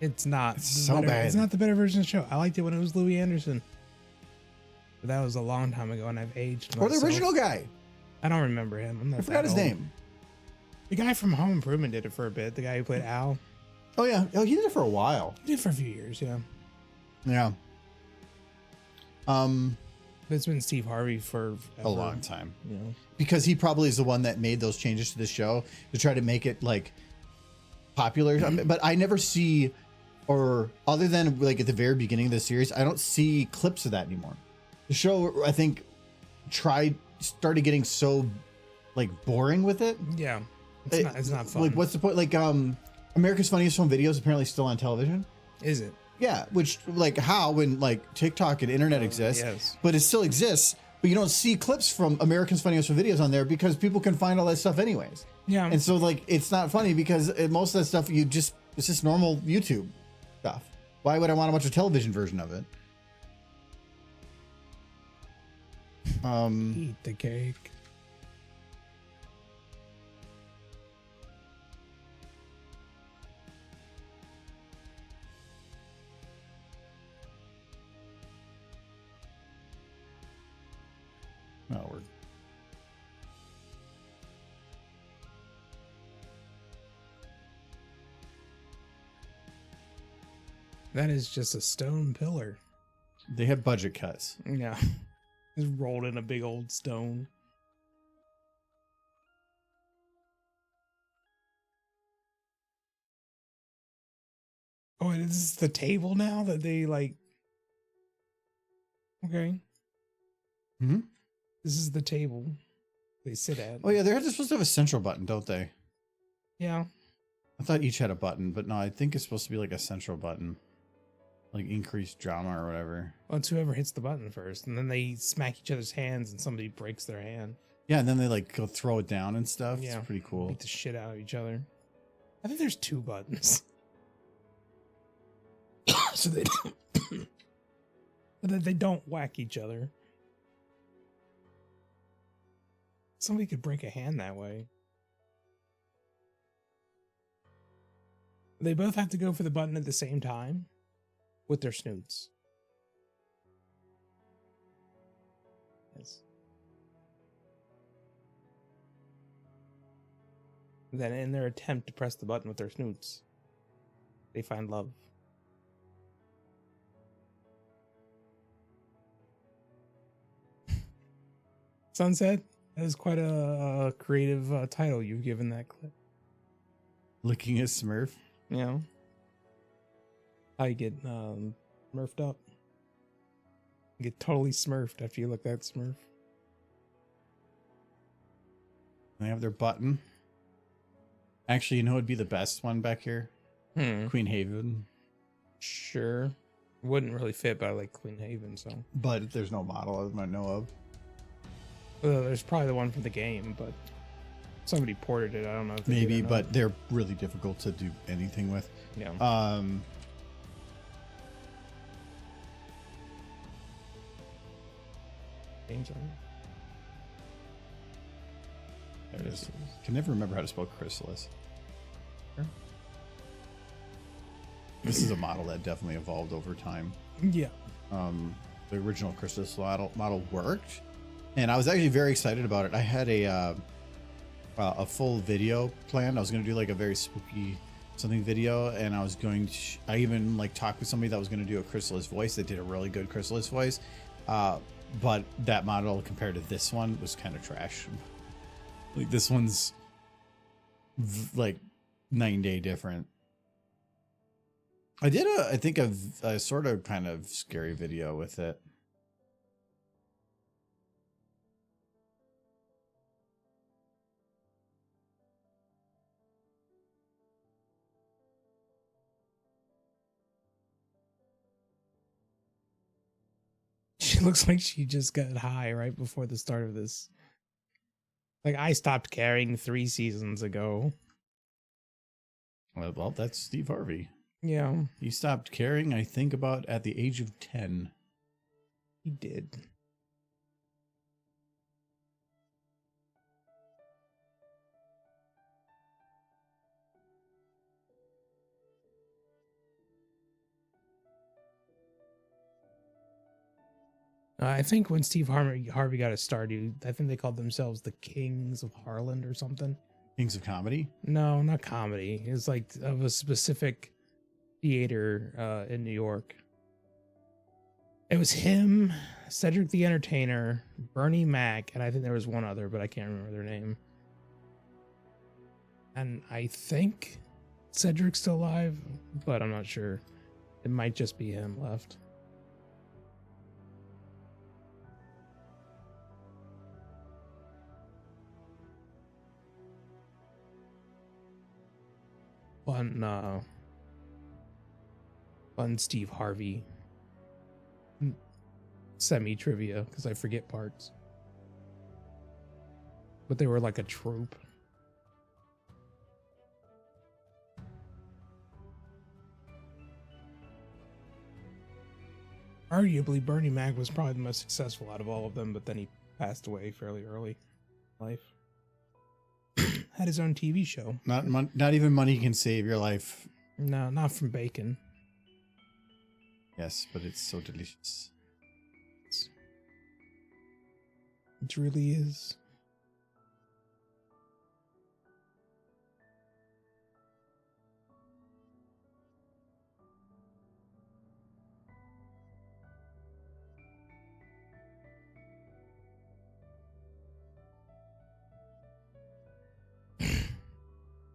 It's not It's the so better- bad. It's not the better version of the show. I liked it when it was Louis Anderson, but that was a long time ago, and I've aged. Or the myself. original guy. I don't remember him. I'm not I forgot that his old. name. The guy from Home Improvement did it for a bit. The guy who played Al Oh, yeah. Oh, he did it for a while. he did it for a few years. Yeah, Yeah. but it's been Steve Harvey for A long time. You know, Because he probably is the one that made those changes to the show to try to make it like popular. But I never see, or other than like at the very beginning of the series, I don't see clips of that anymore. The show, I think, started getting so like boring with it. yeah, it's not fun. Like, what's the point? Like, America's Funniest Home Videos apparently still on television. Is it? Yeah, which like how when like TikTok and internet exists, yes. but it still exists. But you don't see clips from America's Funniest Home Videos on there because people can find all that stuff anyways. Yeah, And so like it's not funny because most of that stuff it's just normal YouTube stuff. Why would I want to watch a television version of it? eat the cake. No, we're That is just a stone pillar. they have budget cuts. Yeah, it's rolled in a big old stone. Oh, and this is the table now that they like. Okay. Hmm? This is the table they sit at. Oh yeah, they're supposed to have a central button, don't they? Yeah. I thought each had a button, but no, I think it's supposed to be like a central button. Like increased drama or whatever. Well, it's whoever hits the button first, and then they smack each other's hands, and somebody breaks their hand. Yeah, and then they like go throw it down and stuff. Yeah, It's pretty cool. Beat the shit out of each other. I think there's 2 buttons, so they don't, so that they don't whack each other. Somebody could break a hand that way. They both have to go for the button at the same time with their snoots. Yes. Then, in their attempt to press the button with their snoots, they find love. Sunset? That is quite a creative title you've given that clip. Licking a Smurf. You know? How you get smurfed up. You get totally smurfed after you look that smurf. They have their button. Actually, you know what'd be the best one back here? Queen Haven. Sure. Wouldn't really fit, but I like Queen Haven, so. But there's no model I know of. There's probably the one from the game, but somebody ported it. I don't know if they did Maybe, or not. but they're really difficult to do anything with. Yeah. Games on it. There it is. Can never remember how to spell chrysalis. Sure. This is a model that definitely evolved over time. Yeah. The original chrysalis model worked, and I was actually very excited about it. I had a full video planned. I was going to do like a very spooky something video, and I was going to I even like talked with somebody that was going to do a chrysalis voice. They did a really good chrysalis voice, but that model compared to this one was kind of trash. Like this one's like night and day different. I did I think a sort of kind of scary video with it. She looks like she just got high right before the start of this. Like, I stopped caring 3 seasons ago. Well, that's Steve Harvey. Yeah, He stopped caring, I think, about at the age of 10. he did. I think when Steve Harvey got his start, I think they called themselves the Kings of Harland or something. Kings of Comedy? No, not comedy. It's like of a specific theater in New York. It was him, Cedric the Entertainer, Bernie Mac, and I think there was one other, but I can't remember their name. And I think Cedric's still alive, but I'm not sure. It might just be him left. Fun Steve Harvey semi trivia because I forget parts. But they were like a troupe. Arguably, Bernie Mac was probably the most successful out of all of them, but then he passed away fairly early in life. Had his own TV show. Not even money can save your life. No, not from bacon. Yes, but it's so delicious. It really is.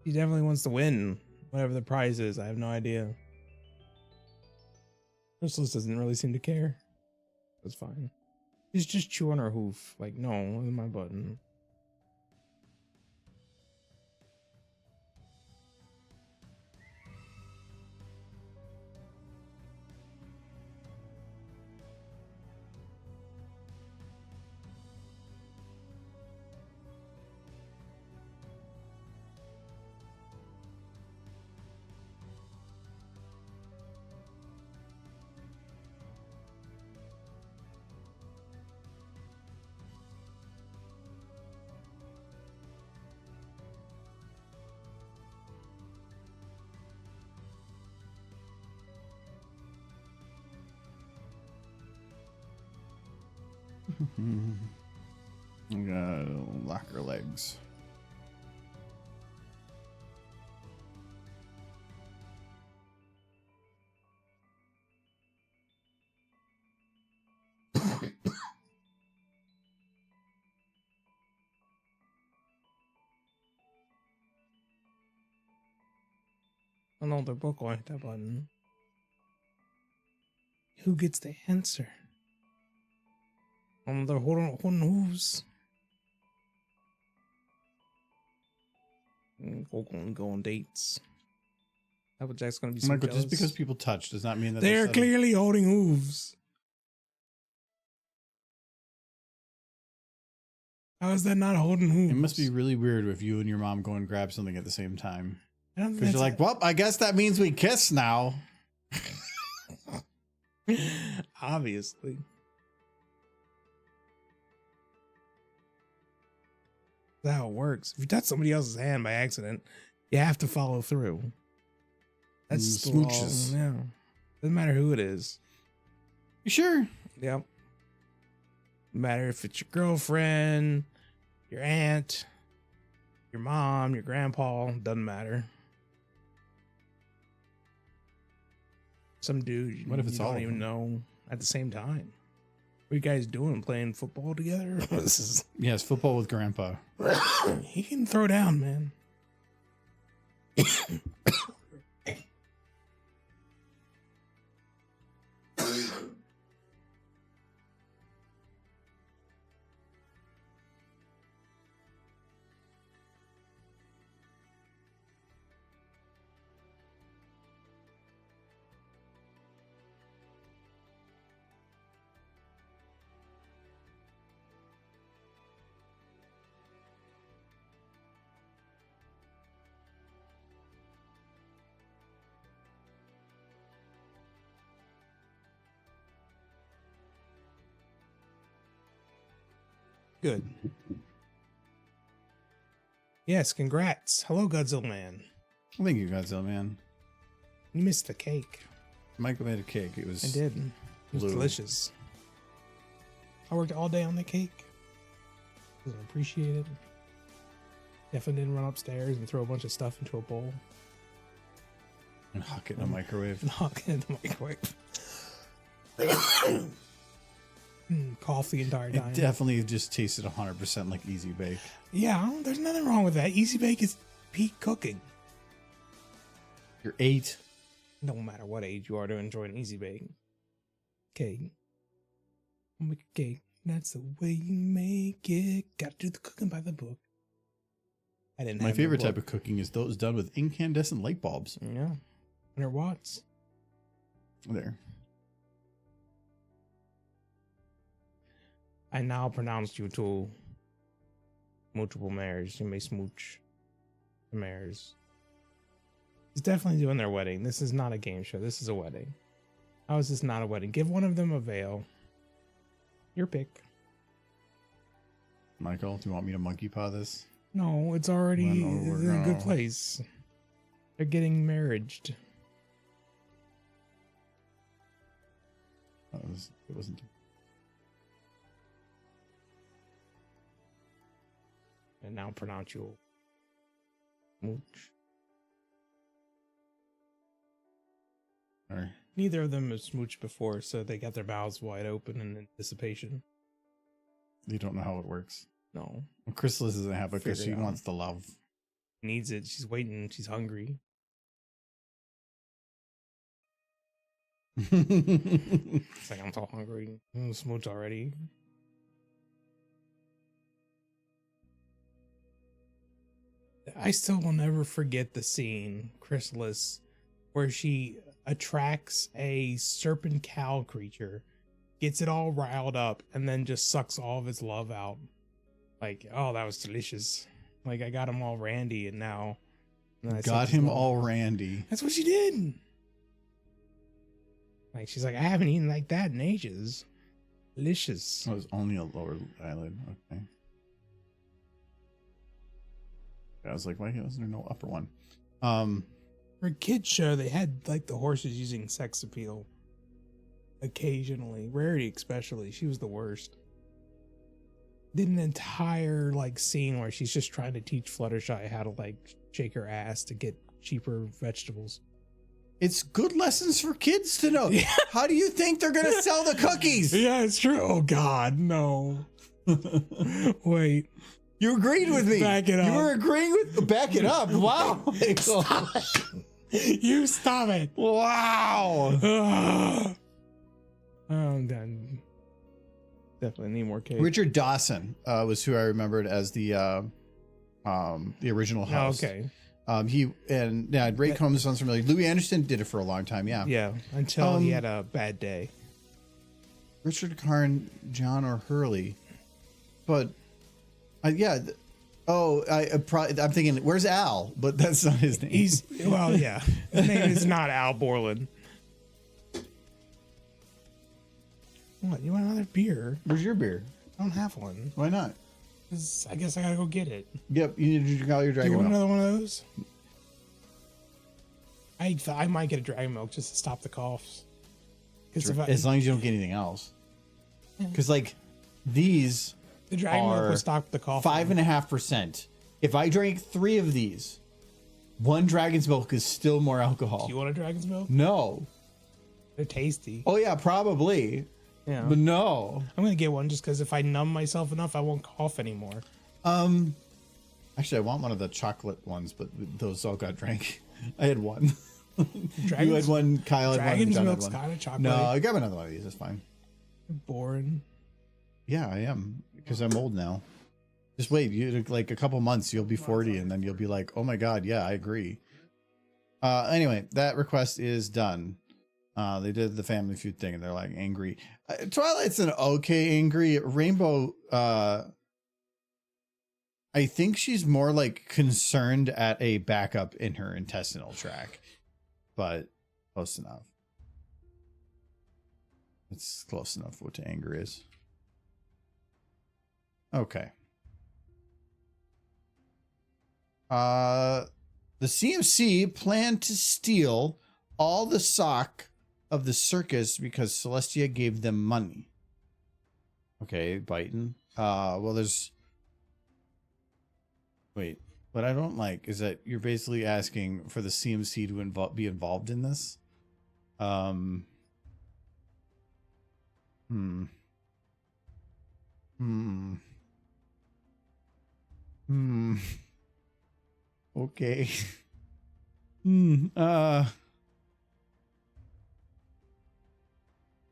He definitely wants to win whatever the prize is. I have no idea. Chrysalis doesn't really seem to care. That's fine. She's just chewing her hoof. Like, no, this is my button. I'm gonna lock her legs. Oh no, they're both going to hit that button. Who gets the answer? Oh, they're holding hooves. Go on dates. Applejack's gonna be so Michael, jealous. just because people touch does not mean that They're settled. clearly holding hooves. How is that not holding hooves? It must be really weird if you and your mom go and grab something at the same time. I don't think Because you're like, well, I guess that means we kiss now. obviously. That's how it works. If you touch somebody else's hand by accident, you have to follow through. That's the law. Smooches. Yeah. Doesn't matter who it is. You sure? Yep. No matter if it's your girlfriend, your aunt, your mom, your grandpa, doesn't matter. Some dude What if it's you all don't of even them? know at the same time. What are you guys doing? Playing football together? This is Yes, football with grandpa. he can throw down, man. Good. Yes, congrats. Hello, Godzilla Man. Thank you, Godzilla, man. You missed the cake. Michael made a cake. It was I did. It was blue. delicious. I worked all day on the cake. Doesn't appreciate it. Definitely didn't run upstairs and throw a bunch of stuff into a bowl and huck it in a microwave. and hawk it in the microwave. Cough the entire time. It definitely just tasted 100% like Easy Bake. Yeah, there's nothing wrong with that. Easy Bake is peak cooking. You're 8. No matter what age you are to enjoy an Easy Bake. Cake. Make a cake. That's the way you make it. Gotta do the cooking by the book. I didn't My have no favorite type book. of cooking is those done with incandescent light bulbs. Yeah. 100 watts. There. I now pronounce you to multiple mayors. You may smooch the mayors. He's definitely doing their wedding. This is not a game show. This is a wedding. How is this not a wedding? Give one of them a veil. Your pick. Michael, do you want me to monkey paw this? No, it's already Well, no, we're in a good gonna- place. They're getting marriaged. It wasn't. And now pronounce you smooch. Or, Neither of them have smooched before, so they got their mouths wide open in anticipation. you don't know how it works. No. Well, Chrysalis doesn't have it because she Figure it out. wants the love. Needs it. She's waiting. She's hungry. It's like I'm so hungry. Smooch already. I still will never forget the scene, Chrysalis, where she attracts a serpent cow creature, gets it all riled up, and then just sucks all of its love out. Like, oh, that was delicious. Like, I got him all randy, and now I Got sucked his him love all out. randy. That's what she did. Like, she's like, I haven't eaten like that in ages. Delicious. Oh, it was only a lower eyelid. Okay. I was like, why wasn't there no upper one? For a kid's show, they had like the horses using sex appeal occasionally. Rarity, especially. She was the worst. Did an entire like scene where she's just trying to teach Fluttershy how to like shake her ass to get cheaper vegetables. It's good lessons for kids to know. How do you think they're gonna sell the cookies? Yeah, it's true. Oh God, no. Wait. You agreed with me. Back it up. You were agreeing with. Back it up. Wow. You stop it. Wow. I'm done. Definitely need more cake. Richard Dawson was who I remembered as the original Oh, host. okay. Ray Combs sounds familiar. Louis Anderson did it for a long time. Yeah. Yeah, until he had a bad day. Richard Karn, John or Hurley, but yeah. I'm thinking, where's Al? But that's not his name. His name is not Al Borland. What? You want another beer? Where's your beer? I don't have one. Why not? 'Cause I guess I gotta go get it. Yep, you need to drink all your Do dragon you want milk. another one of those? I might get a dragon milk just to stop the coughs. As long as you don't get anything else. Because like these the dragon milk are will stop the cough. 5.5%. If I drank 3 of these, 1 dragon's milk is still more alcohol. Do you want a dragon's milk? No. They're tasty. Oh yeah, probably. Yeah. But no. I'm gonna get one just because if I numb myself enough, I won't cough anymore. Actually, I want one of the chocolate ones, but those all got drank. I had one. You had Dragon's, one. Kyle had one. dragon's John had milk's one. kind of chocolate. No, grab another one of these. It's fine. Boring. Yeah, I am because I'm old now. Just wait. You like a couple months, you'll be 40, and then you'll be like, "Oh my god, yeah, I agree." Anyway, that request is done. They did the Family Feud thing, and they're like angry. Twilight's an okay angry. Rainbow. I think she's more like concerned at a backup in her intestinal tract, but close enough. It's close enough what anger is. Okay. The CMC planned to steal all the sock of the circus because Celestia gave them money. Okay, biting. Well, there's... Wait, what I don't like is that you're basically asking for the CMC to be involved in this. Okay.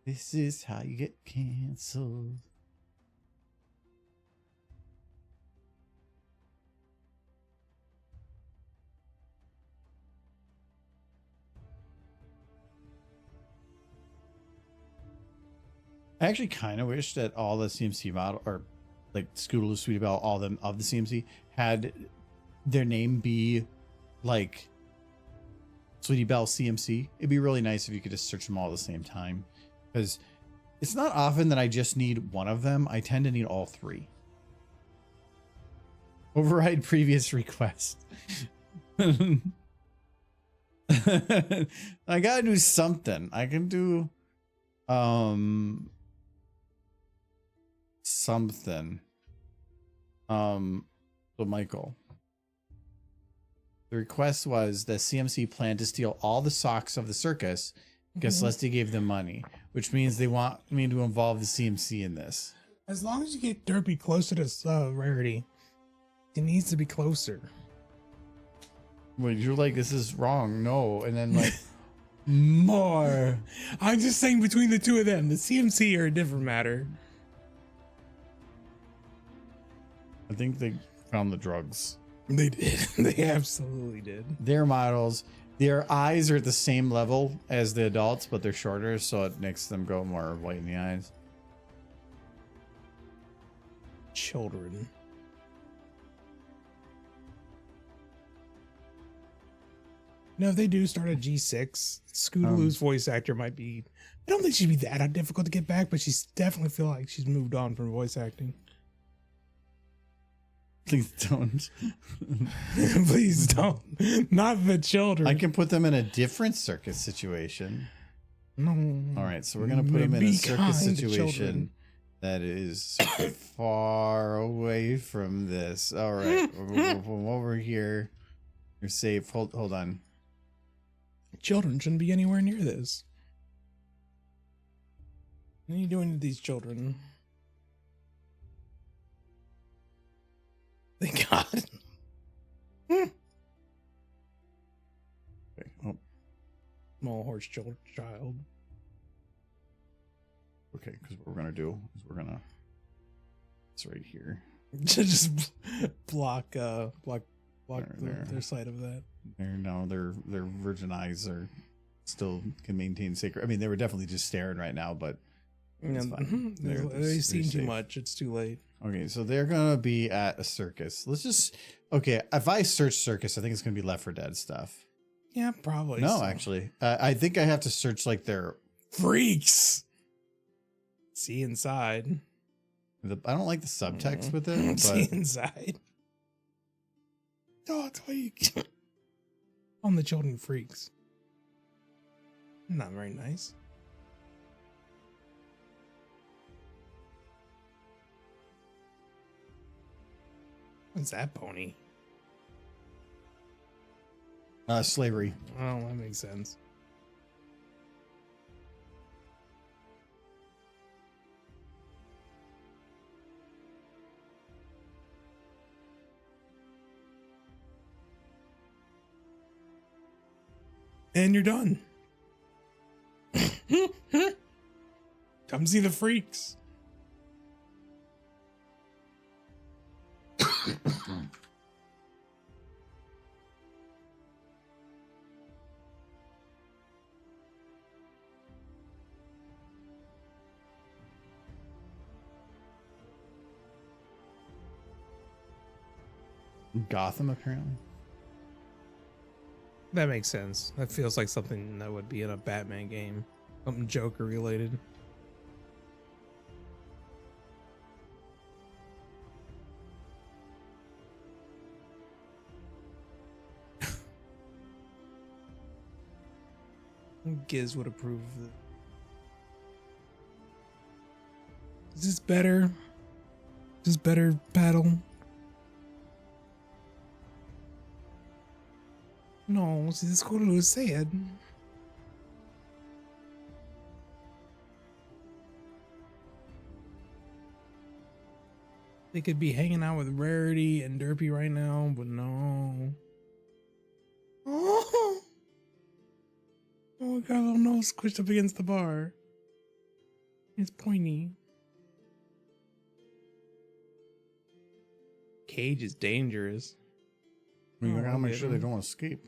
This is how you get canceled. I actually kind of wish that all the CMC model, or like Scootaloo, Sweetie Belle, all of them of the CMC had their name be like Sweetie Belle CMC. It'd be really nice if you could just search them all at the same time, because it's not often that I just need one of them. I tend to need all 3. Override previous request. I gotta do something. I can do something. So Michael, the request was that CMC planned to steal all the socks of the circus because Celestia gave them money, which means they want me to involve the CMC in this. As long as you get Derpy closer to Rarity, it needs to be closer. Wait, you're like, this is wrong. No. And then like, More. I'm just saying between the two of them, the CMC are a different matter. I think they found the drugs. They did. They absolutely did. Their models, their eyes are at the same level as the adults, but they're shorter, so it makes them go more white in the eyes. Children. No, if they do start at G6, Scootaloo's voice actor might be. I don't think she'd be that difficult to get back, but she's definitely feel like she's moved on from voice acting. Please don't. Please don't. Not the children. I can put them in a different circus situation. No. All right, so we're gonna put them in a Be circus kind to situation children. that is super far away from this. All right, we'll over here. You're safe. Hold on. Children shouldn't be anywhere near this. What are you doing to these children? Thank God. Okay. Oh, Small horse child. okay. Because what we're gonna do is we're gonna. It's right here. Just block There. their sight of that. Their virgin eyes are still can maintain sacred. I mean, they were definitely just staring right now, but it's fine. They've seen too safe. much. It's too late. Okay, so they're gonna be at a circus. Let's just okay. If I search circus, I think it's gonna be Left 4 Dead stuff. Yeah, probably. No, so. actually, I think I have to search like their. Freaks. See inside. I don't like the subtext with it, See but inside. Oh, it's weak. On the children freaks. Not very nice. What's that pony? slavery. Oh, that makes sense. And you're done. Come see the freaks. Gotham, apparently. That makes sense. That feels like something that would be in a Batman game. Something Joker related. Giz would approve of it. Is this better? Is this better, Paddle? No, see, this is what Lewis said. They could be hanging out with Rarity and Derpy right now, but no. Oh, got a little nose squished up against the bar. It's pointy. Cage is dangerous. I mean, I gotta Oh, make yeah, sure they don't escape.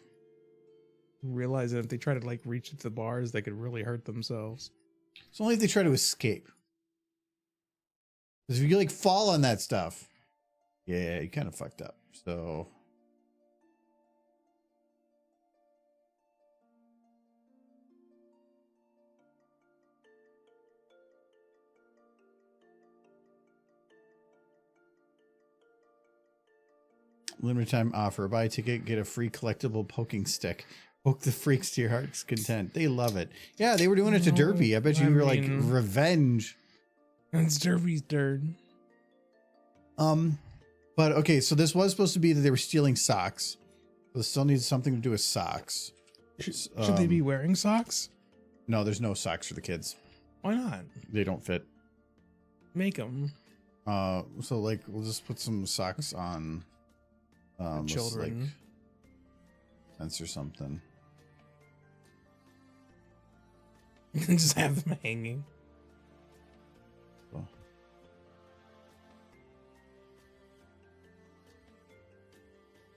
Realize that if they try to like reach into the bars, they could really hurt themselves. It's only if they try to escape. Because if you like fall on that stuff, yeah, you kind of fucked up. So limited time offer. Buy a ticket, get a free collectible poking stick. Poke the freaks to your heart's content. They love it. Yeah, they were doing it to No, Derpy. I bet you I were like mean- revenge. It's Derpy's dirt. But okay, so this was supposed to be that they were stealing socks. So this still needs something to do with socks. Should they be wearing socks? No, there's no socks for the kids. Why not? They don't fit. Make them. So like we'll just put some socks on let's, children. like, censor something. Just have them hanging. Cool.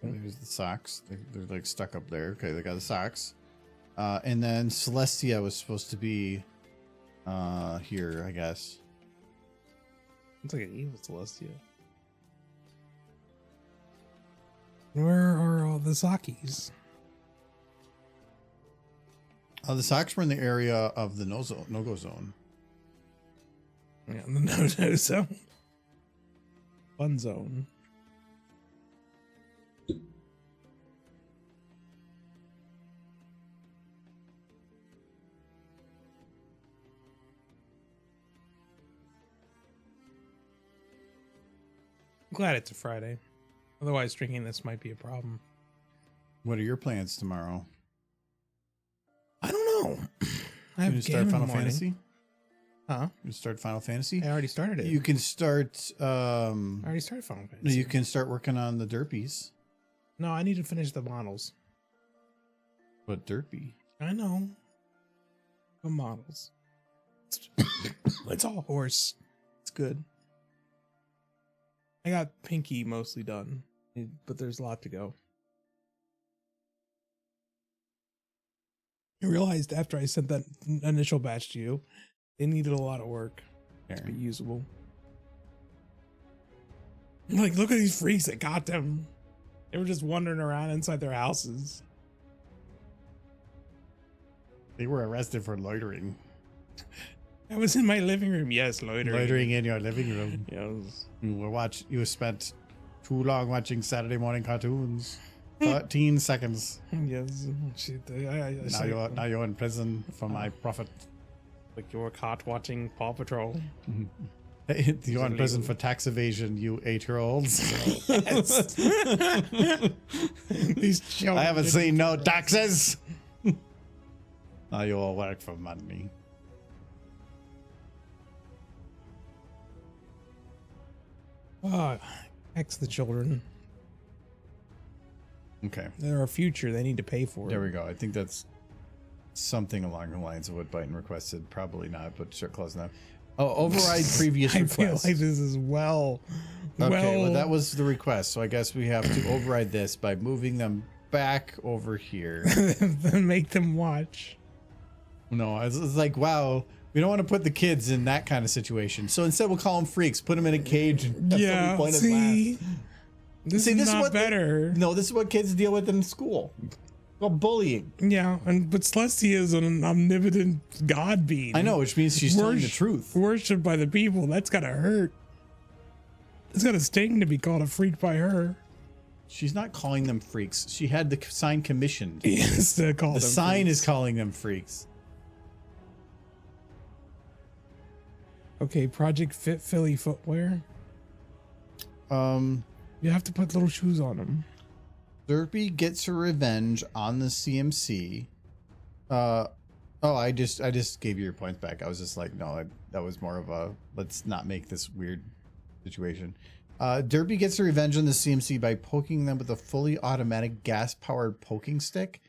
There's the socks. They're like stuck up there. Okay, they got the socks. And then Celestia was supposed to be here, I guess. It's like an evil Celestia. Where are all the Sakis? The socks were in the area of the no-go zone. Yeah, the no zone. Fun zone. I'm glad it's a Friday. Otherwise, drinking this might be a problem. What are your plans tomorrow? I don't know. I have You a start game in the Final morning. Fantasy? Huh? You start Final Fantasy? I already started it. You can start I already started Final no, Fantasy. you can start working on the derpies. No, I need to finish the models. What derpy? I know. The models. It's all horse. It's good. I got Pinky mostly done, but there's a lot to go. I realized after I sent that initial batch to you, they needed a lot of work to be usable. Like, look at these freaks that got them. They were just wandering around inside their houses. They were arrested for loitering. I was in my living room. Yes, loitering. Loitering in your living room. Yes. You spent too long watching Saturday morning cartoons. 13 seconds. Yes. Shit, Now you're in prison for my profit. like you were caught watching Paw Patrol. You're in prison for tax evasion, you 8-year-olds. These children I haven't didn't seen no get taxes. Now you all work for money. X the children. Okay. They're our future. They need to pay for it. There we go. I think that's something along the lines of what Biden requested. Probably not, but sure, close enough. Oh, override previous I request. feel like this is well. Okay, well, that was the request. So I guess we have to override this by moving them back over here. Then make them watch. No, it's like, wow, we don't want to put the kids in that kind of situation. So instead, we'll call them freaks, put them in a cage, and have somebody Yeah. point at See, glass. this See, is this is not what better. No, this is what kids deal with in school. Well, bullying. Yeah, but Celestia is an omnipotent god being. I know, which means she's telling the truth. Worshipped by the people. That's gotta hurt. It's gotta sting to be called a freak by her. She's not calling them freaks. She had the sign commissioned. Yes, to call The them sign freaks. is calling them freaks. Okay, Project Fit Philly footwear. You have to put little shoes on them. Derpy gets her revenge on the CMC. I just gave you your points back. I was just like, no, that was more of a let's not make this weird situation. Derpy gets her revenge on the CMC by poking them with a fully automatic gas-powered poking stick.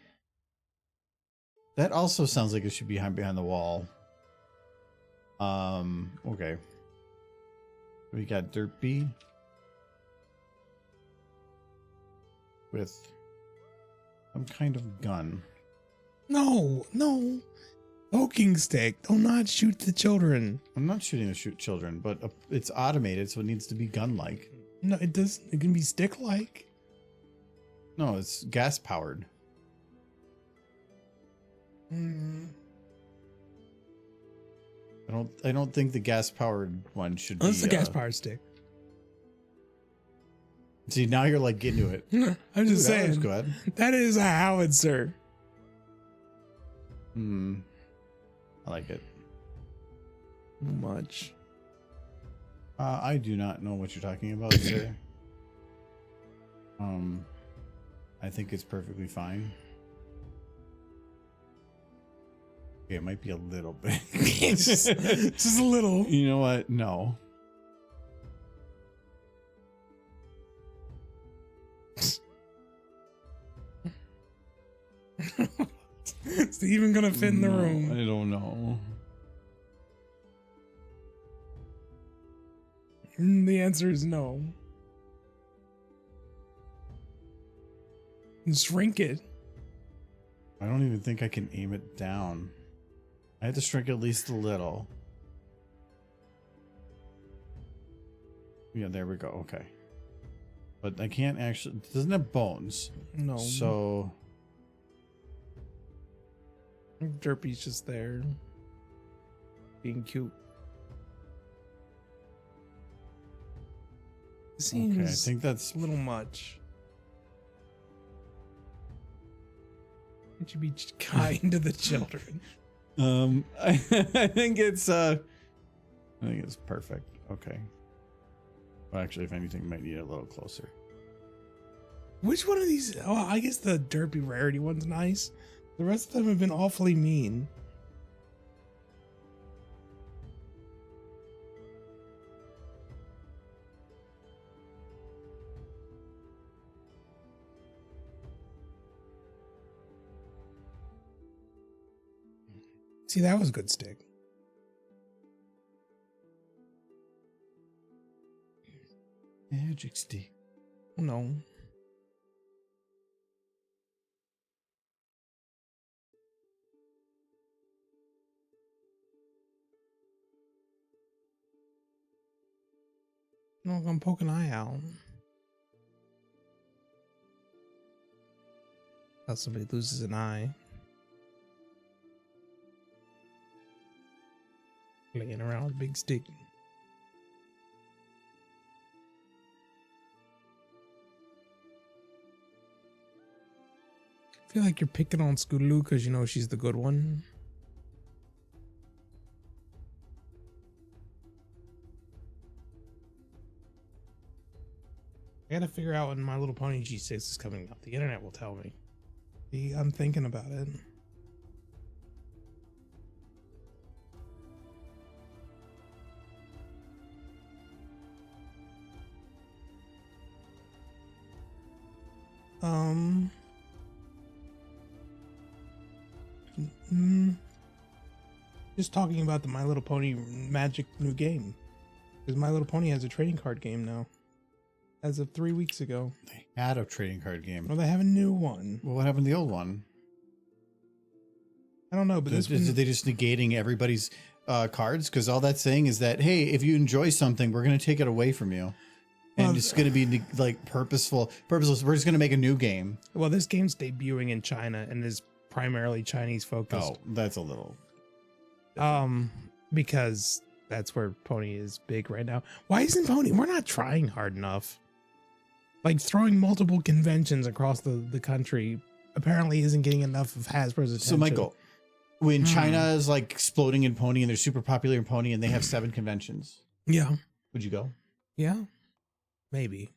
That also sounds like it should be behind the wall. Okay. We got Derpy with some kind of gun. No. Poking stick. Do not shoot the children. I'm not shooting to shoot children, but it's automated, so it needs to be gun-like. No, it does. It can be stick-like. No, it's gas-powered. I don't think the gas-powered one should be. That's the gas-powered stick. See, now you're like getting to it. I'm just Ooh, that looks saying. good. That is a howitzer. I like it. Much. I do not know what you're talking about, sir. I think it's perfectly fine. Okay, it might be a little bit. just a little. You know what? No. Is it even gonna fit in the room? I don't know. The answer is no. Shrink it. I don't even think I can aim it down. I had to shrink at least a little. Yeah, there we go. Okay. But I can't actually... It doesn't have bones. No. So... Derpy's just there. Being cute. Seems Okay, I think that's... a little much. Can't you be kind to the children? I think it's perfect. Okay. Well, actually, if anything, might need it a little closer. Which one of these? Oh, I guess the derpy rarity one's nice. The rest of them have been awfully mean. See, that was a good stick. Magic stick. No. No, I'm gonna poke an eye out. How somebody loses an eye. Laying around with a big stick. I feel like you're picking on Scootaloo because you know she's the good one. I gotta figure out when My Little Pony G6 is coming out. The internet will tell me. See, I'm thinking about it. Just talking about the My Little Pony Magic new game. Because My Little Pony has a trading card game now. As of 3 weeks ago. They had a trading card game. Well, they have a new one. Well, what happened to the old one? I don't know, but this one... Are they just negating everybody's cards? Because all that's saying is that, hey, if you enjoy something, we're going to take it away from you. And Well, it's going to be like purposeless. We're just going to make a new game. Well, this game's debuting in China and is primarily Chinese focused. Oh, that's a little. Because that's where Pony is big right now. Why isn't Pony? We're not trying hard enough. Like throwing multiple conventions across the country apparently isn't getting enough of Hasbro's attention. So, Michael, when China is like exploding in Pony and they're super popular in Pony and they have 7 conventions, Yeah. would you go? Yeah. Maybe.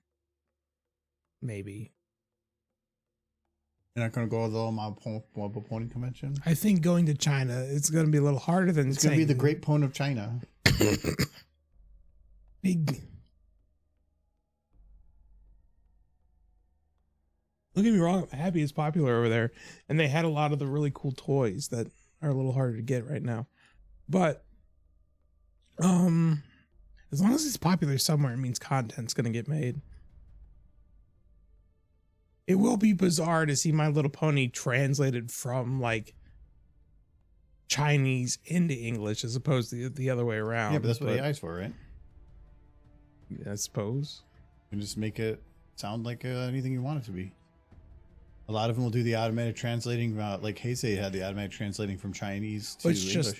Maybe. You're not going to go to the Mobile Pony convention? I think going to China, it's going to be a little harder than It's going to be the Great Pony of China. Big. Don't get me wrong, I'm happy it's popular over there. And they had a lot of the really cool toys that are a little harder to get right now. But as long as it's popular somewhere, it means content's going to get made. It will be bizarre to see My Little Pony translated from like Chinese into English as opposed to the other way around. Yeah, but that's what AI's for, right? I suppose. You can just make it sound like anything you want it to be. A lot of them will do the automatic translating, like Heisei had the automatic translating from Chinese to It's English. just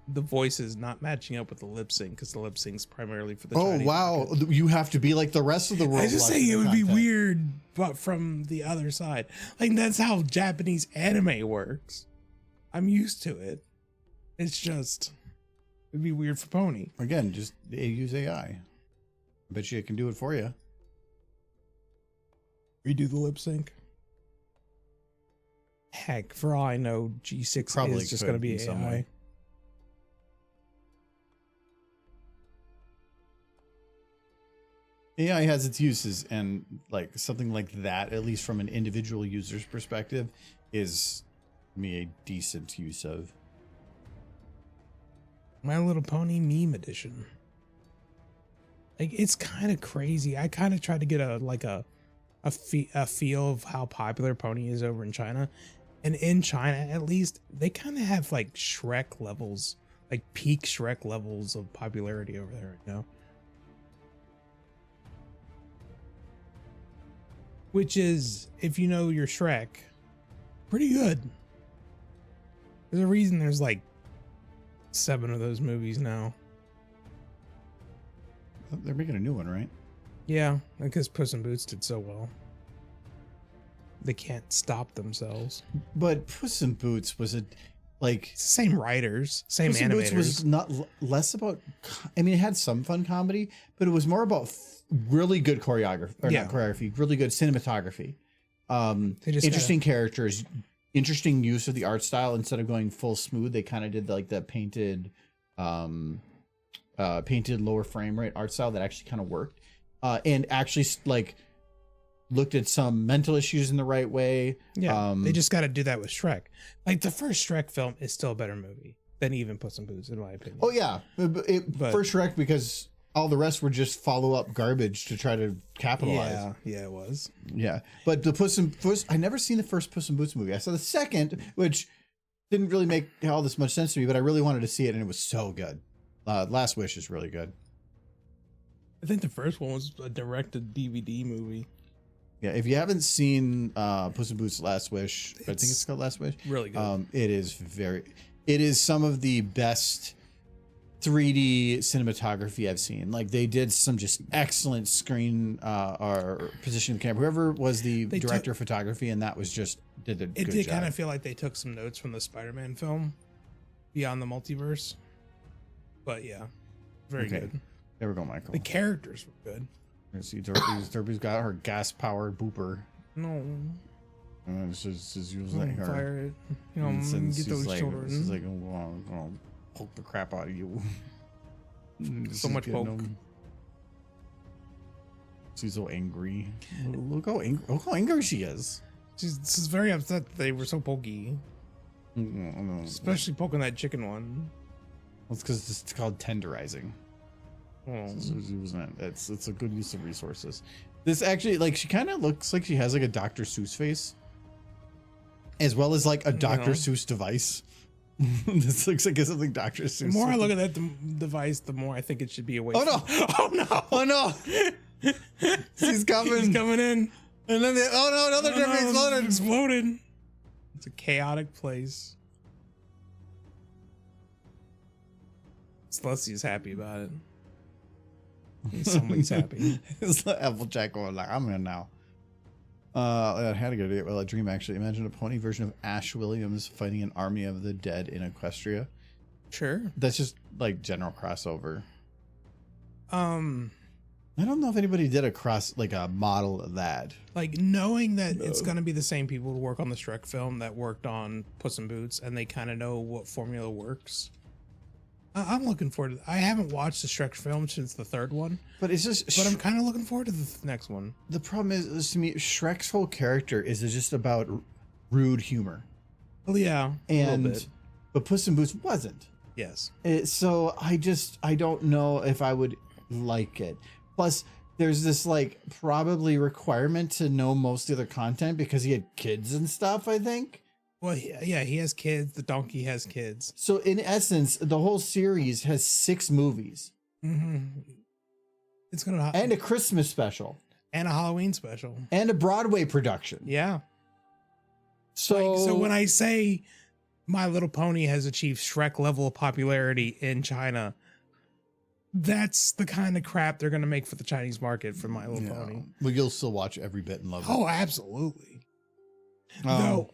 the voices not matching up with the lip sync because the lip sync's primarily for the Oh, Chinese wow. market. You have to be like the rest of the world. I just say watching it the would be content. weird, but from the other side. Like, that's how Japanese anime works. I'm used to it. It's just, it'd be weird for Pony. Again, just use AI. I bet you it can do it for you. Redo the lip sync. Heck, for all I know, G6 Probably is just could going to be in some AI. way. AI has its uses, and like something like that, at least from an individual user's perspective, is me a decent use of. My Little Pony meme edition. Like, it's kind of crazy. I kind of tried to get a feel of how popular Pony is over in China, and in China at least, they kind of have like Shrek levels, like peak Shrek levels of popularity over there right now. Which is, if you know your Shrek, pretty good. There's a reason there's like 7 of those movies now. They're making a new one, right? Yeah, because Puss in Boots did so well. They can't stop themselves. But Puss in Boots was it's the same writers, same Puss in animators. Boots was not less about. I mean, it had some fun comedy, but it was more about really good choreography, or not choreography, really good cinematography. Interesting characters, interesting use of the art style. Instead of going full smooth, they kind of did like the painted lower frame rate art style that actually kind of worked, and actually like looked at some mental issues in the right way. Yeah, they just got to do that with Shrek. Like, the first Shrek film is still a better movie than even Puss in Boots, in my opinion. Oh yeah, for Shrek, because all the rest were just follow-up garbage to try to capitalize. Yeah, it was. Yeah, but the Puss, I never seen the first Puss in Boots movie. I saw the second, which didn't really make all this much sense to me, but I really wanted to see it, and it was so good. Last Wish is really good. I think the first one was a directed DVD movie. Yeah, if you haven't seen Puss in Boots Last Wish, I think it's called Last Wish. Really good. It is some of the best 3D cinematography I've seen. Like, they did some just excellent screen or position of the camera. Whoever was the director of photography, and that was just did a good job. It did kind of feel like they took some notes from the Spider-Man film, Beyond the Multiverse. But yeah, very good. There we go, Michael. The characters were good. See, Derby's got her gas-powered booper. No. And she's using her. Fire it. You know, get those children. She's like, I'm gonna poke the crap out of you. So much poke. She's so angry. Look how angry she is. She's very upset that they were so pokey. Especially poking that chicken one. That's because it's called tenderizing. Oh. It's a good use of resources. This actually, like, she kind of looks like she has like a Dr. Seuss face, as well as like a Dr. Seuss device. This looks like something Dr. Seuss. The more I look at that device, the more I think it should be away. Oh no! Oh no! Oh no! He's coming! He's coming in! And then another Derby exploded. It's a chaotic place. Celestia's happy about it. Somebody's happy. It's like Applejack going like, I'm in now. I had a good dream actually. Imagine a pony version of Ash Williams fighting an army of the dead in Equestria. Sure. That's just like general crossover. I don't know if anybody did a model of that. Like, knowing that it's going to be the same people who work on the Shrek film that worked on Puss in Boots, and they kind of know what formula works. I'm looking forward to. I haven't watched the Shrek film since the third one, but I'm kind of looking forward to the next one. The problem is to me, Shrek's whole character is just about rude humor. Well, yeah, but Puss in Boots wasn't. Yes. So I don't know if I would like it. Plus, there's this like probably requirement to know most of the content because he had kids and stuff, I think. Well, yeah, he has kids. The donkey has kids. So in essence, the whole series has 6 movies. Mm-hmm. It's gonna and a Christmas special, and a Halloween special, and a Broadway production. Yeah. So when I say My Little Pony has achieved Shrek level of popularity in China, that's the kind of crap they're gonna make for the Chinese market for My Little Pony. Well, you'll still watch every bit and love it. Oh, absolutely. No.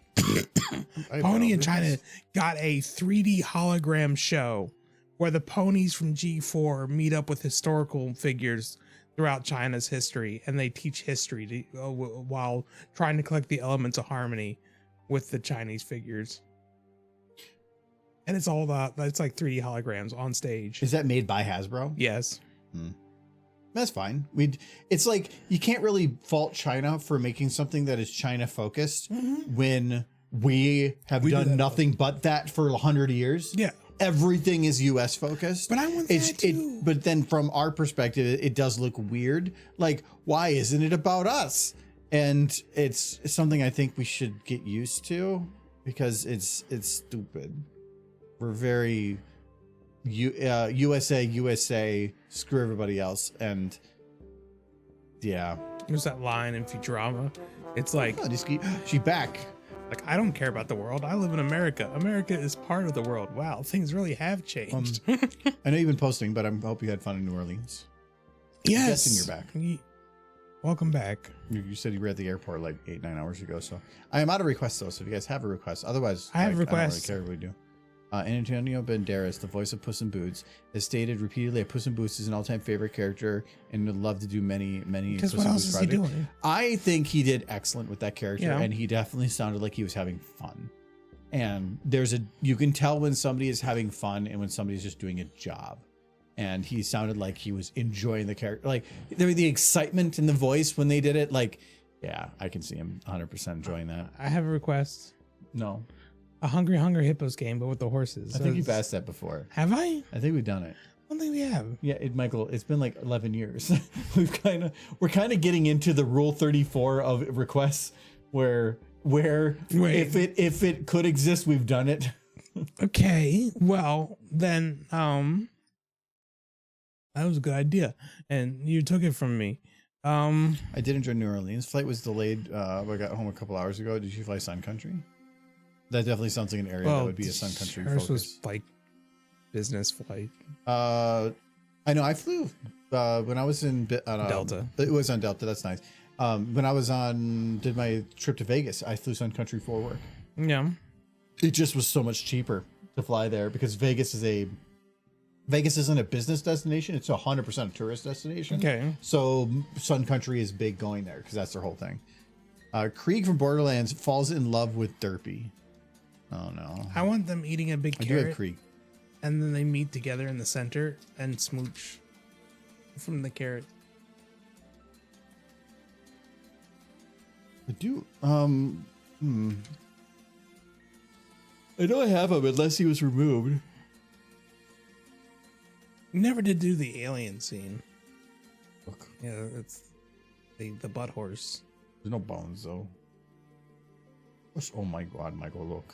Pony in China got a 3D hologram show where the ponies from G4 meet up with historical figures throughout China's history, and they teach history while trying to collect the elements of harmony with the Chinese figures. And it's all it's like 3D holograms on stage. Is that made by Hasbro? Yes. That's fine. It's like you can't really fault China for making something that is China focused when we have We do done that. nothing but that for 100 years. Yeah. Everything is US focused. But I want that too. But then from our perspective, it does look weird. Like, why isn't it about us? And it's something I think we should get used to because it's stupid. We're very USA, screw everybody else. And yeah. There's that line in Futurama. It's like, Oh, she back. like, I don't care about the world. I live in America. America is part of the world. Wow, things really have changed. I know you've been posting, but I hope you had fun in New Orleans. Yes. guessing you're back. Welcome back. You said you were at the airport like 8-9 hours ago, so I am out of requests though. So if you guys have a request, otherwise I have like, requests. I don't really care what we do. Antonio Banderas, the voice of Puss in Boots, has stated repeatedly that Puss in Boots is an all-time favorite character and would love to do many Because Puss what in else Boots is he projects. doing? I think he did excellent with that character, Yeah. and he definitely sounded like he was having fun. And you can tell when somebody is having fun and when somebody's just doing a job. And he sounded like he was enjoying the character. Like the excitement in the voice when they did it. Like, yeah, I can see him 100% enjoying that. I have a request. No, A Hungry Hungry Hippos game, but with the horses. I think you've asked that before. Have I? I think we've done it. I don't think we have. Yeah, Michael, it's been like 11 years. We're kind of getting into the rule 34 of requests where Wait. if it could exist, we've done it. Okay. Well, then, that was a good idea, and you took it from me. I did enjoy New Orleans. Flight was delayed. I got home a couple hours ago. Did you fly Sun Country? That definitely sounds like an area that would be a Sun Country hers focus. was like business flight. I know I flew when I was in Delta. It was on Delta. That's nice. When I was did my trip to Vegas, I flew Sun Country for work. Yeah. It just was so much cheaper to fly there because Vegas isn't a business destination. It's 100% a tourist destination. Okay. So Sun Country is big going there because that's their whole thing. Krieg from Borderlands falls in love with Derpy. Oh no. I want them eating a big I do have carrot, Krieg. and then they meet together in the center and smooch from the carrot. I do. I know I have him unless he was removed. We never did do the alien scene. Look, Yeah, it's the butt horse. there's no bones though. Oh my god, Michael, look.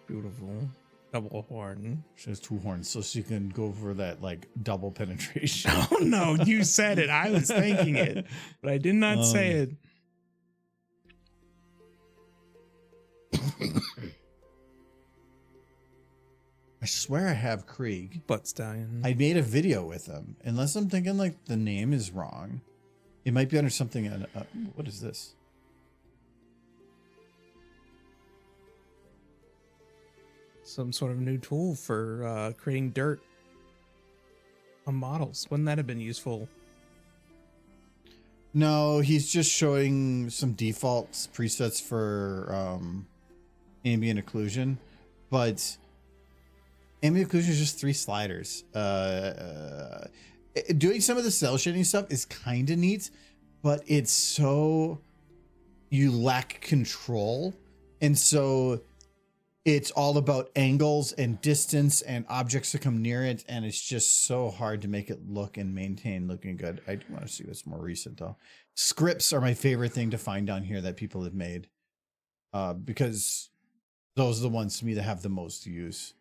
Beautiful. Double horn. She has 2 horns, so she can go for that like double penetration. Oh no, you said it. I was thinking it, but I did not say it. I swear I have Krieg. Butt stallion. I made a video with him. Unless I'm thinking like the name is wrong. It might be under something. What is this? Some sort of new tool for creating dirt on models. Wouldn't that have been useful? No, he's just showing some defaults presets for ambient occlusion, but ambient occlusion is just 3 sliders. Doing some of the cell shading stuff is kind of neat, but it's so you lack control, and so it's all about angles and distance and objects that come near it, and it's just so hard to make it look and maintain looking good. I do want to see what's more recent though. Scripts are my favorite thing to find down here that people have made, because those are the ones to me that have the most use.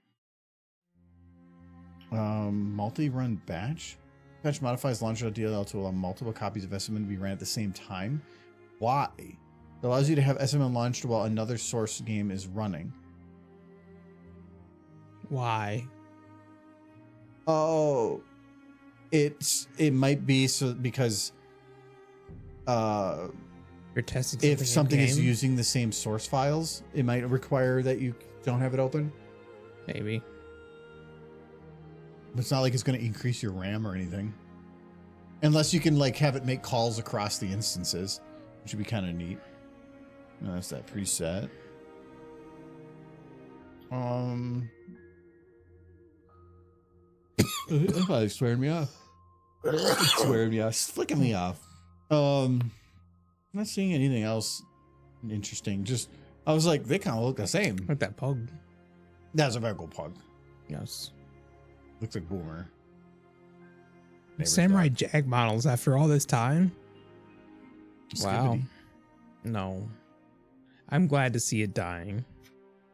Multi-run batch. Batch modifies launcher.dll to allow multiple copies of SMN to be ran at the same time. Why? It allows you to have SMN launched while another source game is running. Why? Oh, it might be so because You're testing if something is in-game? using the same source files, it might require that you don't have it open. Maybe. But it's not like it's going to increase your RAM or anything, unless you can like have it make calls across the instances, which would be kind of neat. No, that's that preset. That's probably swearing me off. Swearing me off. Flicking me off. I'm not seeing anything else interesting. Just I was like, they kind of look the same. With that pug. That's a very cool pug. Yes. Looks like Boomer. Neighbor's Samurai dog. Jack models after all this time. Wow. Skibbity. No. I'm glad to see it dying.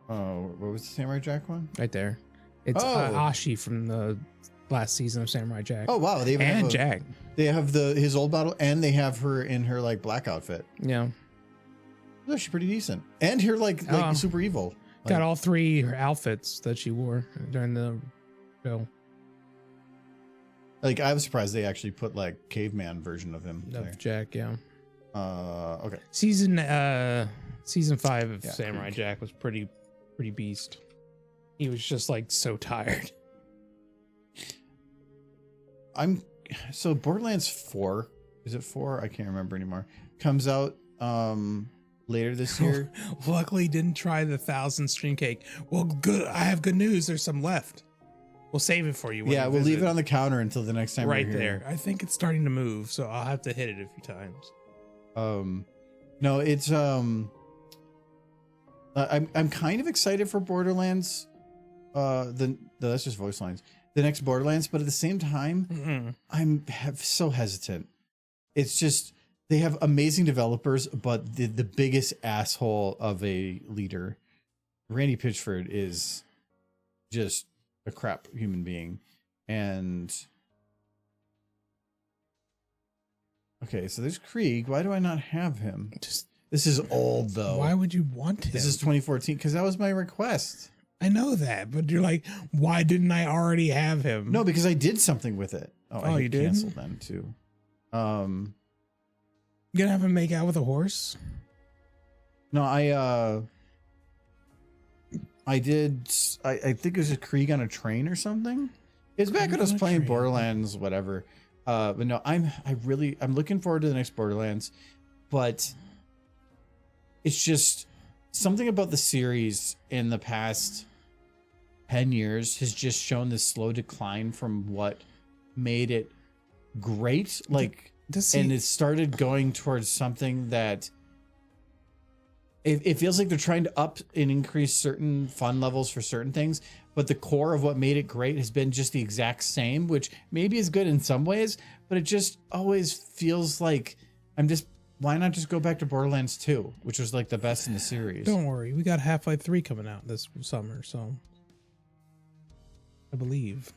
Oh, what was the Samurai Jack one? Right there. It's Oh. Ashi from the last season of Samurai Jack. Oh wow, they even and have Jack. They have his old model, and they have her in her like black outfit. Yeah. Oh, she's pretty decent, and her like Oh. super evil. Like, Got all three her outfits that she wore during the show. like I was surprised they actually put like caveman version of him. there. Of Jack, yeah. Okay. Season 5 of Yeah, Samurai Creek. Jack was pretty beast. He was just like so tired. So Borderlands 4, is it 4? I can't remember anymore. Comes out later this year. Luckily didn't try the 1,000 stream cake. Well, good. I have good news. There's some left. We'll save it for you. when Yeah, you we'll leave visit. it on the counter until the next time right we're here. there. I think it's starting to move, so I'll have to hit it a few times. No, it's I'm kind of excited for Borderlands. That's just voice lines. The next Borderlands, but at the same time, I'm so hesitant. It's just they have amazing developers, but the biggest asshole of a leader, Randy Pitchford, is just a crap human being. And okay, so there's Krieg. Why do I not have him? Just This is old though. why would you want him? This is 2014 because that was my request. I know that, but you're like, why didn't I already have him? No, because I did something with it. Oh, I hit you did? cancel then too. You gonna have him make out with a horse? No, I did. I think it was a Krieg on a train or something. It's back when I was on a playing train. Borderlands, whatever. But no, I'm looking forward to the next Borderlands, but it's just something about the series in the past 10 years has just shown this slow decline from what made it great. Like, and it started going towards something that it feels like they're trying to up and increase certain fun levels for certain things, but the core of what made it great has been just the exact same, which maybe is good in some ways, but it just always feels like why not just go back to Borderlands 2, which was like the best in the series? Don't worry, we got Half-Life 3 coming out this summer, so I believe.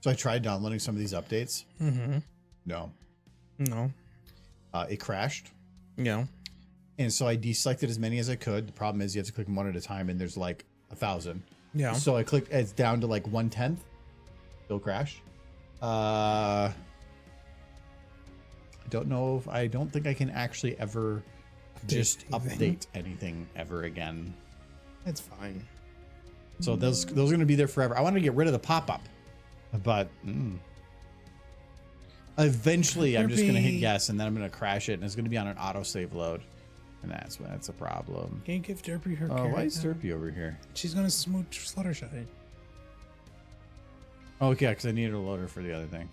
So I tried downloading some of these updates. Mm-hmm. No. It crashed. Yeah. And so I deselected as many as I could. The problem is you have to click them one at a time, and there's like 1,000. Yeah. So I clicked, it's down to like 1/10. Still crashed. I don't know if I don't think I can actually ever just update anything ever again. That's fine. So those are going to be there forever. I want to get rid of the pop-up, but eventually I'm just going to hit yes, and then I'm going to crash it, and it's going to be on an autosave load, and that's a problem. Can you give Derpy her Oh, carrot why is now? Derpy over here? She's gonna smooch Fluttershy. Oh, okay, because I needed a loader for the other thing.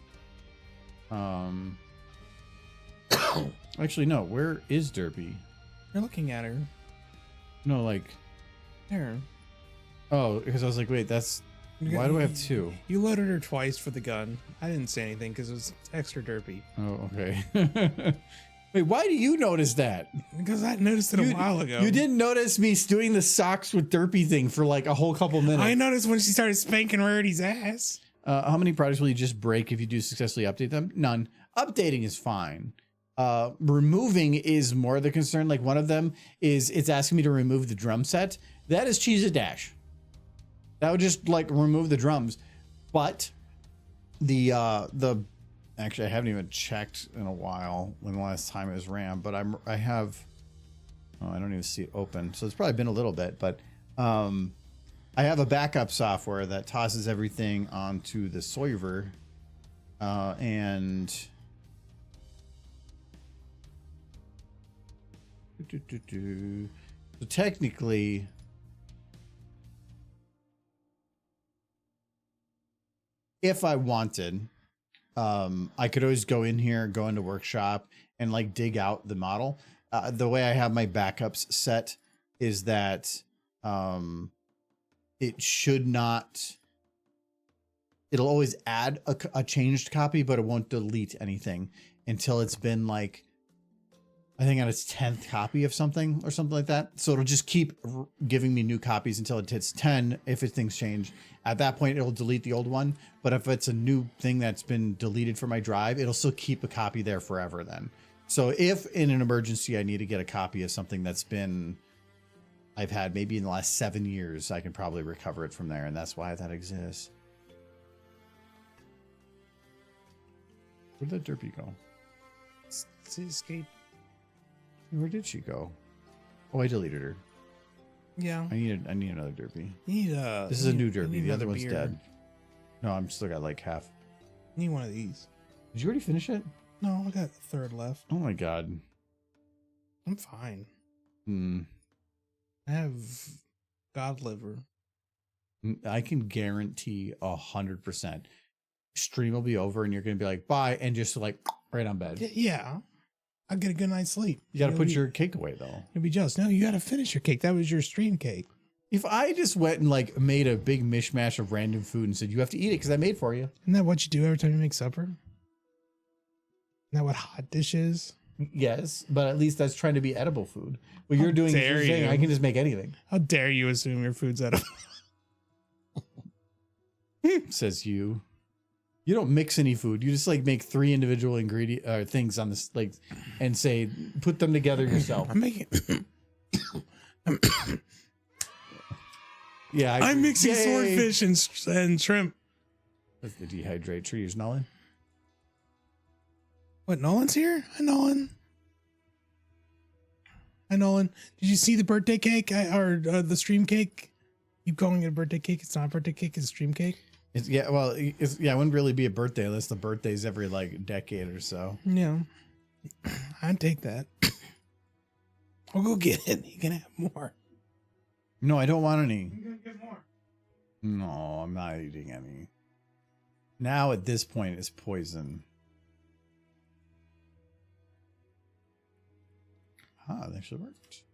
Actually, no. Where is Derpy? You're looking at her. No, like, There. oh, because I was like, wait, that's. Why do I have two? You loaded her twice for the gun. I didn't say anything because it was extra Derpy. Oh, okay. Wait, why do you notice that? Because I noticed it a while ago. You didn't notice me doing the socks with Derpy thing for like a whole couple minutes. I noticed when she started spanking Rarity's ass. How many products will you just break if you do successfully update them? None. Updating is fine. Removing is more the concern. Like one of them is it's asking me to remove the drum set. That is Cheese a Dash. That would just like remove the drums. But the actually I haven't even checked in a while when the last time it was ran, but I have I don't even see it open. So it's probably been a little bit, but I have a backup software that tosses everything onto the server, and so technically, if I wanted, I could always go in here, go into workshop, and like dig out the model. the way I have my backups set is that it should not. It'll always add a changed copy, but it won't delete anything until it's been like, I think on its 10th copy of something or something like that. So it'll just keep giving me new copies until it hits 10. If things change at that point, it'll delete the old one. But if it's a new thing that's been deleted from my drive, it'll still keep a copy there forever then. So if in an emergency, I need to get a copy of something that's been, I've had maybe in the last 7 years, I can probably recover it from there. And that's why that exists. Where'd that derpy go? She escaped. Where did she go? Oh, I deleted her. Yeah. I need another derpy. You need This is a new derpy. The other one's beer. dead. No, I'm still got like half. You need one of these. Did you already finish it? No, I got a third left. Oh my god. I'm fine. Hmm. I have god liver. I can guarantee 100%. Stream will be over and you're gonna be like, bye, and just like right on bed. Yeah. I'll get a good night's sleep. You gotta You'll put be- your cake away though. You'll be jealous. No, you gotta finish your cake. That was your stream cake. If I just went and like made a big mishmash of random food and said you have to eat it because I made for you. Isn't that what you do every time you make supper? Isn't that what hot dish is? Yes, but at least that's trying to be edible food. What you're doing is dare you're saying you. I can just make anything. How dare you assume your food's edible? Says you. You don't mix any food. You just like make 3 individual ingredient things on this like and say put them together yourself. I'm making. Yeah, I'm mixing Yay. swordfish and shrimp. That's the dehydrate tree. Use Nolan. What? Nolan's here? Hi, Nolan. Hi, Nolan. Did you see the birthday cake or the stream cake? Keep calling it a birthday cake. It's not a birthday cake. It's a stream cake. It's, yeah, well, it wouldn't really be a birthday unless the birthday's every like decade or so. Yeah, I'd take that. I'll go get it. You can have more. No, I don't want any. You can get more. No, I'm not eating any. Now at this point, it's poison. Ah, that actually worked.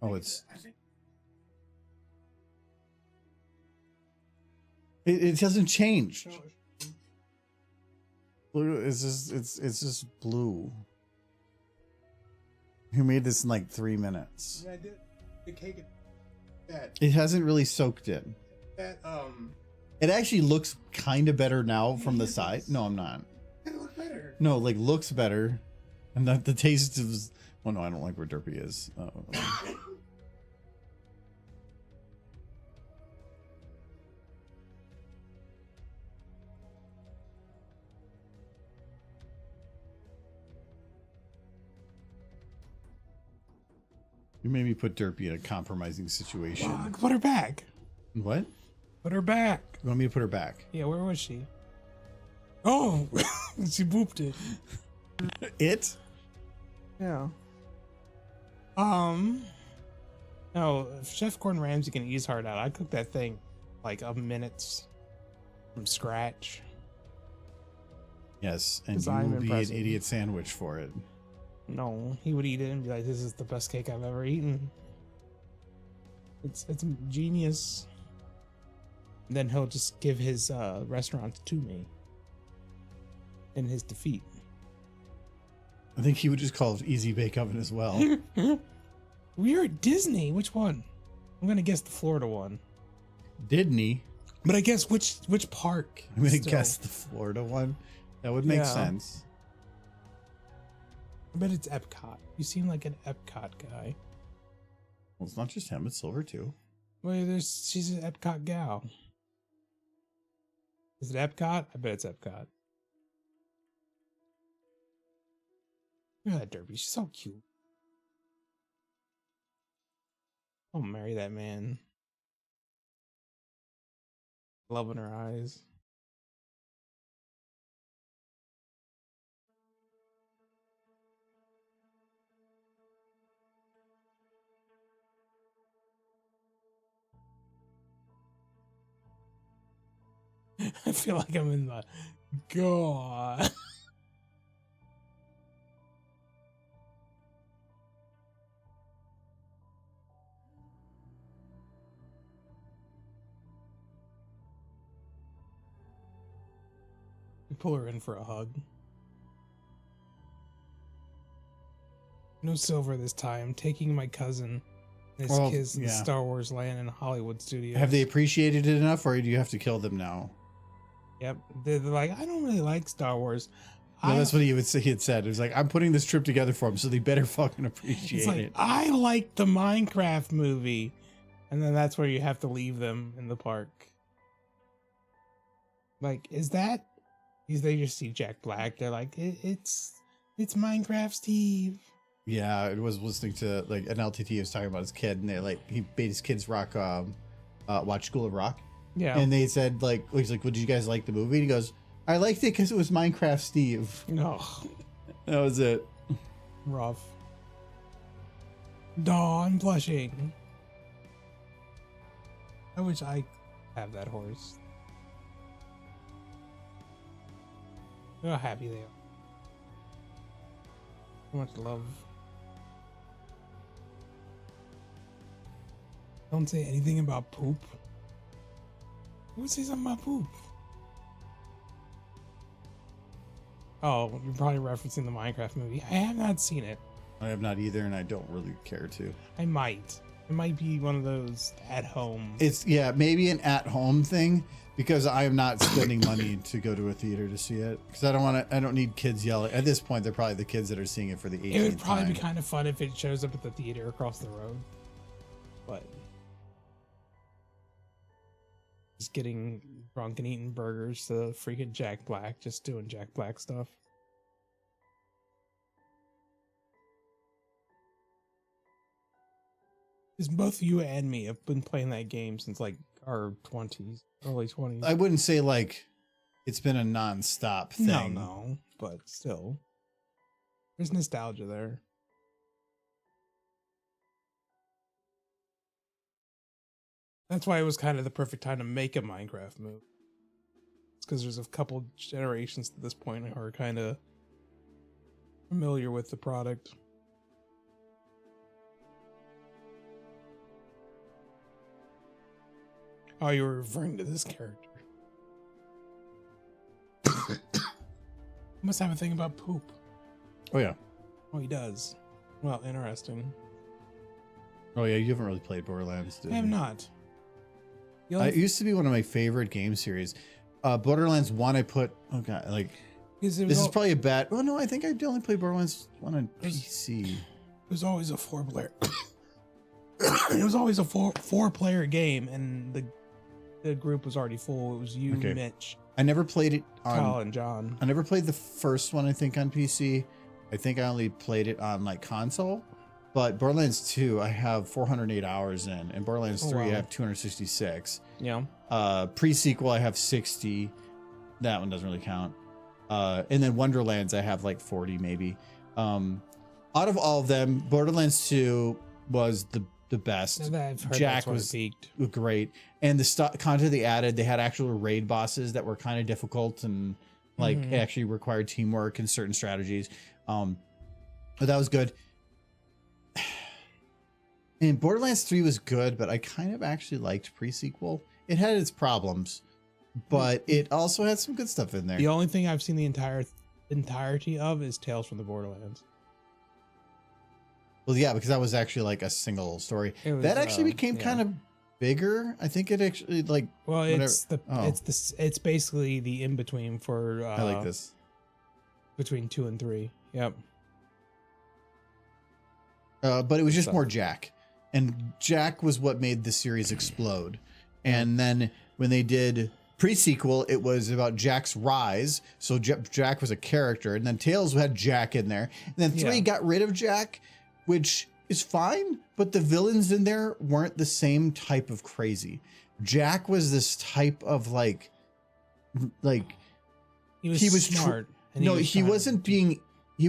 Oh, it's. It doesn't change. It's just blue. Who made this in like 3 minutes? I did the cake. That It hasn't really soaked in. It actually looks kind of better now from the side. No, I'm not. It look better. No, like looks better, and that the taste is. Well, no, I don't like where Derpy is. You made me put Derpy in a compromising situation. Put her back. What? Put her back. You want me to put her back? Yeah, where was she? Oh, she booped it. It? Yeah. No, if Chef Gordon Ramsay can eat his heart out, I cook that thing like a minutes from scratch. Yes, and 'Cause you I'm will be impressive. an idiot sandwich for it. No, he would eat it and be like, "This is the best cake I've ever eaten." It's genius. And then he'll just give his restaurant to me in his defeat. I think he would just call it Easy Bake Oven as well. We're at Disney. Which one? I'm gonna guess the Florida one. Didn't he? But I guess which park? I'm gonna still? guess the Florida one. That would make Yeah. sense. I bet it's Epcot. You seem like an Epcot guy. Well, it's not just him; it's Silver too. Well, she's an Epcot gal. Is it Epcot? I bet it's Epcot. Look at that Derpy. She's so cute. I'll marry that man. Love in her eyes. I feel like I'm in the God. Pull her in for a hug. No silver this time. Taking my cousin, his Well, kids, to the yeah. Star Wars land in Hollywood studios. Have they appreciated it enough, or do you have to kill them now? Yep. They're like, I don't really like Star Wars. No, that's what he would say. He had said. It was like, I'm putting this trip together for them, so they better fucking appreciate It's like, it. I like the Minecraft movie. And then that's where you have to leave them in the park. Like, is that... They just see Jack Black. They're like, it's Minecraft Steve. Yeah, I was listening to like an LTT was talking about his kid, and they like he made his kids watch School of Rock. Yeah. And they said like he's like, well, did you guys like the movie? And he goes, I liked it because it was Minecraft Steve. No. That was it. Rough. Dawn blushing. I wish I have that horse. Look how happy they are. So much love. Don't say anything about poop. Who would say something about poop? Oh, you're probably referencing the Minecraft movie. I have not seen it. I have not either, and I don't really care to. I might. It might be one of those at home. It's maybe an at-home thing, because I am not spending money to go to a theater to see it, because I don't need kids yelling. At this point, they're probably the kids that are seeing it for the 18th It would probably time. be kind of fun if it shows up at the theater across the road. But just getting drunk and eating burgers to freaking Jack Black, just doing Jack Black stuff. Because both you and me have been playing that game since like our 20s, early 20s. I wouldn't say like it's been a non-stop thing. No, but still. There's nostalgia there. That's why it was kind of the perfect time to make a Minecraft move. It's because there's a couple generations at this point who are kind of familiar with the product. Oh, you were referring to this character. Must have a thing about poop. Oh yeah. Oh, he does. Well, interesting. Oh yeah. You haven't really played Borderlands, did I have you? not. The It only used to be one of my favorite game series. Borderlands 1, I put. Oh god, like because it this was is probably a bad. Oh no, I think I only played Borderlands 1 on PC. It was always a four-player. It was always a four-player game, and the group was already full. It was you, Okay. Mitch, I never played it Kyle, on. and John. I never played the first one. I think on PC. I think I only played it on like console. But Borderlands 2, I have 408 hours in, and Borderlands 3, I wow. have 266. Yeah. Pre-sequel, I have 60. That one doesn't really count. And then Wonderlands, I have like 40 maybe. Out of all of them, Borderlands 2 was the best. I've heard Jack that's when it was peaked. great, and the content they added, they had actual raid bosses that were kind of difficult and like actually required teamwork and certain strategies. But that was good. And Borderlands 3 was good, but I kind of actually liked pre-sequel. It had its problems, but it also had some good stuff in there. The only thing I've seen the entirety of is Tales from the Borderlands. Well, yeah, because that was actually like a single story. It was, That actually became yeah. kind of bigger. I think it actually like. Well, whatever- it's basically the in between for. I like this. Between 2 and 3. Yep. But it was just So- more Jack, and Jack was what made the series explode. And then when they did pre-sequel, it was about Jack's rise. So Jack was a character, and then Tales had Jack in there. And then 3 Yeah. got rid of Jack, which is fine, but the villains in there weren't the same type of crazy. Jack was this type of like He was, he was smart. and no, was he trying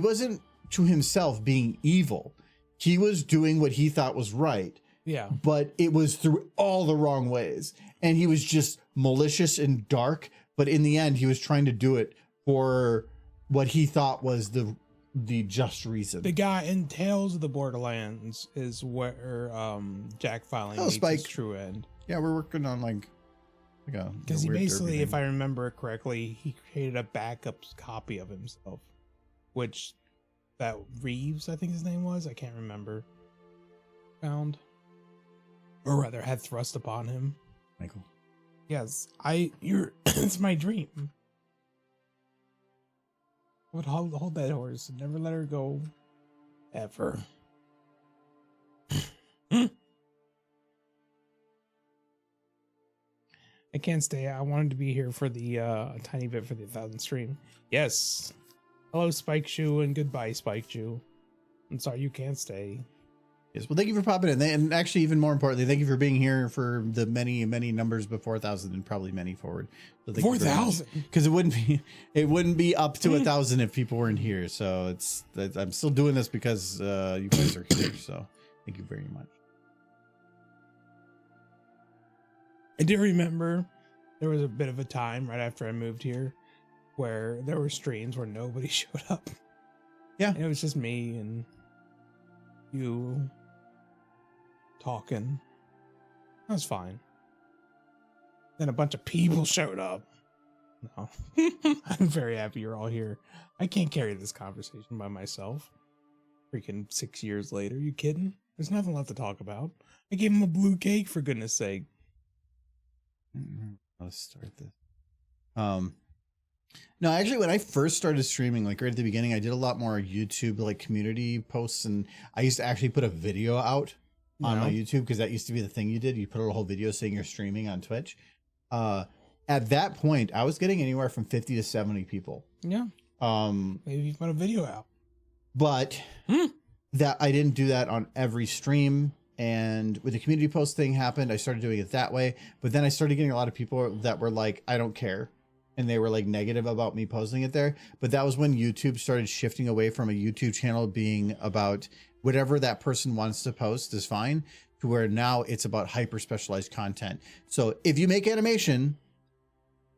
wasn't to himself being evil. He was doing what he thought was right, Yeah. but it was through all the wrong ways. And he was just malicious and dark, but in the end, he was trying to do it for what he thought was the just reason. The guy in Tales of the Borderlands is where Jack finally meets Spike. his true end. Yeah, we're working on like a Because he weird basically, derby if thing. I remember it correctly, he created a backup copy of himself, which that Reeves, I think his name was, I can't remember, found, or rather had thrust upon him. Michael. Yes, it's my dream. I would hold that horse and never let her go, ever. I can't stay. I wanted to be here for the a tiny bit for the 1,000 stream. Yes. Hello, Spike Shoe, and goodbye, Spike Shoe. I'm sorry you can't stay. Yes, well, thank you for popping in, and actually, even more importantly, thank you for being here for the many numbers before 1,000 and probably many forward. So 4,000, because it wouldn't be up to 1,000 if people weren't here. So I'm still doing this because you guys are here. So thank you very much. I do remember there was a bit of a time right after I moved here where there were streams where nobody showed up. Yeah. And it was just me and you talking. That was fine. Then a bunch of people showed up. No. I'm very happy you're all here. I can't carry this conversation by myself. Freaking 6 years later. You kidding? There's nothing left to talk about. I gave him a blue cake, for goodness sake. Let's start this. No, actually, when I first started streaming, like right at the beginning, I did a lot more YouTube like community posts, and I used to actually put a video out on my YouTube because that used to be the thing you did. You put a whole video saying you're streaming on Twitch. At that point, I was getting anywhere from 50 to 70 people. Yeah. Maybe you put a video out. But that I didn't do that on every stream. And when the community post thing happened, I started doing it that way. But then I started getting a lot of people that were like, I don't care. And they were like negative about me posting it there. But that was when YouTube started shifting away from a YouTube channel being about whatever that person wants to post is fine, to where now it's about hyper specialized content. So if you make animation,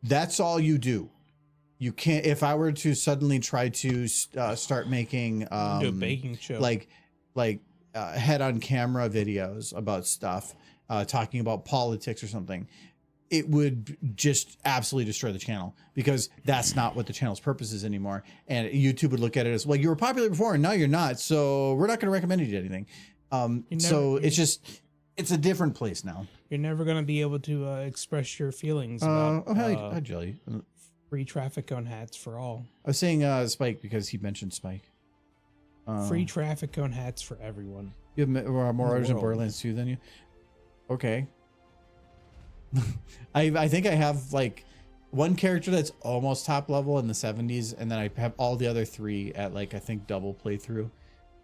that's all you do. You can't, if I were to suddenly try to start making Do a baking show. like head on camera videos about stuff, talking about politics or something, it would just absolutely destroy the channel, because that's not what the channel's purpose is anymore. And YouTube would look at it as, well, you were popular before and now you're not, so we're not going to recommend you to anything. It's a different place now. You're never going to be able to express your feelings Oh, about hi, Jelly. free traffic cone hats for all. I was saying Spike because he mentioned Spike. Free traffic cone hats for everyone. You have more others in world. Borderlands 2 than you? Okay. I think I have like one character that's almost top level in the 70s, and then I have all the other three at like, I think, double playthrough.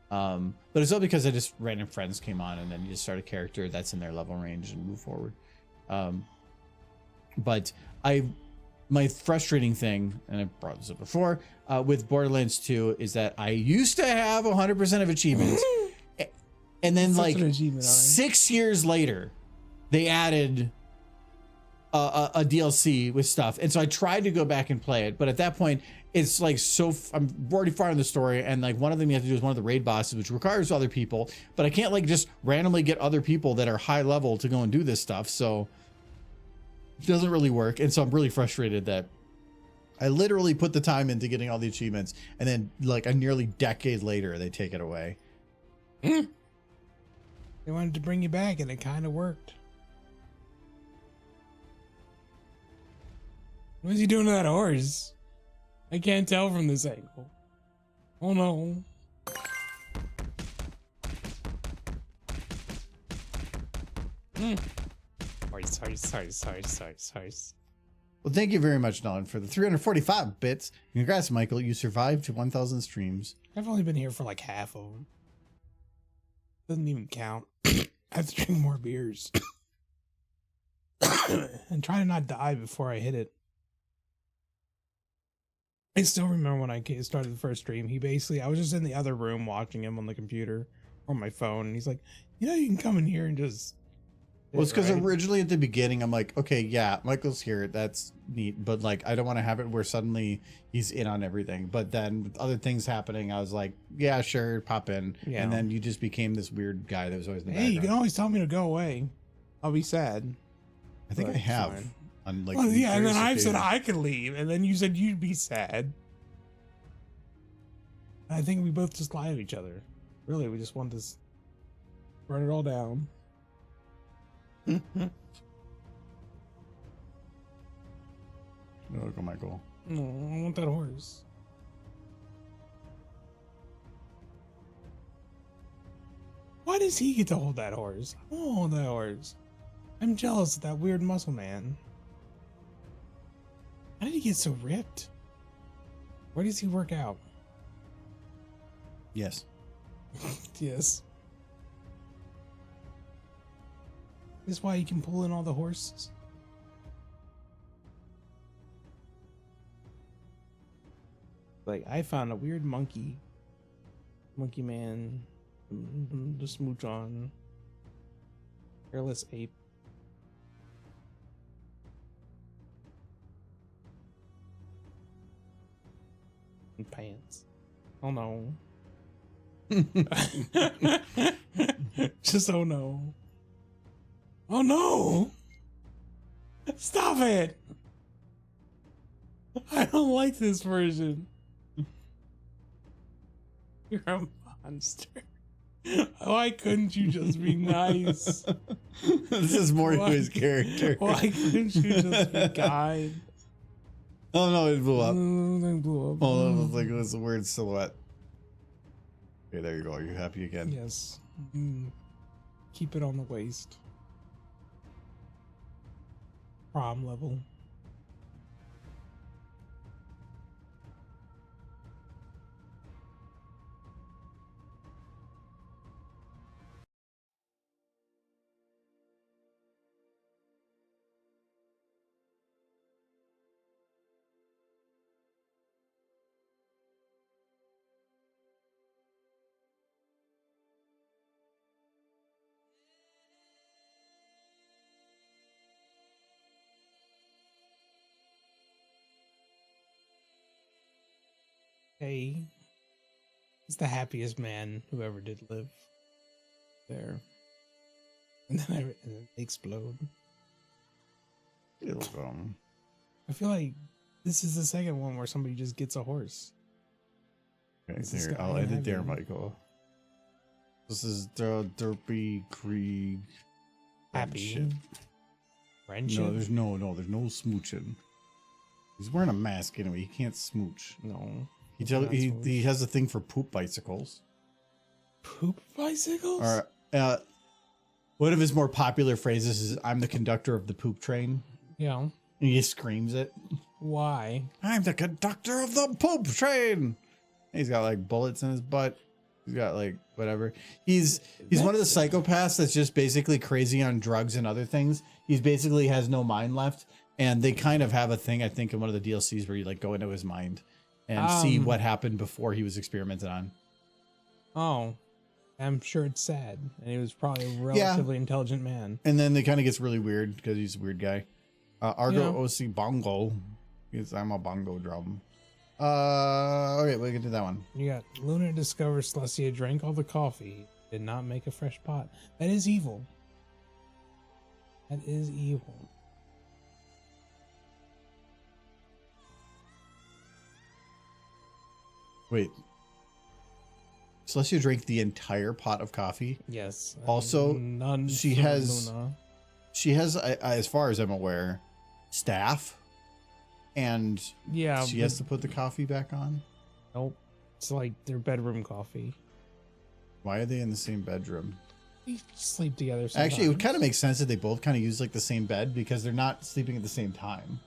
But it's all because I just random friends came on, and then you just start a character that's in their level range and move forward. But my frustrating thing, and I brought this up before, with Borderlands 2 is that I used to have 100% of achievements, and then Such like an achievement, 6 years later, they added a DLC with stuff, and so I tried to go back and play it, but at that point, it's like I'm already far in the story, and like one of them you have to do is one of the raid bosses, which requires other people, but I can't like just randomly get other people that are high level to go and do this stuff, so it doesn't really work. And so I'm really frustrated that I literally put the time into getting all the achievements, and then like a nearly decade later they take it away. They wanted to bring you back, and it kind of worked. What is he doing to that horse? I can't tell from this angle. Oh no. Horse. Well, thank you very much, Nolan, for the 345 bits. Congrats, Michael. You survived to 1,000 streams. I've only been here for like half of them. Doesn't even count. I have to drink more beers. And try to not die before I hit it. I still remember when I started the first stream, I was just in the other room watching him on the computer or my phone, and he's like, you know, you can come in here and just Well, it's because right? originally at the beginning, I'm like, okay, yeah, Michael's here. That's neat. But like, I don't want to have it where suddenly he's in on everything. But then with other things happening, I was like, yeah, sure, pop in. Yeah. And then you just became this weird guy that was always in the Hey, you can background. always tell me to go away. I'll be sad. I think I but have. fine. On like, Well, yeah, and then various I've said occasions. I could leave, and then you said you'd be sad. I think we both just lie to each other. Really, we just want to burn it all down. Oh, Michael. No, I want that horse. Why does he get to hold that horse? I don't hold that horse. I'm jealous of that weird muscle man. How did he get so ripped? Where does he work out? Yes. Yes. This is why he can pull in all the horses. Like, I found a weird monkey man to smooch on. Hairless ape. And pants. Oh no. Just oh no. Oh no! Stop it! I don't like this version. You're a monster. Why couldn't you just be nice? This is more Why- to his character. Why couldn't you just be kind? Oh no, it blew up. They blew up. Oh, that was like it was a weird silhouette. Okay, there you go. Are you happy again? Yes. Keep it on the waist. Prom level. Hey, he's the happiest man who ever did live there. And then they explode. It'll go. I feel like this is the second one where somebody just gets a horse. Okay, This is there. guy I'll in end it there, heaven. Michael. This is the Derpy Krieg. Happy. Friendship. Friendship? No, there's no smooching. He's wearing a mask anyway. He can't smooch. No. He has a thing for poop bicycles. Poop bicycles? Or one of his more popular phrases is "I'm the conductor of the poop train," Yeah. and he just screams it. Why? I'm the conductor of the poop train. He's got like bullets in his butt. He's got like whatever. He's one of the psychopaths that's just basically crazy on drugs and other things. He's basically has no mind left. And they kind of have a thing, I think, in one of the DLCs where you like go into his mind and see what happened before he was experimented on. Oh. I'm sure it's sad. And he was probably a relatively intelligent man. And then it kind of gets really weird because he's a weird guy. Argo Yeah. OC Bongo. Because I'm a bongo drum. Okay, we can do that one. You got Luna discovers Celestia drank all the coffee, did not make a fresh pot. That is evil. That is evil. Wait. Celestia drank the entire pot of coffee. Yes. Also, none she for has- Luna. She has, as far as I'm aware, staff. And Yeah. she has to put the coffee back on. Nope. It's like their bedroom coffee. Why are they in the same bedroom? They sleep together. Actually, it would kind sometimes. of make sense that they both kind of use like the same bed because they're not sleeping at the same time.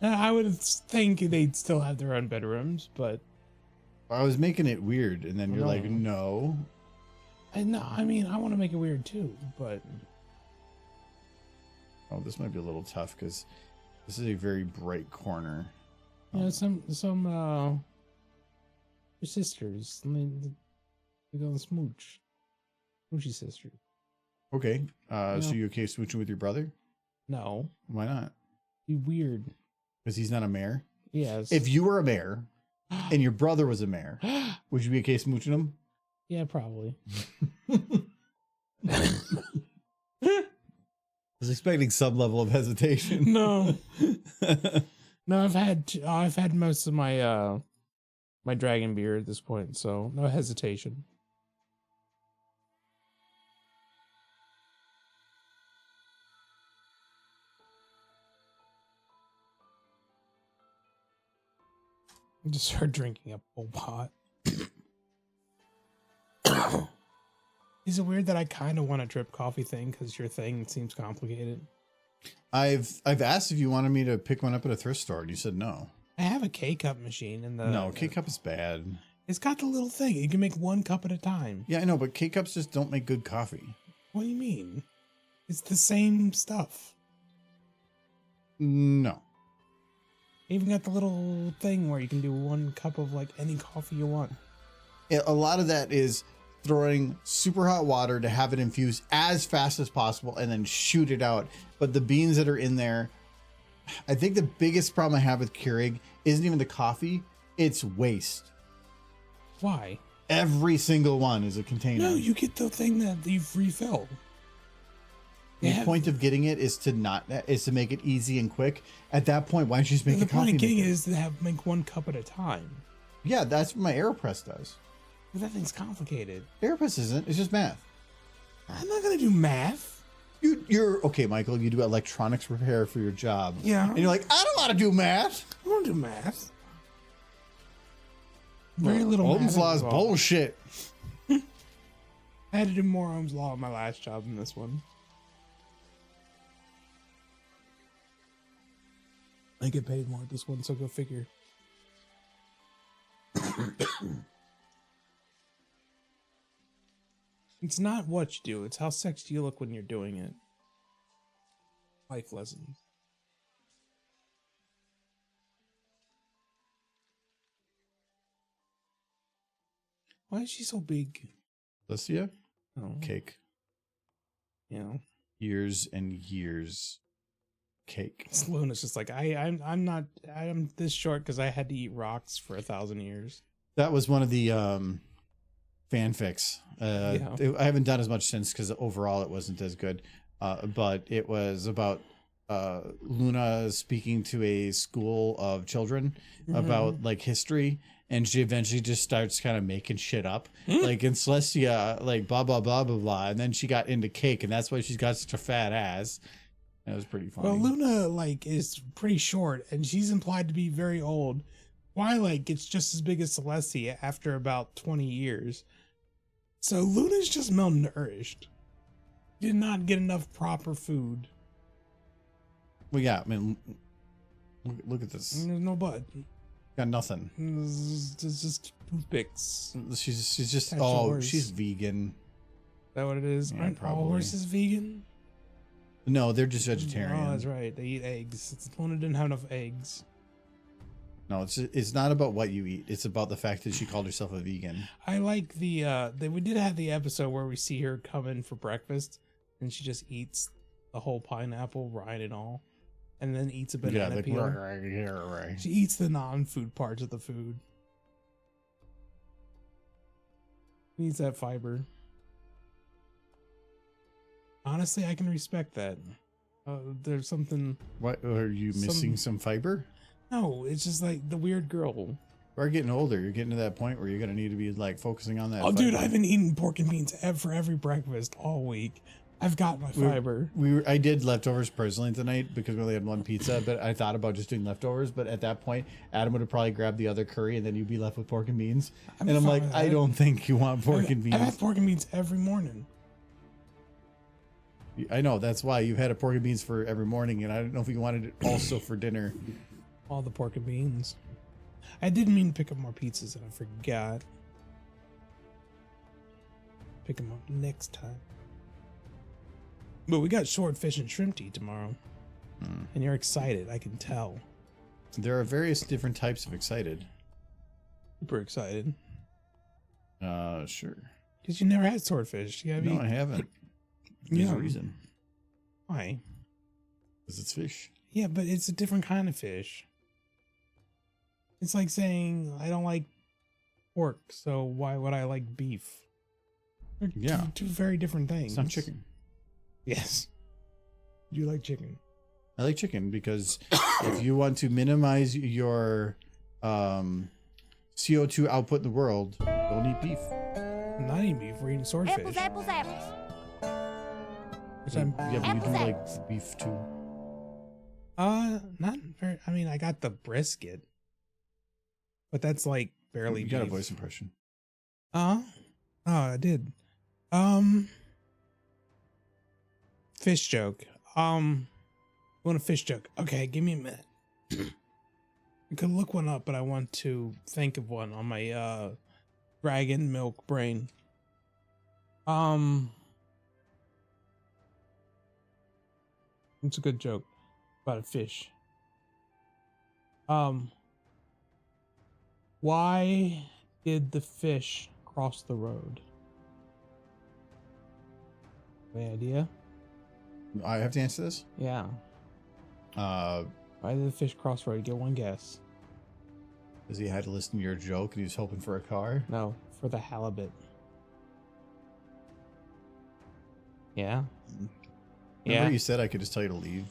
I would think they'd still have their own bedrooms, but I was making it weird, and then you're like, no. I mean, I want to make it weird too, but Oh, this might be a little tough because this is a very bright corner. you know, some your sisters, I mean, they go and smooch, smoochy sisters. Okay. So you okay smooching with your brother? No. Why not? Be weird. Because he's not a mayor. Yes. If you were a mayor and your brother was a mayor, would you be okay smooching him? Yeah, probably. I was expecting some level of hesitation. No. No, I've had most of my my dragon beer at this point, so no hesitation. I just started drinking a whole pot. Is it weird that I kind of want a drip coffee thing because your thing seems complicated? I've asked if you wanted me to pick one up at a thrift store, and you said no. I have a K-cup machine and No, K-cup is bad. It's got the little thing. You can make one cup at a time. Yeah, I know, but K-cups just don't make good coffee. What do you mean? It's the same stuff. No. I even got the little thing where you can do one cup of like any coffee you want. A lot of that is throwing super hot water to have it infuse as fast as possible and then shoot it out. But the beans that are in there, I think the biggest problem I have with Keurig isn't even the coffee, it's waste. Why? Every single one is a container. No, you get the thing that you've refilled. The point of getting it is to make it easy and quick. At that point, why don't you just make the a coffee point of getting maker? it is to make one cup at a time. Yeah, that's what my AeroPress does. But that thing's complicated. AeroPress isn't. It's just math. I'm not gonna do math. You're okay, Michael. You do electronics repair for your job. Yeah. And you're like, I don't want to do math. I don't do math. Very little math. Ohm's law is involved. bullshit. I had to do more Ohm's law in my last job than this one. I get paid more at this one, so go figure. It's not what you do, it's how sexy you look when you're doing it. Life lessons. Why is she so big? Alicia? Oh, Cake. you know. Years and years. Cake. Luna's just like I'm this short because I had to eat rocks for 1,000 years. That was one of the fanfics. Yeah. I haven't done as much since because overall it wasn't as good. But it was about Luna speaking to a school of children about like history, and she eventually just starts kind of making shit up. Like in Celestia, like blah blah blah blah blah, and then she got into cake, and that's why she's got such a fat ass. That was pretty funny. Well, Luna like is pretty short, and she's implied to be very old. Twilight gets just as big as Celestia after about 20 years. So Luna's just malnourished. Did not get enough proper food. Well, yeah, I mean, look at this. There's no butt. Got nothing. It's just toothpicks. Is She's just That's oh, yours. she's vegan. that what it is? Yeah, Aren't all probably. horses vegan? No, they're just vegetarian. Oh, that's right. They eat eggs. Luna didn't have enough eggs. No, it's not about what you eat. It's about the fact that she called herself a vegan. I like we did have the episode where we see her come in for breakfast and she just eats the whole pineapple, rind and all, and then eats a banana like, peel. right. She eats the non-food parts of the food. Needs that fiber. Honestly, I can respect that. There's something. What are you missing? Some fiber? No, it's just like the weird girl. We're getting older. You're getting to that point where you're gonna need to be like focusing on that. Oh, dude, fiber. I've been eating pork and beans for every breakfast all week. I've got my fiber. I did leftovers personally tonight because we only had one pizza, but I thought about just doing leftovers. But at that point, Adam would have probably grabbed the other curry, and then you'd be left with pork and beans. And I'm fine like, with I that. don't think you want pork and beans. I've had pork and beans every morning. I know that's why you've had a pork and beans for every morning, and I don't know if you wanted it also for dinner. All the pork and beans. I didn't mean to pick up more pizzas and I forgot. Pick them up next time. But we got swordfish and shrimp to eat tomorrow. And you're excited, I can tell. There are various different types of excited. Super excited. Sure. Because you never had swordfish. You gotta be. No, I haven't. There's a reason. Why? Because it's fish. Yeah, but it's a different kind of fish. It's like saying I don't like pork, so why would I like beef? They're Yeah. two very different things. It's not chicken. Yes. Do you like chicken? I like chicken because if you want to minimize your CO2 output in the world, don't eat beef. I'm not eating beef. We're eating swordfish. Apples, apples, apples. Which I'm, Yeah, but you do Apples, like apples. beef too. not very. I mean, I got the brisket, but that's like barely. You got a beef. voice impression. Oh, I did. Fish joke. You want a fish joke? Okay, give me a minute. I could look one up, but I want to think of one on my dragon milk brain. It's a good joke about a fish. Why did the fish cross the road? Any idea? I have to answer this. Yeah. Because Why did the fish cross the road? Get one guess. he had to listen to your joke and he was hoping for a car. No, for the halibut. Yeah. Remember you said I could just tell you to leave.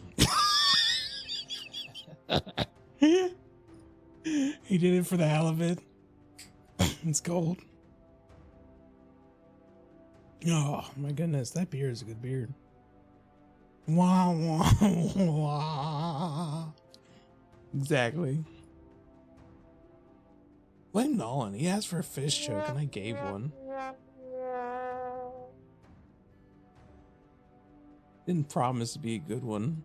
He did it for the halibut. It's gold. Oh my goodness, that beard is a good beard. Wah wah wah. Exactly. Blame Nolan. He asked for a fish joke and I gave one. Didn't promise to be a good one.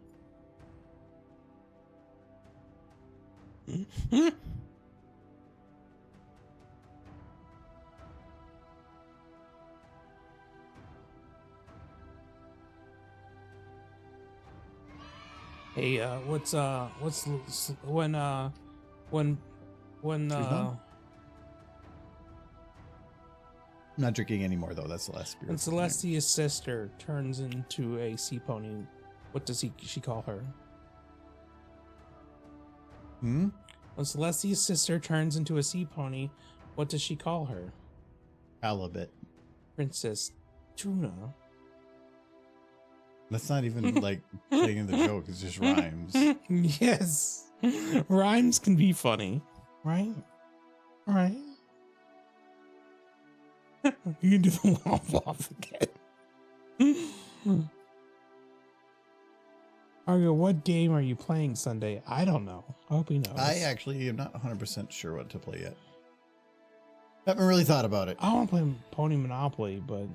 Hey, what's when done? I'm not drinking anymore though. That's the last beer. when Celestia's sister turns into a sea pony, what does she call her? Hmm? When Celestia's sister turns into a sea pony, what does she call her? Halibut. Princess Tuna. That's not even like playing in the joke. It's just rhymes. Yes. Rhymes can be funny, right? Right? You can do the womp womp again. Argo, what game are you playing Sunday? I don't know. I hope he knows. I actually am not 100% sure what to play yet. Haven't really thought about it. I want to play Pony Monopoly, but it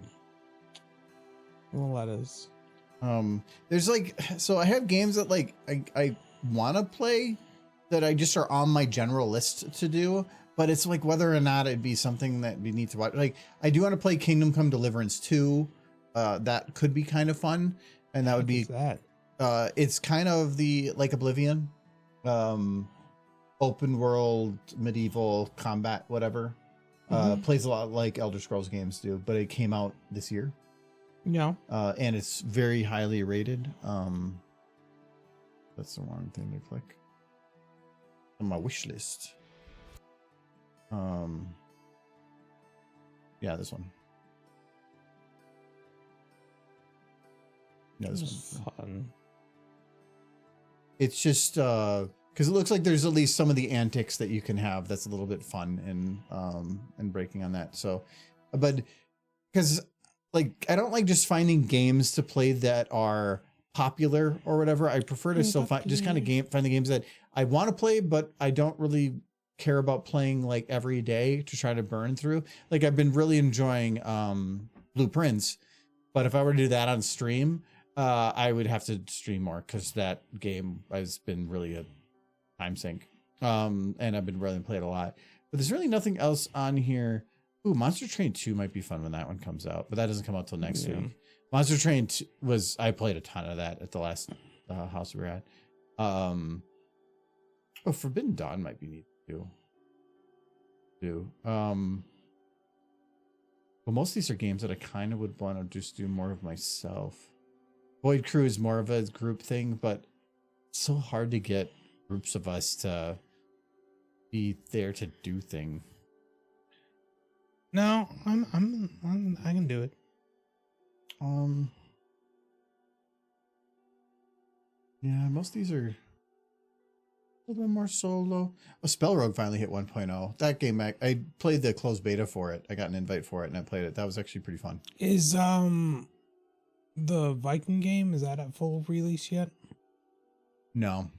won't let us. There's like, so I have games that like I want to play that I just are on my general list to do, but it's like whether or not it'd be something that we need to watch. Like I do want to play Kingdom Come Deliverance 2. That could be kind of fun, and that would be That. it's kind of the like Oblivion, open world medieval combat, whatever. Plays a lot like Elder Scrolls games do, but it came out this year. Yeah. And it's very highly rated. That's the wrong thing to click on my wish list. Yeah, this one. Yeah, this one. Fun. It's just because it looks like there's at least some of the antics that you can have that's a little bit fun and breaking on that. So, but because like I don't like just finding games to play that are popular or whatever. I prefer to still find just kind of find the games that I want to play, but I don't really care about playing like every day to try to burn through. Like I've been really enjoying Blueprints, but if I were to do that on stream, I would have to stream more because that game has been really a time sink. And I've been really playing a lot. But there's really nothing else on here. Ooh, Monster Train 2 might be fun when that one comes out, but that doesn't come out till next week. Monster Train 2 I played a ton of that at the last house we were at. Oh, Forbidden Dawn might be neat to do. But most of these are games that I kind of would want to just do more of myself. Void Crew is more of a group thing, but it's so hard to get groups of us to be there to do thing. No, I can do it. Yeah, most of these are a little bit more solo. Oh, Spell Rogue finally hit 1.0. That game, I played the closed beta for it. I got an invite for it and I played it. That was actually pretty fun. Is the Viking game, is that at full release yet? No.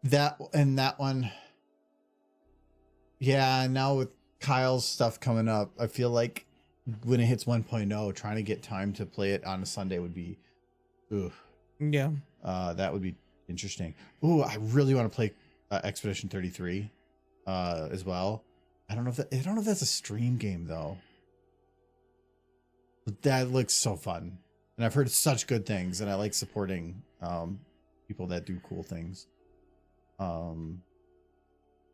That one. Yeah, now with Kyle's stuff coming up, I feel like when it hits 1.0, trying to get time to play it on a Sunday would be, ooh. Yeah. That would be interesting. Ooh, I really want to play Expedition 33 as well. I don't know if that's a stream game though. But that looks so fun. And I've heard such good things, and I like supporting people that do cool things.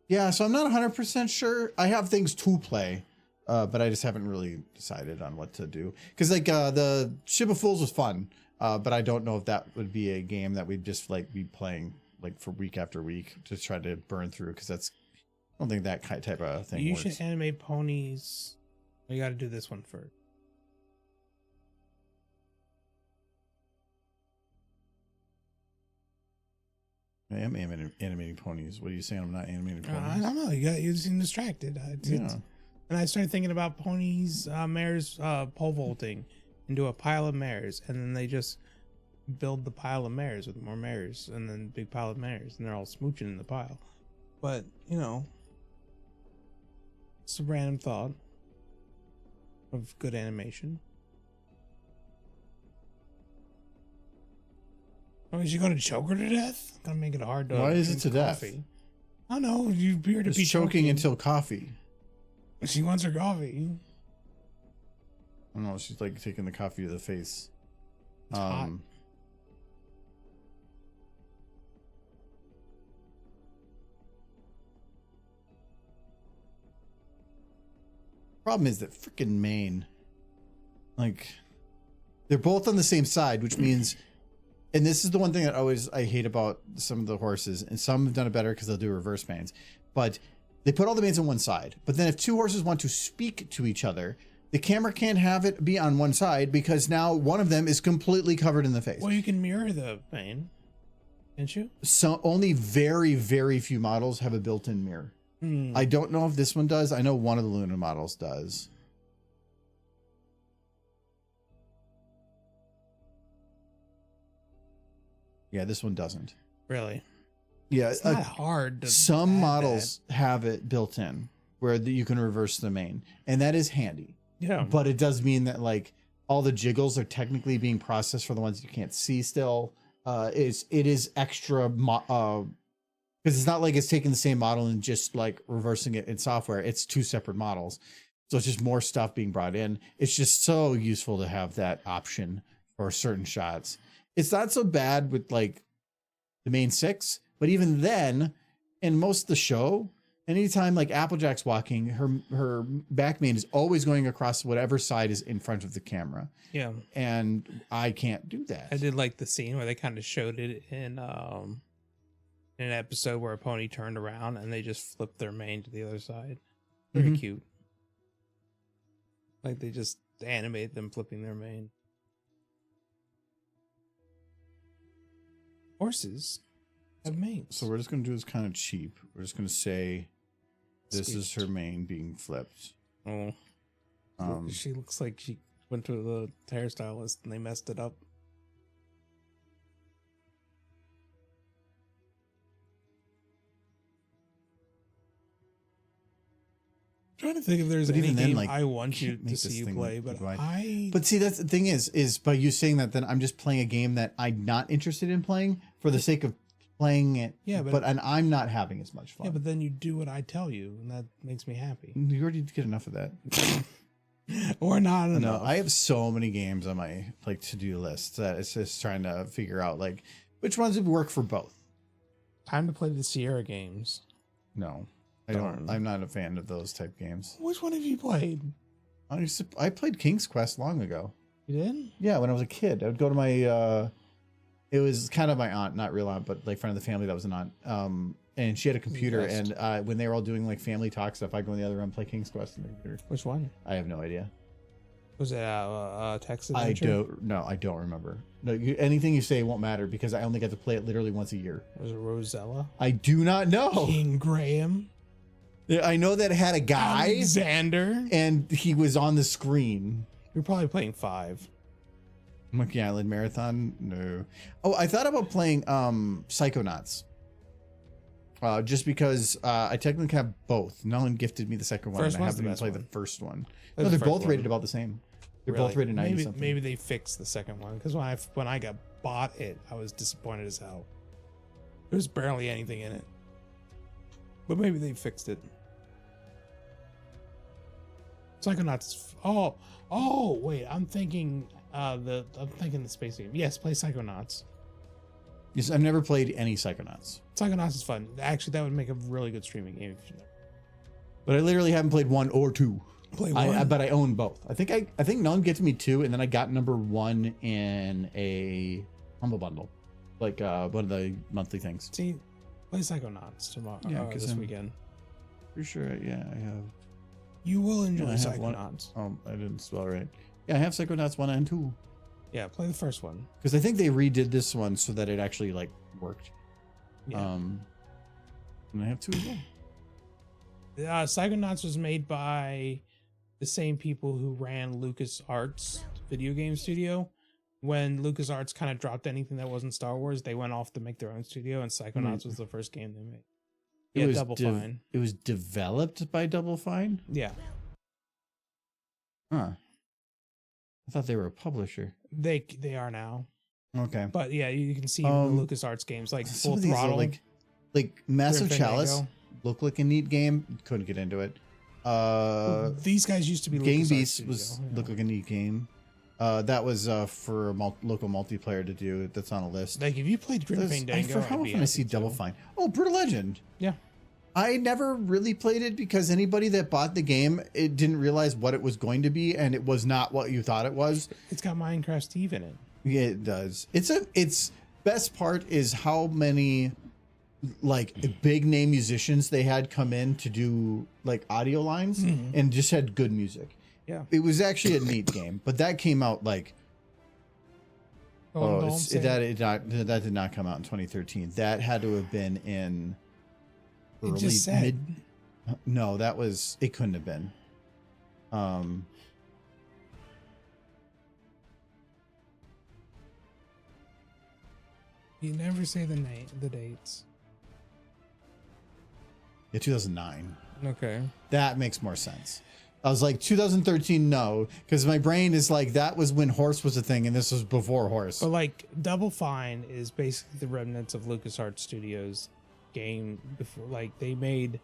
Yeah, so I'm not 100% sure. I have things to play, but I just haven't really decided on what to do. Because like the Ship of Fools was fun, but I don't know if that would be a game that we'd just like be playing like for week after week to try to burn through. Because I don't think that type of thing You works. should animate ponies. You got to do this one first. I am animating ponies. What are you saying? I'm not animating I ponies. don't know. You seem distracted. And I started thinking about ponies, mares, pole vaulting into a pile of mares, and then they just build the pile of mares with more mares, and then big pile of mares, and they're all smooching in the pile. But it's a random thought of good animation. Oh, is she going to choke her to death? Gonna make it hard to. Why is it drink to death? coffee. I don't know. You appear to It's be choking until coffee. She wants her coffee. I don't know. She's like taking the coffee to the face. It's hot. Problem is that freaking Maine, like, they're both on the same side, which means, and this is the one thing that I hate about some of the horses, and some have done it better because they'll do reverse mains, but they put all the mains on one side. But then if two horses want to speak to each other, the camera can't have it be on one side because now one of them is completely covered in the face. Well, you can mirror the mane, can't you? So only very, very few models have a built-in mirror. I don't know if this one does. I know one of the Luna models does. Yeah, this one doesn't. Really? Yeah, It's not hard to some add models have it built in where you can reverse the main, and that is handy. that. Yeah. But it does mean that like all the jiggles are technically being processed for the ones you can't see still. It is extra because it's not like it's taking the same model and just like reversing it in software. It's two separate models. So it's just more stuff being brought in. It's just so useful to have that option for certain shots. It's not so bad with like the main six, but even then, in most of the show, anytime like Applejack's walking, her back main is always going across whatever side is in front of the camera. Yeah. And I can't do that. I did like the scene where they kind of showed it in an episode where a pony turned around and they just flipped their mane to the other side. Very cute. Like they just animate them flipping their mane. Horses have manes. So we're just going to do this kind of cheap. We're just going to say this is her mane being flipped. Oh. She looks like she went to the hairstylist and they messed it up. Trying to think if there's any game like, I want you can't to make see this you thing play, but wide. But see, that's the thing is by you saying that, then I'm just playing a game that I'm not interested in playing for the sake of playing it. Yeah, and I'm not having as much fun. yeah, but then you do what I tell you, and that makes me happy. You already get enough of that. Or not No, enough. I have so many games on my like to-do list that it's just trying to figure out like which ones would work for both. Time to play the Sierra games. No, I Darn. don't. I'm not a fan of those type games. Which one have you played? I played King's Quest long ago. You did? Yeah, when I was a kid, I would go to my. It was kind of my aunt, not real aunt, but like friend of the family that was an aunt. And she had a computer, Best. and when they were all doing like family talk stuff, I go in the other room, play King's Quest on the computer. Which one? I have no idea. Was it Texas I Adventure? don't remember. No, anything you say won't matter because I only get to play it literally once a year. Was it Rosella? I do not know. King Graham? I know that it had a guy Alexander? and he was on the screen. You're probably playing 5. Monkey Island Marathon? No. Oh, I thought about playing Psychonauts. Just because I technically have both. Nolan gifted me the second one, First and I one's haven't the even best played one. the first one. That's No, the they're first both one. rated about the same. They're both rated 90 maybe, something. Maybe they fixed the second one because when I bought it, I was disappointed as hell. There was barely anything in it, but maybe they fixed it. Psychonauts. Wait, I'm thinking the space game. Yes, play Psychonauts. Yes, I've never played any Psychonauts, Psychonauts is fun. Actually, that would make a really good streaming game. but I literally haven't played 1 or 2. Play one. But I own both. I think Nolan gifted me 2, and then I got number 1 in a Humble Bundle, like one of the monthly things. See, play Psychonauts tomorrow. Yeah, 'cause this I'm- weekend. Pretty sure, I have. You will enjoy Yeah, I have one. Psychonauts. I didn't spell right. Yeah, I have Psychonauts 1 and 2. Yeah, play the first one. Because I think they redid this one so that it actually like worked. Yeah. And I have 2 as well. Psychonauts was made by the same people who ran LucasArts video game studio. When LucasArts kind of dropped anything that wasn't Star Wars, they went off to make their own studio, and Psychonauts was the first game they made. It Yeah, was Double Fine. It was developed by Double Fine? Yeah, Huh. I thought they were a publisher. they are now. Okay. But yeah, you can see the LucasArts games like Some Full of these are Throttle. like Massive Grim Chalice Fandango. looked like a neat game. Couldn't get into it. These guys used to be Game LucasArts Beast studio, was yeah. looked like a neat game. That was for a local multiplayer to do. That's on a list. Like if you played Grim I Fandango, forgot how I'd be often I see happy Double to. Fine. Oh, Brutal Legend. Yeah. I never really played it because anybody that bought the game, it didn't realize what it was going to be, and it was not what you thought it was. It's got Minecraft Steve in it. Yeah, it does. Its best part is how many like big name musicians they had come in to do like audio lines and just had good music. Yeah. It was actually a neat game, but that came out like that did not come out in 2013. That had to have been in It just said. No, that was it couldn't have been. You never say the dates. Yeah, 2009. Okay. That makes more sense. I was like 2013, no, because my brain is like that was when Horse was a thing, and this was before Horse. But like Double Fine is basically the remnants of LucasArts Studios game before. Like they made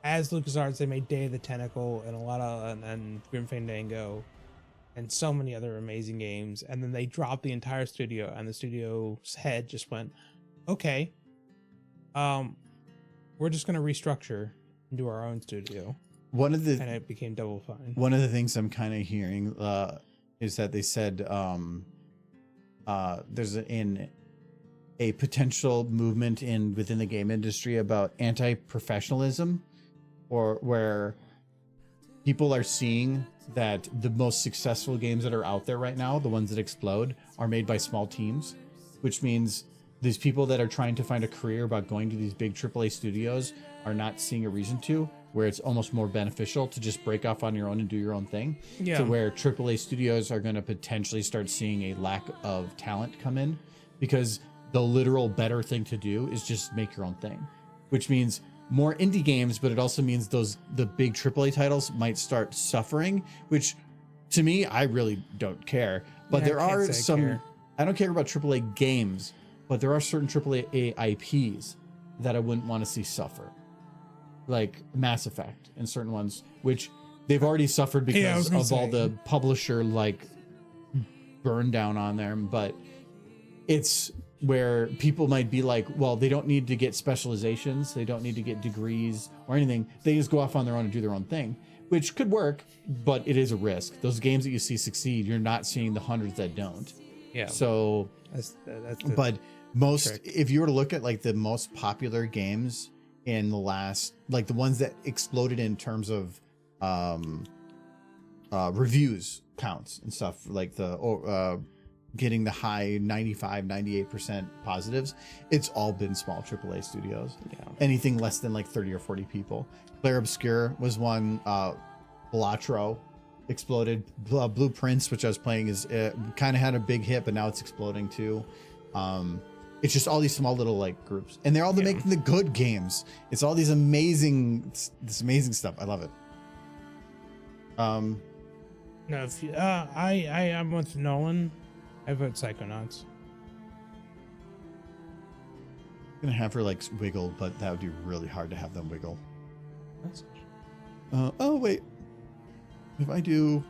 as LucasArts, they made Day of the Tentacle and a lot of and Grim Fandango and so many other amazing games. And then they dropped the entire studio, and the studio's head just went, okay, we're just gonna restructure and do our own studio. One of the And it became Double Fine. One of the things I'm kind of hearing is that they said there's a potential movement within the game industry about anti-professionalism, or where people are seeing that the most successful games that are out there right now, the ones that explode, are made by small teams, which means these people that are trying to find a career about going to these big AAA studios are not seeing a reason to, where it's almost more beneficial to just break off on your own and do your own thing. Yeah. To where AAA studios are going to potentially start seeing a lack of talent come in, because the literal better thing to do is just make your own thing, which means more indie games, but it also means the big AAA titles might start suffering, which to me, I really don't care. But Yeah, there I can't are say I some, care. I don't care about AAA games, but there are certain AAA IPs that I wouldn't want to see suffer, like Mass Effect and certain ones, which they've already suffered Yeah, I was because gonna of all say. the publisher like burn down on them. But it's where people might be like, well, they don't need to get specializations, they don't need to get degrees or anything, they just go off on their own and do their own thing, which could work, but it is a risk. Those games that you see succeed, you're not seeing the hundreds that don't. Yeah. So, That's but most, trick. if you were to look at like the most popular games in the last, like the ones that exploded in terms of reviews counts and stuff, like the getting the high 95, 98% positives, it's all been small AAA studios. Yeah. Anything less than like 30 or 40 people. Claire Obscure was one. Balatro exploded. Blueprints, which I was playing, is kind of had a big hit, but now it's exploding too. It's just all these small little like groups, and they're all making the good games. It's all these amazing stuff. I love it. No, if you, I'm with Nolan. I vote Psychonauts. I'm gonna have her like wiggle, but that would be really hard to have them wiggle. That's Oh wait, if I do,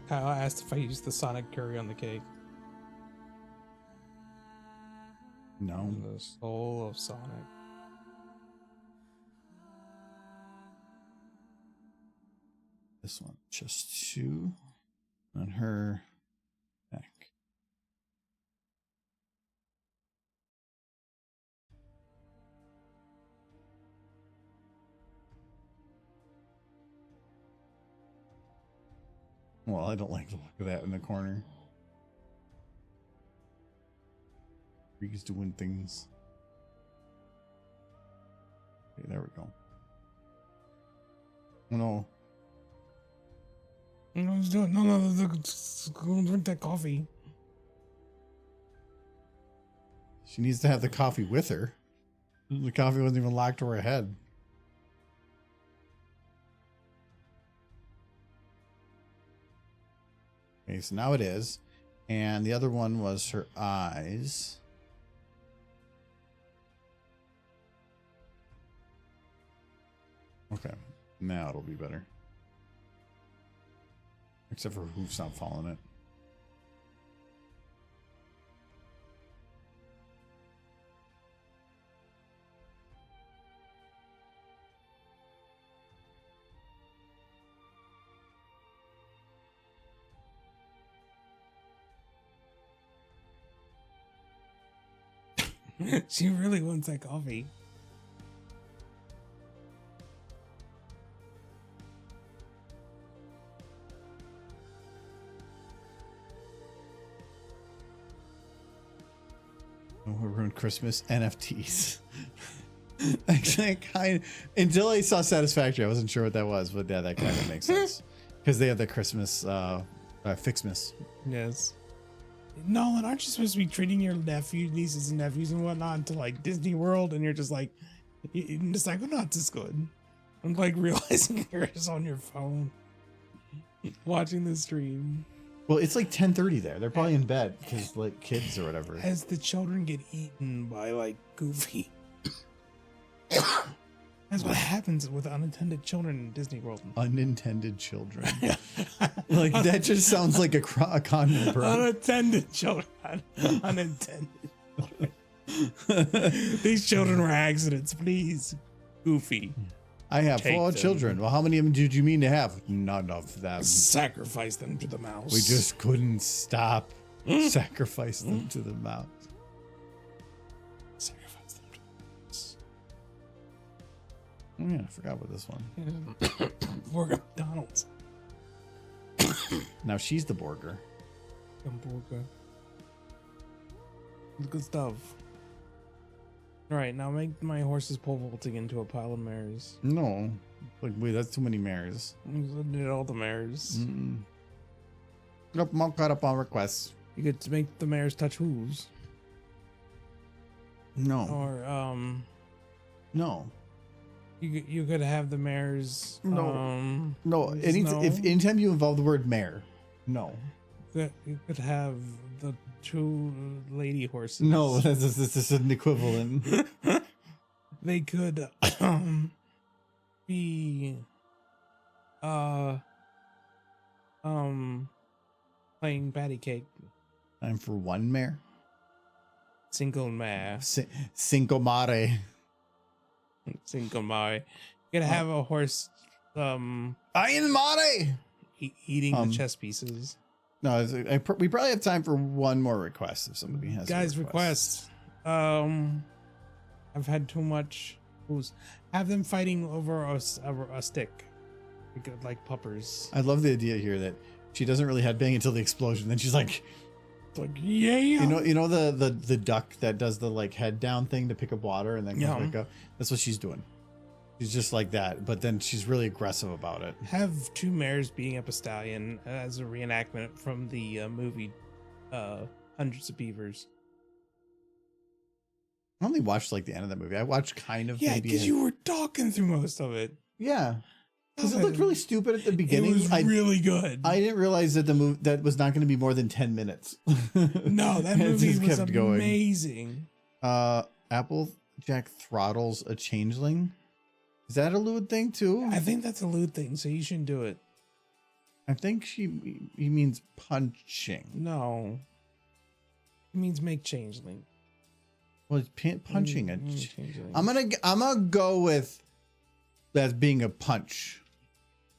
Kyle asked if I used the Sonic curry on the cake. no. The soul of Sonic. This one, just 2 on her neck. Well, I don't like the look of that in the corner. He's doing things. Okay, there we go. Oh, no. No, let's do it. No, go drink that coffee. She needs to have the coffee with her. The coffee wasn't even locked to her head. Okay, so now it is. And the other one was her eyes. Okay, now it'll be better. Except for hoof's not following it. She really wants that coffee. Oh, we ruined Christmas NFTs. Actually, until I saw Satisfactory, I wasn't sure what that was, but yeah, that kind of makes sense because they have the Christmas Fixmas. Yes. Nolan, aren't you supposed to be treating your nieces and nephews and whatnot to like Disney World, and you're just like, the Psychonauts is good. I'm like realizing you're just on your phone watching the stream. Well, it's like 10:30 there. They're probably in bed because like kids or whatever. As the children get eaten by like Goofy. That's what happens with unattended children in Disney World. Unintended children. Like that just sounds like a condom, bro. Unattended children. Unintended children. These children were accidents, please. Goofy. I have Take 4 them. children. Well, how many of them did you mean to have? None of them. Sacrifice them to the mouse. We just couldn't stop. Sacrifice them to the mouse. sacrifice them to the mouse. Oh, yeah, I forgot about this one. Work at McDonald's. Now she's the Borger. Hamburger. Good stuff. Alright, now make my horses pole vaulting into a pile of mares. No. Like, wait, that's too many mares. Did all the mares. Nope, I'm all caught up on requests. You could make the mares touch hooves. No. Or, No. you could have the mares. No. If Anytime you involve the word mare, no. you could have the 2 lady horses. No, this is an equivalent. They could be playing patty cake. Time for one mare. Single mare. Cinco mare. Single mare. Gonna have a horse Iron Mare. eating the chess pieces. No, we probably have time for one more request if somebody has Guys, a request. I've had too much booze. Have them fighting over a stick, like puppers. I love the idea here that she doesn't really headbang until the explosion. Then she's like, Yeah. you know the duck that does the like head down thing to pick up water and then comes back up. That's what she's doing. She's just like that, but then she's really aggressive about it. Have two mares beating up a stallion as a reenactment from the movie Hundreds of Beavers. I only watched like the end of that movie. I watched kind of. Yeah, maybe because you were talking through most of it. Yeah, because it looked really stupid at the beginning. It was really good. I didn't realize that the movie that was not going to be more than 10 minutes. No, that It movie just was kept going. amazing. Applejack throttles a changeling. Is that a lewd thing too? I think that's a lewd thing, so you shouldn't do it. I think he means punching. No. It means make changeling. Well, it's punching a. Changeling. I'm gonna go with that being a punch.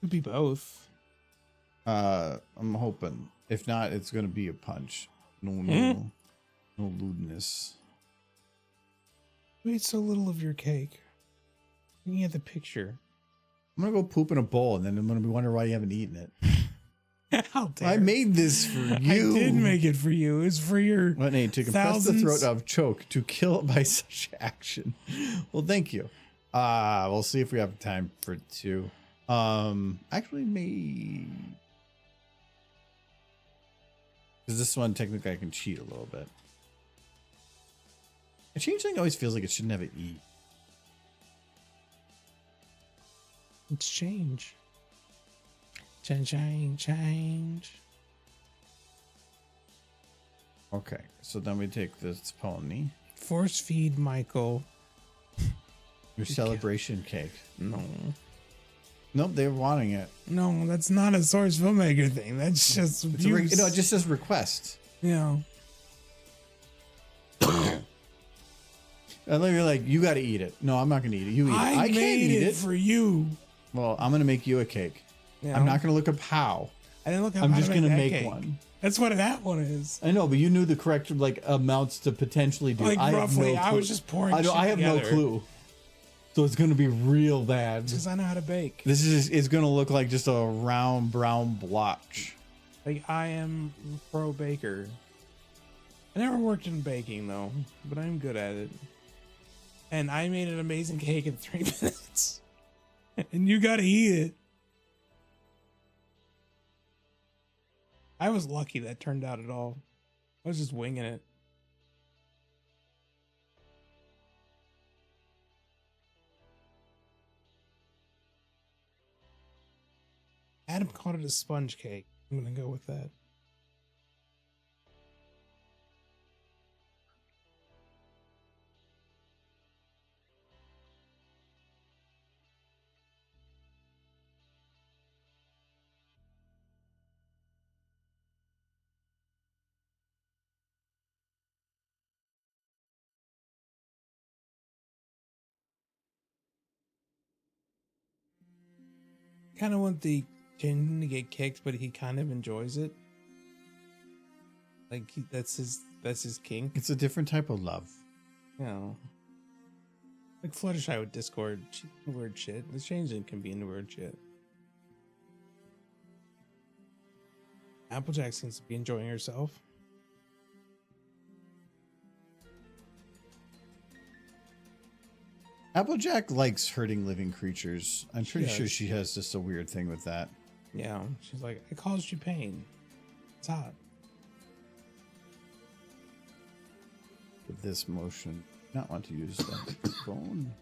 Could be both. I'm hoping. If not, it's gonna be a punch. No lewdness. We ate so little of your cake. Looking at the picture. I'm gonna go poop in a bowl, and then I'm gonna be wondering why you haven't eaten it. How dare I made this for you. I did make it for you. It's for your What name? To compress the thousands- throat of choke, to kill it by such action. Well, thank you. We'll see if we have time for two. Actually, me. Because this one, technically, I can cheat a little bit. A changeling always feels like it shouldn't have an E. It's change. Change. Okay, so then we take this pony. Force feed Michael. Your celebration cake. No. Nope, they're wanting it. No, that's not a source filmmaker thing. That's just It's abuse. it just says request. Yeah. And then you're like, you got to eat it. No, I'm not going to eat it. You eat it. I can't made eat it. for you. Well, I'm going to make you a cake. Yeah. I'm not going to look up how. I didn't look up I'm how just to going to that make cake. one. That's what that one is. I know, but you knew the correct like amounts to potentially do. Like I have roughly, no I clue. was just pouring. I have no clue. So it's going to be real bad. Because I know how to bake. This is it's going to look like just a round brown blotch. Like I am pro baker. I never worked in baking though, but I'm good at it. And I made an amazing cake in 3 minutes. And you gotta eat it. I was lucky that turned out at all. I was just winging it. Adam called it a sponge cake. I'm gonna go with that. Kind of want the Jin to get kicked, but he kind of enjoys it. Like that's his kink. It's a different type of love. You know, like Fluttershy with Discord, weird shit. The changeling can be into weird shit. Applejack seems to be enjoying herself. Applejack likes hurting living creatures. I'm pretty sure does. she has just a weird thing with that. Yeah, she's like, it caused you pain. It's hot. With this motion, not want to use that phone.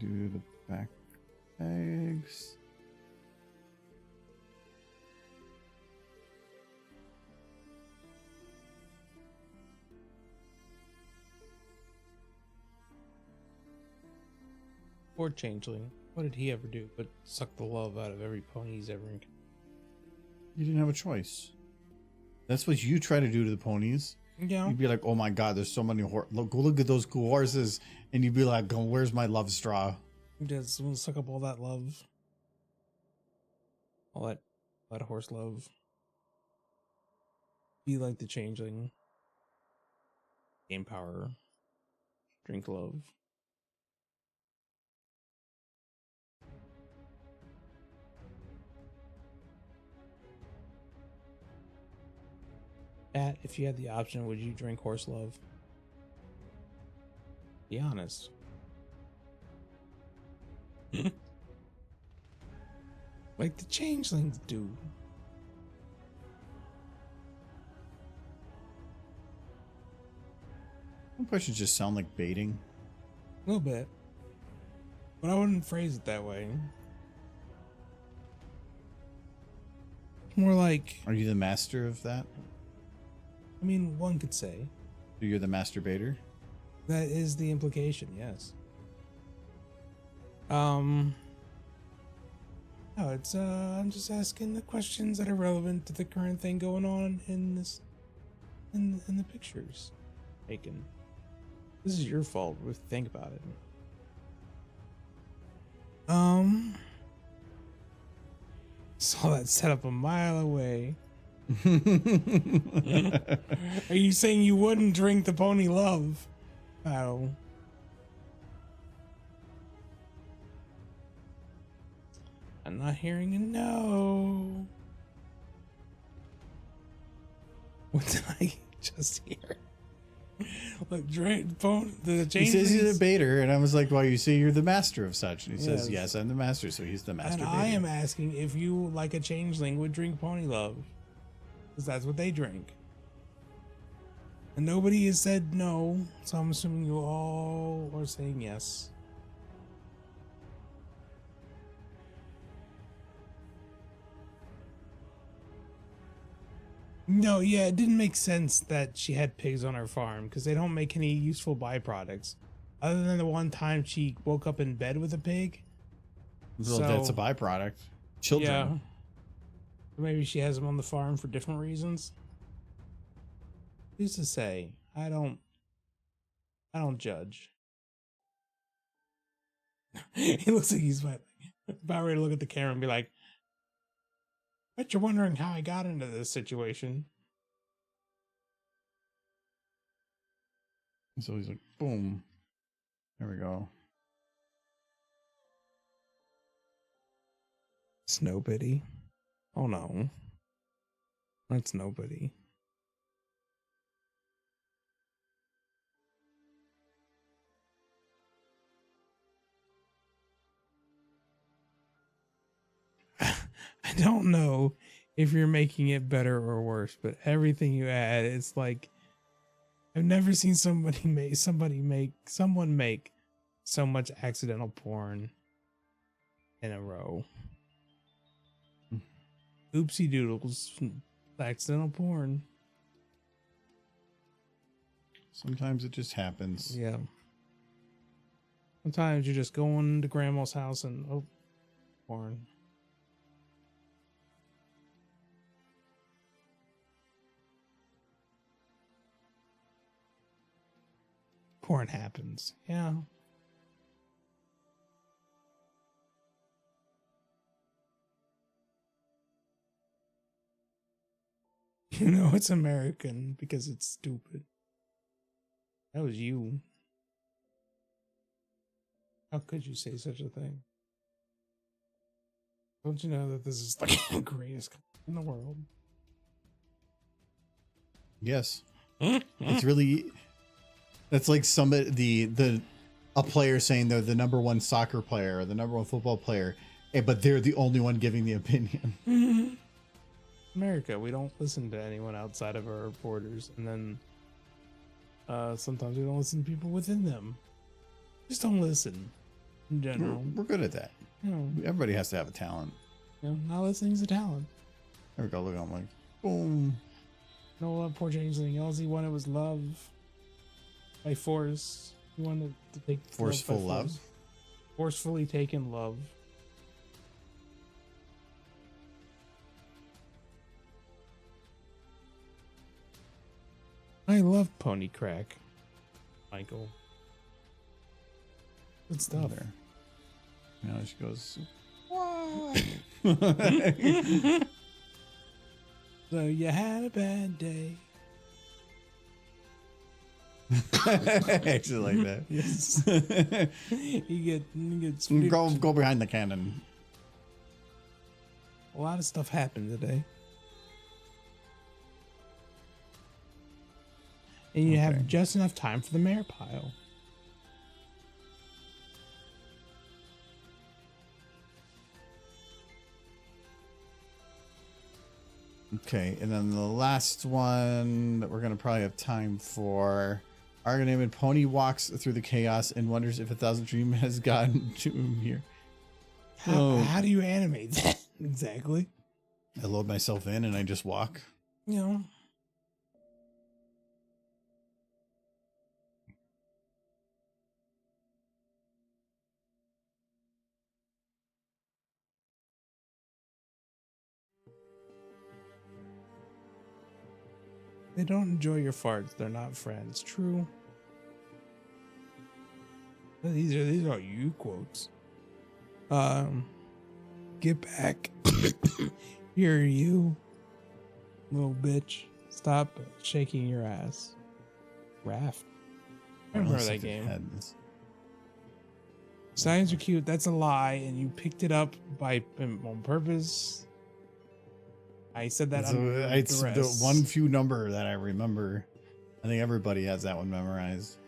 do the back pegs. Poor Changeling. What did he ever do but suck the love out of every pony he's ever encountered? You didn't have a choice. That's what you try to do to the ponies. Yeah. You'd be like, oh my god, there's so many look at those cool horses, and you'd be like, oh, where's my love straw? He just will suck up all that love. All that horse love. Be like the Changeling. Gain power. Drink love. Pat, if you had the option, would you drink horse love? Be honest. Like the changelings do. I should just sound like baiting. A little bit. But I wouldn't phrase it that way. More like, Are you the master of that? I mean, one could say. So you're the masturbator? That is the implication, yes. No, it's I'm just asking the questions that are relevant to the current thing going on in this in the pictures taken. This is your fault if you think about it. Saw that set up a mile away. Are you saying you wouldn't drink the pony love? Oh. I'm not hearing a no. What did I just hear? Look, drink the He says he's a changelings. baiter, and I was like, well, you say you're the master of such. And he Yes. says, yes, I'm the master, so he's the master And I am asking if you, like a changeling, would drink pony love. Because that's what they drink. And nobody has said no, so I'm assuming you all are saying yes. No, yeah, it didn't make sense that she had pigs on her farm because they don't make any useful byproducts. Other than the one time she woke up in bed with a pig. So that's a byproduct. Children. Yeah. Maybe she has them on the farm for different reasons. Who's to say? I don't judge. He looks like he's about ready to look at the camera and be like, bet you're wondering how I got into this situation. So he's like, boom. There we go. It's nobody. Oh no. That's nobody. I don't know if you're making it better or worse, but everything you add, it's like I've never seen someone make so much accidental porn in a row. Oopsie doodles, accidental porn. Sometimes it just happens. Yeah. Sometimes you're just going to grandma's house and porn. Porn happens. Yeah. You know it's American because it's stupid. That was you. How could you say such a thing? Don't you know that this is like the greatest country in the world? Yes. It's really... That's like somebody, a player saying they're the number one soccer player or the number one football player, but they're the only one giving the opinion. America, we don't listen to anyone outside of our borders, and then sometimes we don't listen to people within them. Just don't listen. in general. We're good at that. You know, Everybody has to have a talent. not listening's a talent. There we go. Look, I'm like, boom. No love, poor changeling. All he wanted was love by force. He wanted to take Forceful by love. force. Forcefully taken love. I love pony crack, Michael. Good stuff. There. You know, she goes. So you had a bad day. I actually like that. Yes. you get Go behind the cannon. A lot of stuff happened today. And you Okay. have just enough time for the mayor pile. Okay, and then the last one that we're gonna probably have time for. Argoname Pony walks through the chaos and wonders if 1,000 Dream has gotten to him here. How do you animate that exactly? I load myself in and I just walk. You know. They don't enjoy your farts. They're not friends. True. These are you quotes. Get back. Here, you little bitch. Stop shaking your ass. Raft. I remember Unless that if it game. had this. Signs are cute. That's a lie, and you picked it up on purpose. I said that under It's the duress. one few number that I remember. I think everybody has that one memorized.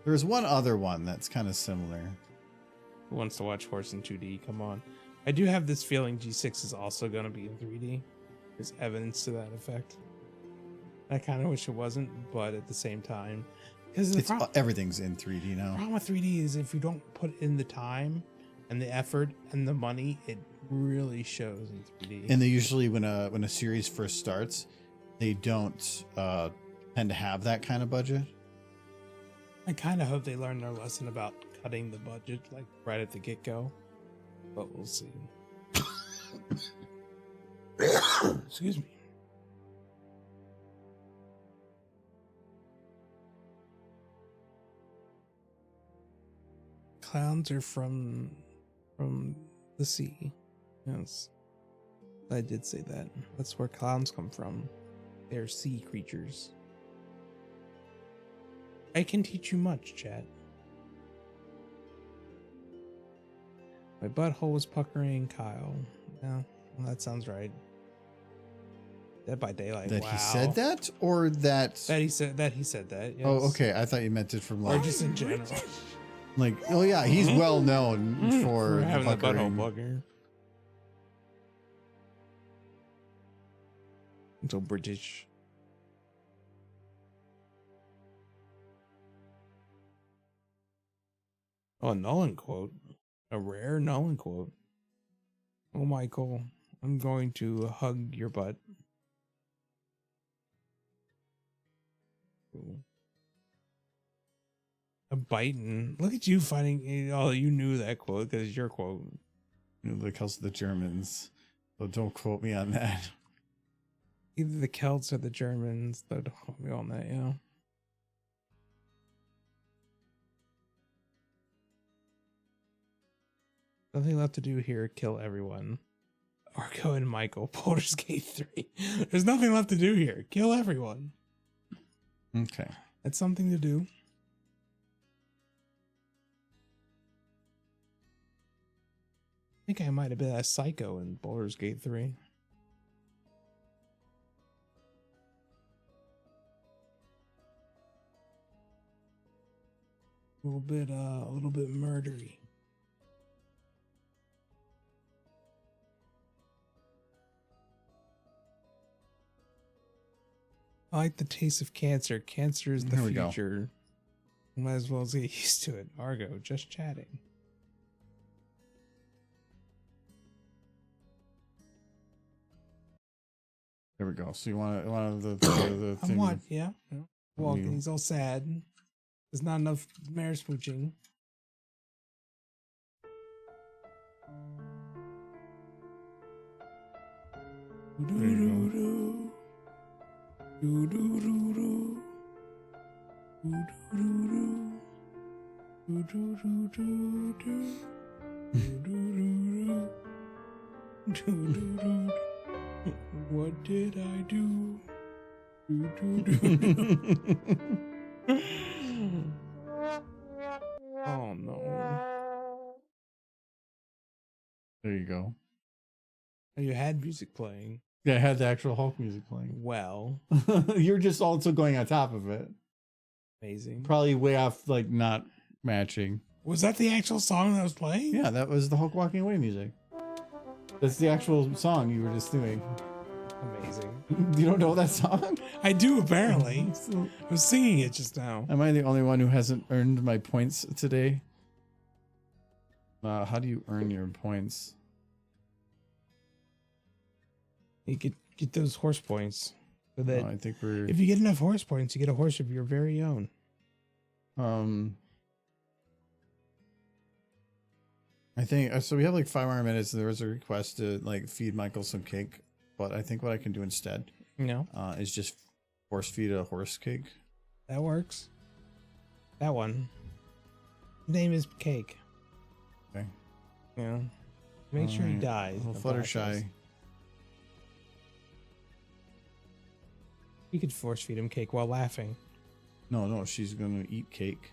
There's one other one that's kind of similar. Who wants to watch Horse in 2D? Come on. I do have this feeling G6 is also going to be in 3D. There's evidence to that effect. I kind of wish it wasn't, but at the same time, because Everything's in 3D now. problem with 3D is if you don't put in the time and the effort and the money, it really shows in 3D. And they usually, when a series first starts, they don't tend to have that kind of budget. I kind of hope they learn their lesson about cutting the budget like right at the get-go, but we'll see. Excuse me. Clowns are from the sea. Yes, I did say that. That's where clowns come from. They're sea creatures. I can teach you much, chat. My butthole was puckering Kyle. Yeah, well, that sounds right. Dead by Daylight. That wow. he said that, or that? That he said that. Yes. Oh, okay. I thought you meant it from Or like, just in general. like, oh yeah, he's well known for the having the butthole puckering. bugger. So British. Oh, a Nolan quote. A rare Nolan quote. Oh, Michael, I'm going to hug your butt. Ooh. A biting. Look at you finding. Oh, you knew that quote because it's your quote. You know, the Celts of the Germans. So don't quote me on that. Either the Celts or the Germans. Don't quote me on that, yeah. Nothing left to do here. Kill everyone. Arco and Michael. Baldur's Gate 3. There's nothing left to do here. Kill everyone. Okay. That's something to do. I think I might have been a psycho in Baldur's Gate 3. A little bit murdery. I like the taste of cancer. Cancer is the There we go. future. Might as well get used to it. Argo, just chatting. There we go. So you want the I'm thing? what? Yeah. Well, You- he's all sad. There's not enough mare smooching. There you What did I do? Oh no. There you go. You had music playing. Yeah, I had the actual Hulk music playing. Well, You're just also going on top of it. amazing. Probably way off, like not matching. Was that the actual song that was playing? Yeah, that was the Hulk walking away music. That's the actual song you were just doing. Amazing. You don't know that song? I do, apparently. I was singing it just now. Am I the only one who hasn't earned my points today? How do you earn your points? You could get those horse points. So that I think we're if you get enough horse points, you get a horse of your very own. I think so. We have like 5 more minutes. There was a request to like feed Michael some cake, but I think what I can do instead No, is just force feed a horse cake. that works. That one. His name is Cake. Okay. Yeah. Make sure he Alright. dies. in Well, the process. Fluttershy. You could force feed him cake while laughing. No, she's gonna eat cake.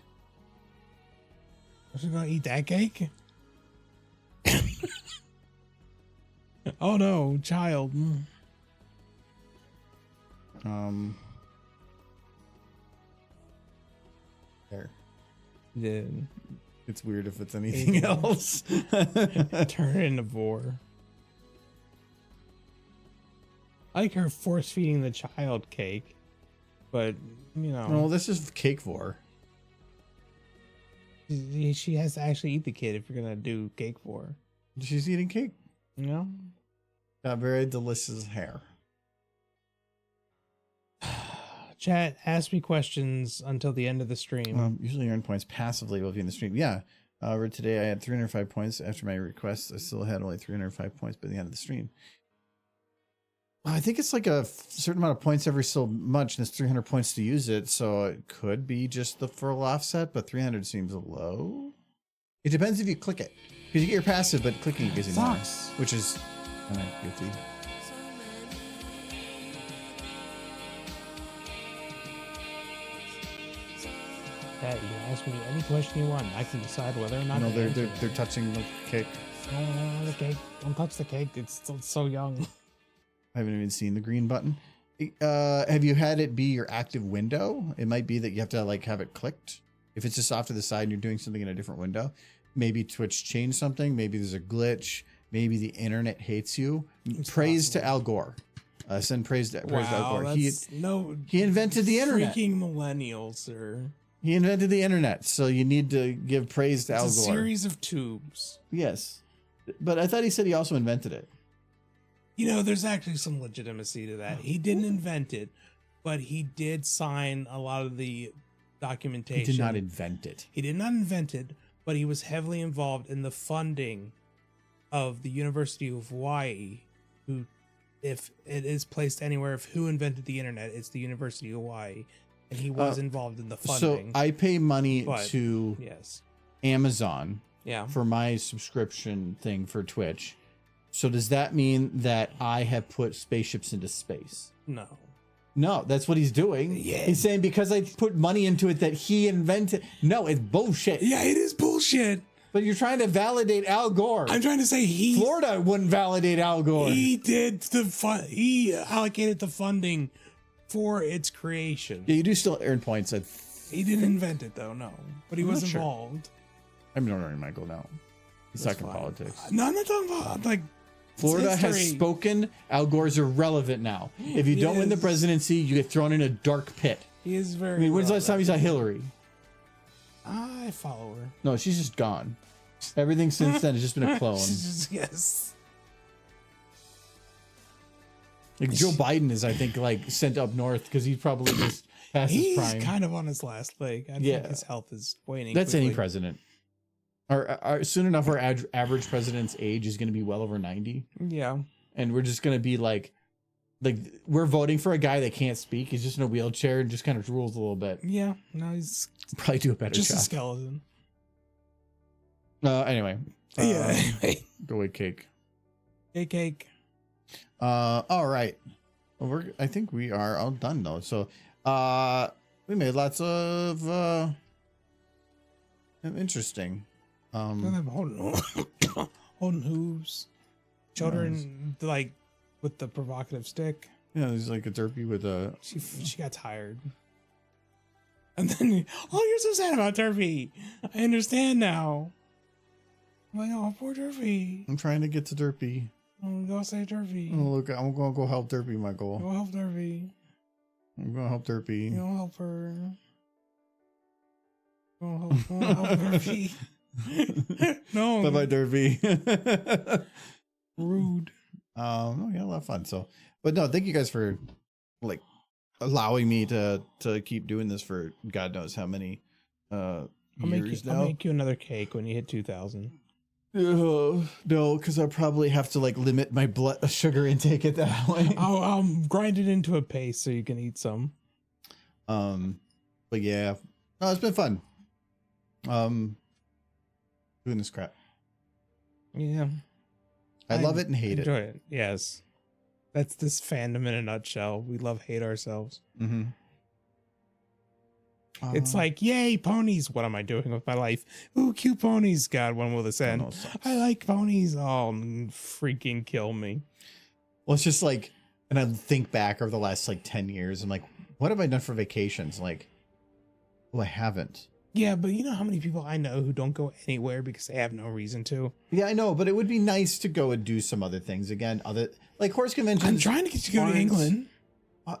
Was he gonna eat that cake? Oh no, child. There. Yeah. It's weird if it's anything else. Turn it into vor. I like her force feeding the child cake, but you know, No, this is cake vor. she has to actually eat the kid if you're gonna do cake for her. She's eating cake. You know? Got very delicious hair. Chat, ask me questions until the end of the stream. Usually earn points passively while viewing the stream. Yeah. Today I had 305 points after my request. I still had only 305 points by the end of the stream. I think it's like a certain amount of points every so much, and it's 300 points to use it. So it could be just the full offset, but 300 seems low. It depends if you click it. Because you get your passive, but clicking it gives you more, Sucks. which is kind of goofy. Chat, you can ask me any question you want. I can decide whether or not No, to they're answer they're them. touching the cake. No, the cake. Don't touch the cake. It's still so young. I haven't even seen the green button. Have you had it be your active window? It might be that you have to like have it clicked. If it's just off to the side and you're doing something in a different window, maybe Twitch changed something. Maybe there's a glitch. Maybe the internet hates you. Praise to Al Gore. Send praise to Al Gore. That's He invented the internet. Freaking millennials, sir. He invented the internet, so you need to give praise to Al It's a Gore. series of tubes. Yes, but I thought he said he also invented it. You know, there's actually some legitimacy to that. He didn't invent it, but he did sign a lot of the documentation. He did not invent it. He did not invent it, but he was heavily involved in the funding of the University of Hawaii, who, if it is placed anywhere of who invented the internet, it's the University of Hawaii. And he was involved in the So funding. I pay money but- to yes. Amazon Yeah. for my subscription thing for Twitch. So does that mean that I have put spaceships into space? No. No, that's what he's doing. Yeah. He's saying because I put money into it that he invented. No, it's bullshit. Yeah, it is bullshit. But you're trying to validate Al Gore. I'm trying to say Florida wouldn't validate Al Gore. he did the fun. He allocated the funding for its creation. Yeah, you do still earn points. He didn't invent it though, no. But he I'm was not sure. involved. I'm not knowing Michael now. He's That's talking fine. politics. No, I'm not talking about like Florida it's has history. spoken. Al Gore's irrelevant now. If you don't win the Yes. presidency, you get thrown in a dark pit. He is very. I mean, when's the last time you saw relevant. Hillary? I follow her. No, she's just gone. Everything since then has just been a clone. Yes. Like Joe Biden is, I think, like sent up north because he's probably just past his He's prime. kind of on his last leg. I Yeah. think his health is waning. That's quickly. any president. Soon enough, our average president's age is going to be well over 90, Yeah. and we're just going to be like we're voting for a guy that can't speak. He's just in a wheelchair and just kind of rules a little bit. Yeah. No, he's Probably do a better just job. a skeleton. Anyway, Yeah. go away, cake. Cake. All right. Well, I think we are all done though. So, we made lots of interesting. Holding hooves. Children like with the provocative stick. Yeah, there's like a derpy with a. She got tired. And then, oh, you're so sad about Derpy. I understand now. I'm like, oh, poor Derpy. I'm trying to get to derpy. Oh, go say Derpy. Oh, look, I'm gonna go help derpy, Michael. Go help Derpy. I'm gonna help derpy. Go help her. Go help Derpy. No. Bye bye, derpy. Rude. Oh yeah, a lot of fun. So, but no, thank you guys for like allowing me to keep doing this for God knows how many years now. I'll make you another cake when you hit 2,000. No, because I probably have to like limit my blood sugar intake at that point. I'll grind it into a paste so you can eat some. But yeah, no, it's been fun. Doing this crap. Yeah. I love it and hate it. Enjoy it. Yes. That's this fandom in a nutshell. We love hate ourselves. Mm-hmm. It's like, yay, ponies. What am I doing with my life? Ooh, cute ponies. God, when will this end? no, it sucks. I like ponies. Oh, freaking kill me. Well, it's just like, and I think back over the last like 10 years. I'm like, what have I done for vacations? Like, oh, I haven't. Yeah, but you know how many people I know who don't go anywhere because they have no reason to? Yeah, I know, but it would be nice to go and do some other things again. Like horse conventions. I'm trying to get you to go to aren't- England.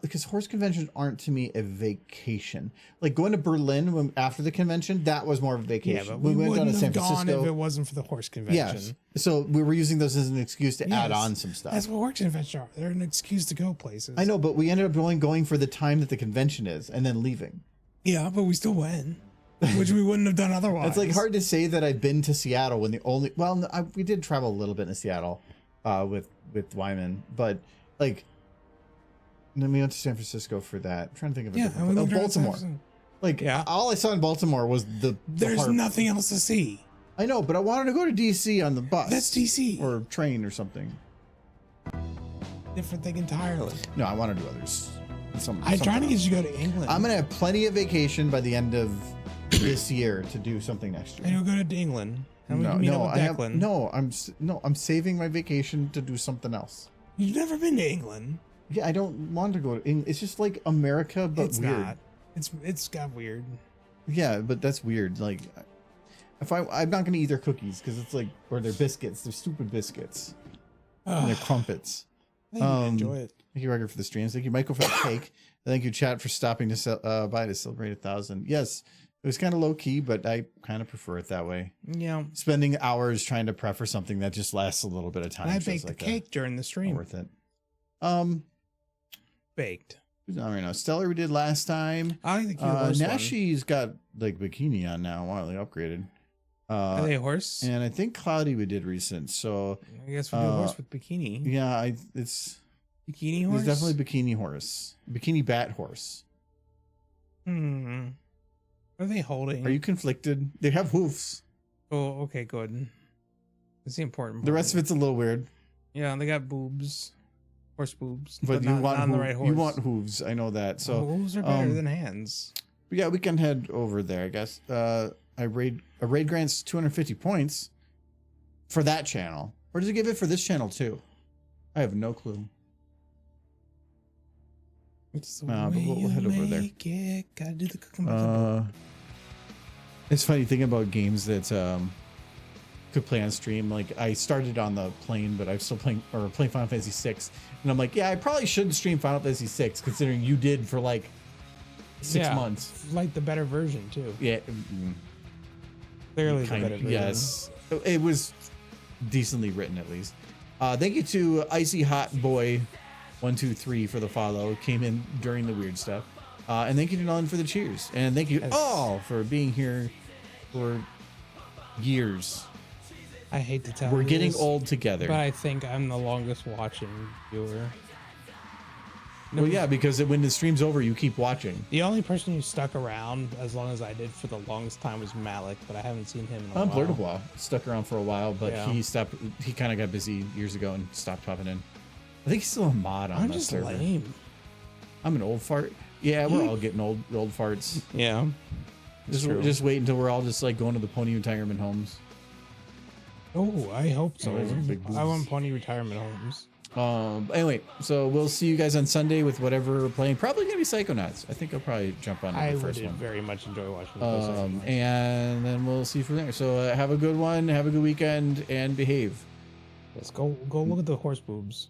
Because horse conventions aren't to me a vacation. Like going to Berlin after the convention, that was more of a vacation. Yeah, but we went down wouldn't to San have gone Francisco. if it wasn't for the horse convention. Yes. So we were using those as an excuse to add Yes. on some stuff. That's what horse conventions are. They're an excuse to go places. I know, but we ended up only going for the time that the convention is and then leaving. Yeah, but we still went, which we wouldn't have done otherwise. It's like hard to say that I've been to Seattle when we did travel a little bit in Seattle with Wyman, but like then we went to San Francisco for that. I'm trying to think of a different and we lived around Baltimore. San Francisco. Like Yeah. all I saw in Baltimore was the There's harbor. nothing else to see. I know, but I wanted to go to DC on the bus. That's DC. or train or something. Different thing entirely. No, I want to do others. I'm trying to get you to go to England. I'm gonna have plenty of vacation by the end of this year to do something next year. And you'll go to England. And we can meet up with Declan. I'm saving my vacation to do something else. You've never been to England. Yeah, I don't want to go to England. It's just like America, but It's weird. not. It's got weird. Yeah, but that's weird. Like, I'm not gonna eat their cookies because it's like, or their biscuits. They're stupid biscuits. And their crumpets. I think you'd enjoy it. Thank you, Roger, for the streams. Thank you, Michael, for the cake. Thank you, chat, for stopping to by to celebrate 1,000. Yes, it was kind of low key, but I kind of prefer it that way. Yeah. Spending hours trying to prep for something that just lasts a little bit of time. I feels baked like the cake during the not stream. worth it. Baked. Who's on right now? Stellar we did last time. I think you're the worst one. Nashi's got like bikini on now. Wow, they upgraded. Are they a horse? And I think Cloudy we did recent. So I guess we do a horse with bikini. yeah, it's Bikini horse? there's definitely bikini horse, bikini bat horse. What are they holding? Are you conflicted? They have hoofs. Oh, okay, good. That's the important part. The rest of it's a little weird. Yeah, they got boobs. Horse boobs. But, not on the right horse. you want hooves. I know that. So hooves are better than hands. but yeah, we can head over there, I guess. A raid grants 250 points for that channel. Or does it give it for this channel too? I have no clue. It's the but way we'll head over there. make it. Gotta do the cooking. It's funny thinking about games that could play on stream. Like I started on the plane, but I'm still playing Final Fantasy 6, and I'm like, yeah, I probably shouldn't stream Final Fantasy 6 considering you did for like 6 months. Like the better version too. Yeah, Clearly the kind better of. version. Yes, it was decently written at least. Thank you to Icy Hot Boy 1, 2, 3 for the follow. Came in during the weird stuff. And thank you to Nolan for the cheers. And thank you all for being here for years. I hate to tell We're you getting this, old together. but I think I'm the longest watching viewer. Well, yeah, because when the stream's over, you keep watching. The only person who stuck around as long as I did for the longest time was Malik, but I haven't seen him in a while. Blurred a while. Stuck around for a while, but Yeah. he stopped. He kind of got busy years ago and stopped popping in. I think he's still a mod on I'm that just server. lame. I'm an old fart. Yeah, we're all getting old farts. Yeah. Just wait until we're all just like going to the pony retirement homes. Oh, I hope so. Oh, big boobs. I want pony retirement homes. Anyway, so we'll see you guys on Sunday with whatever we're playing. Probably gonna be Psychonauts. I think I'll probably jump on I the would first one. very much enjoy watching the And then we'll see you from there. So have a good one, have a good weekend, and behave. Let's go look at the horse boobs.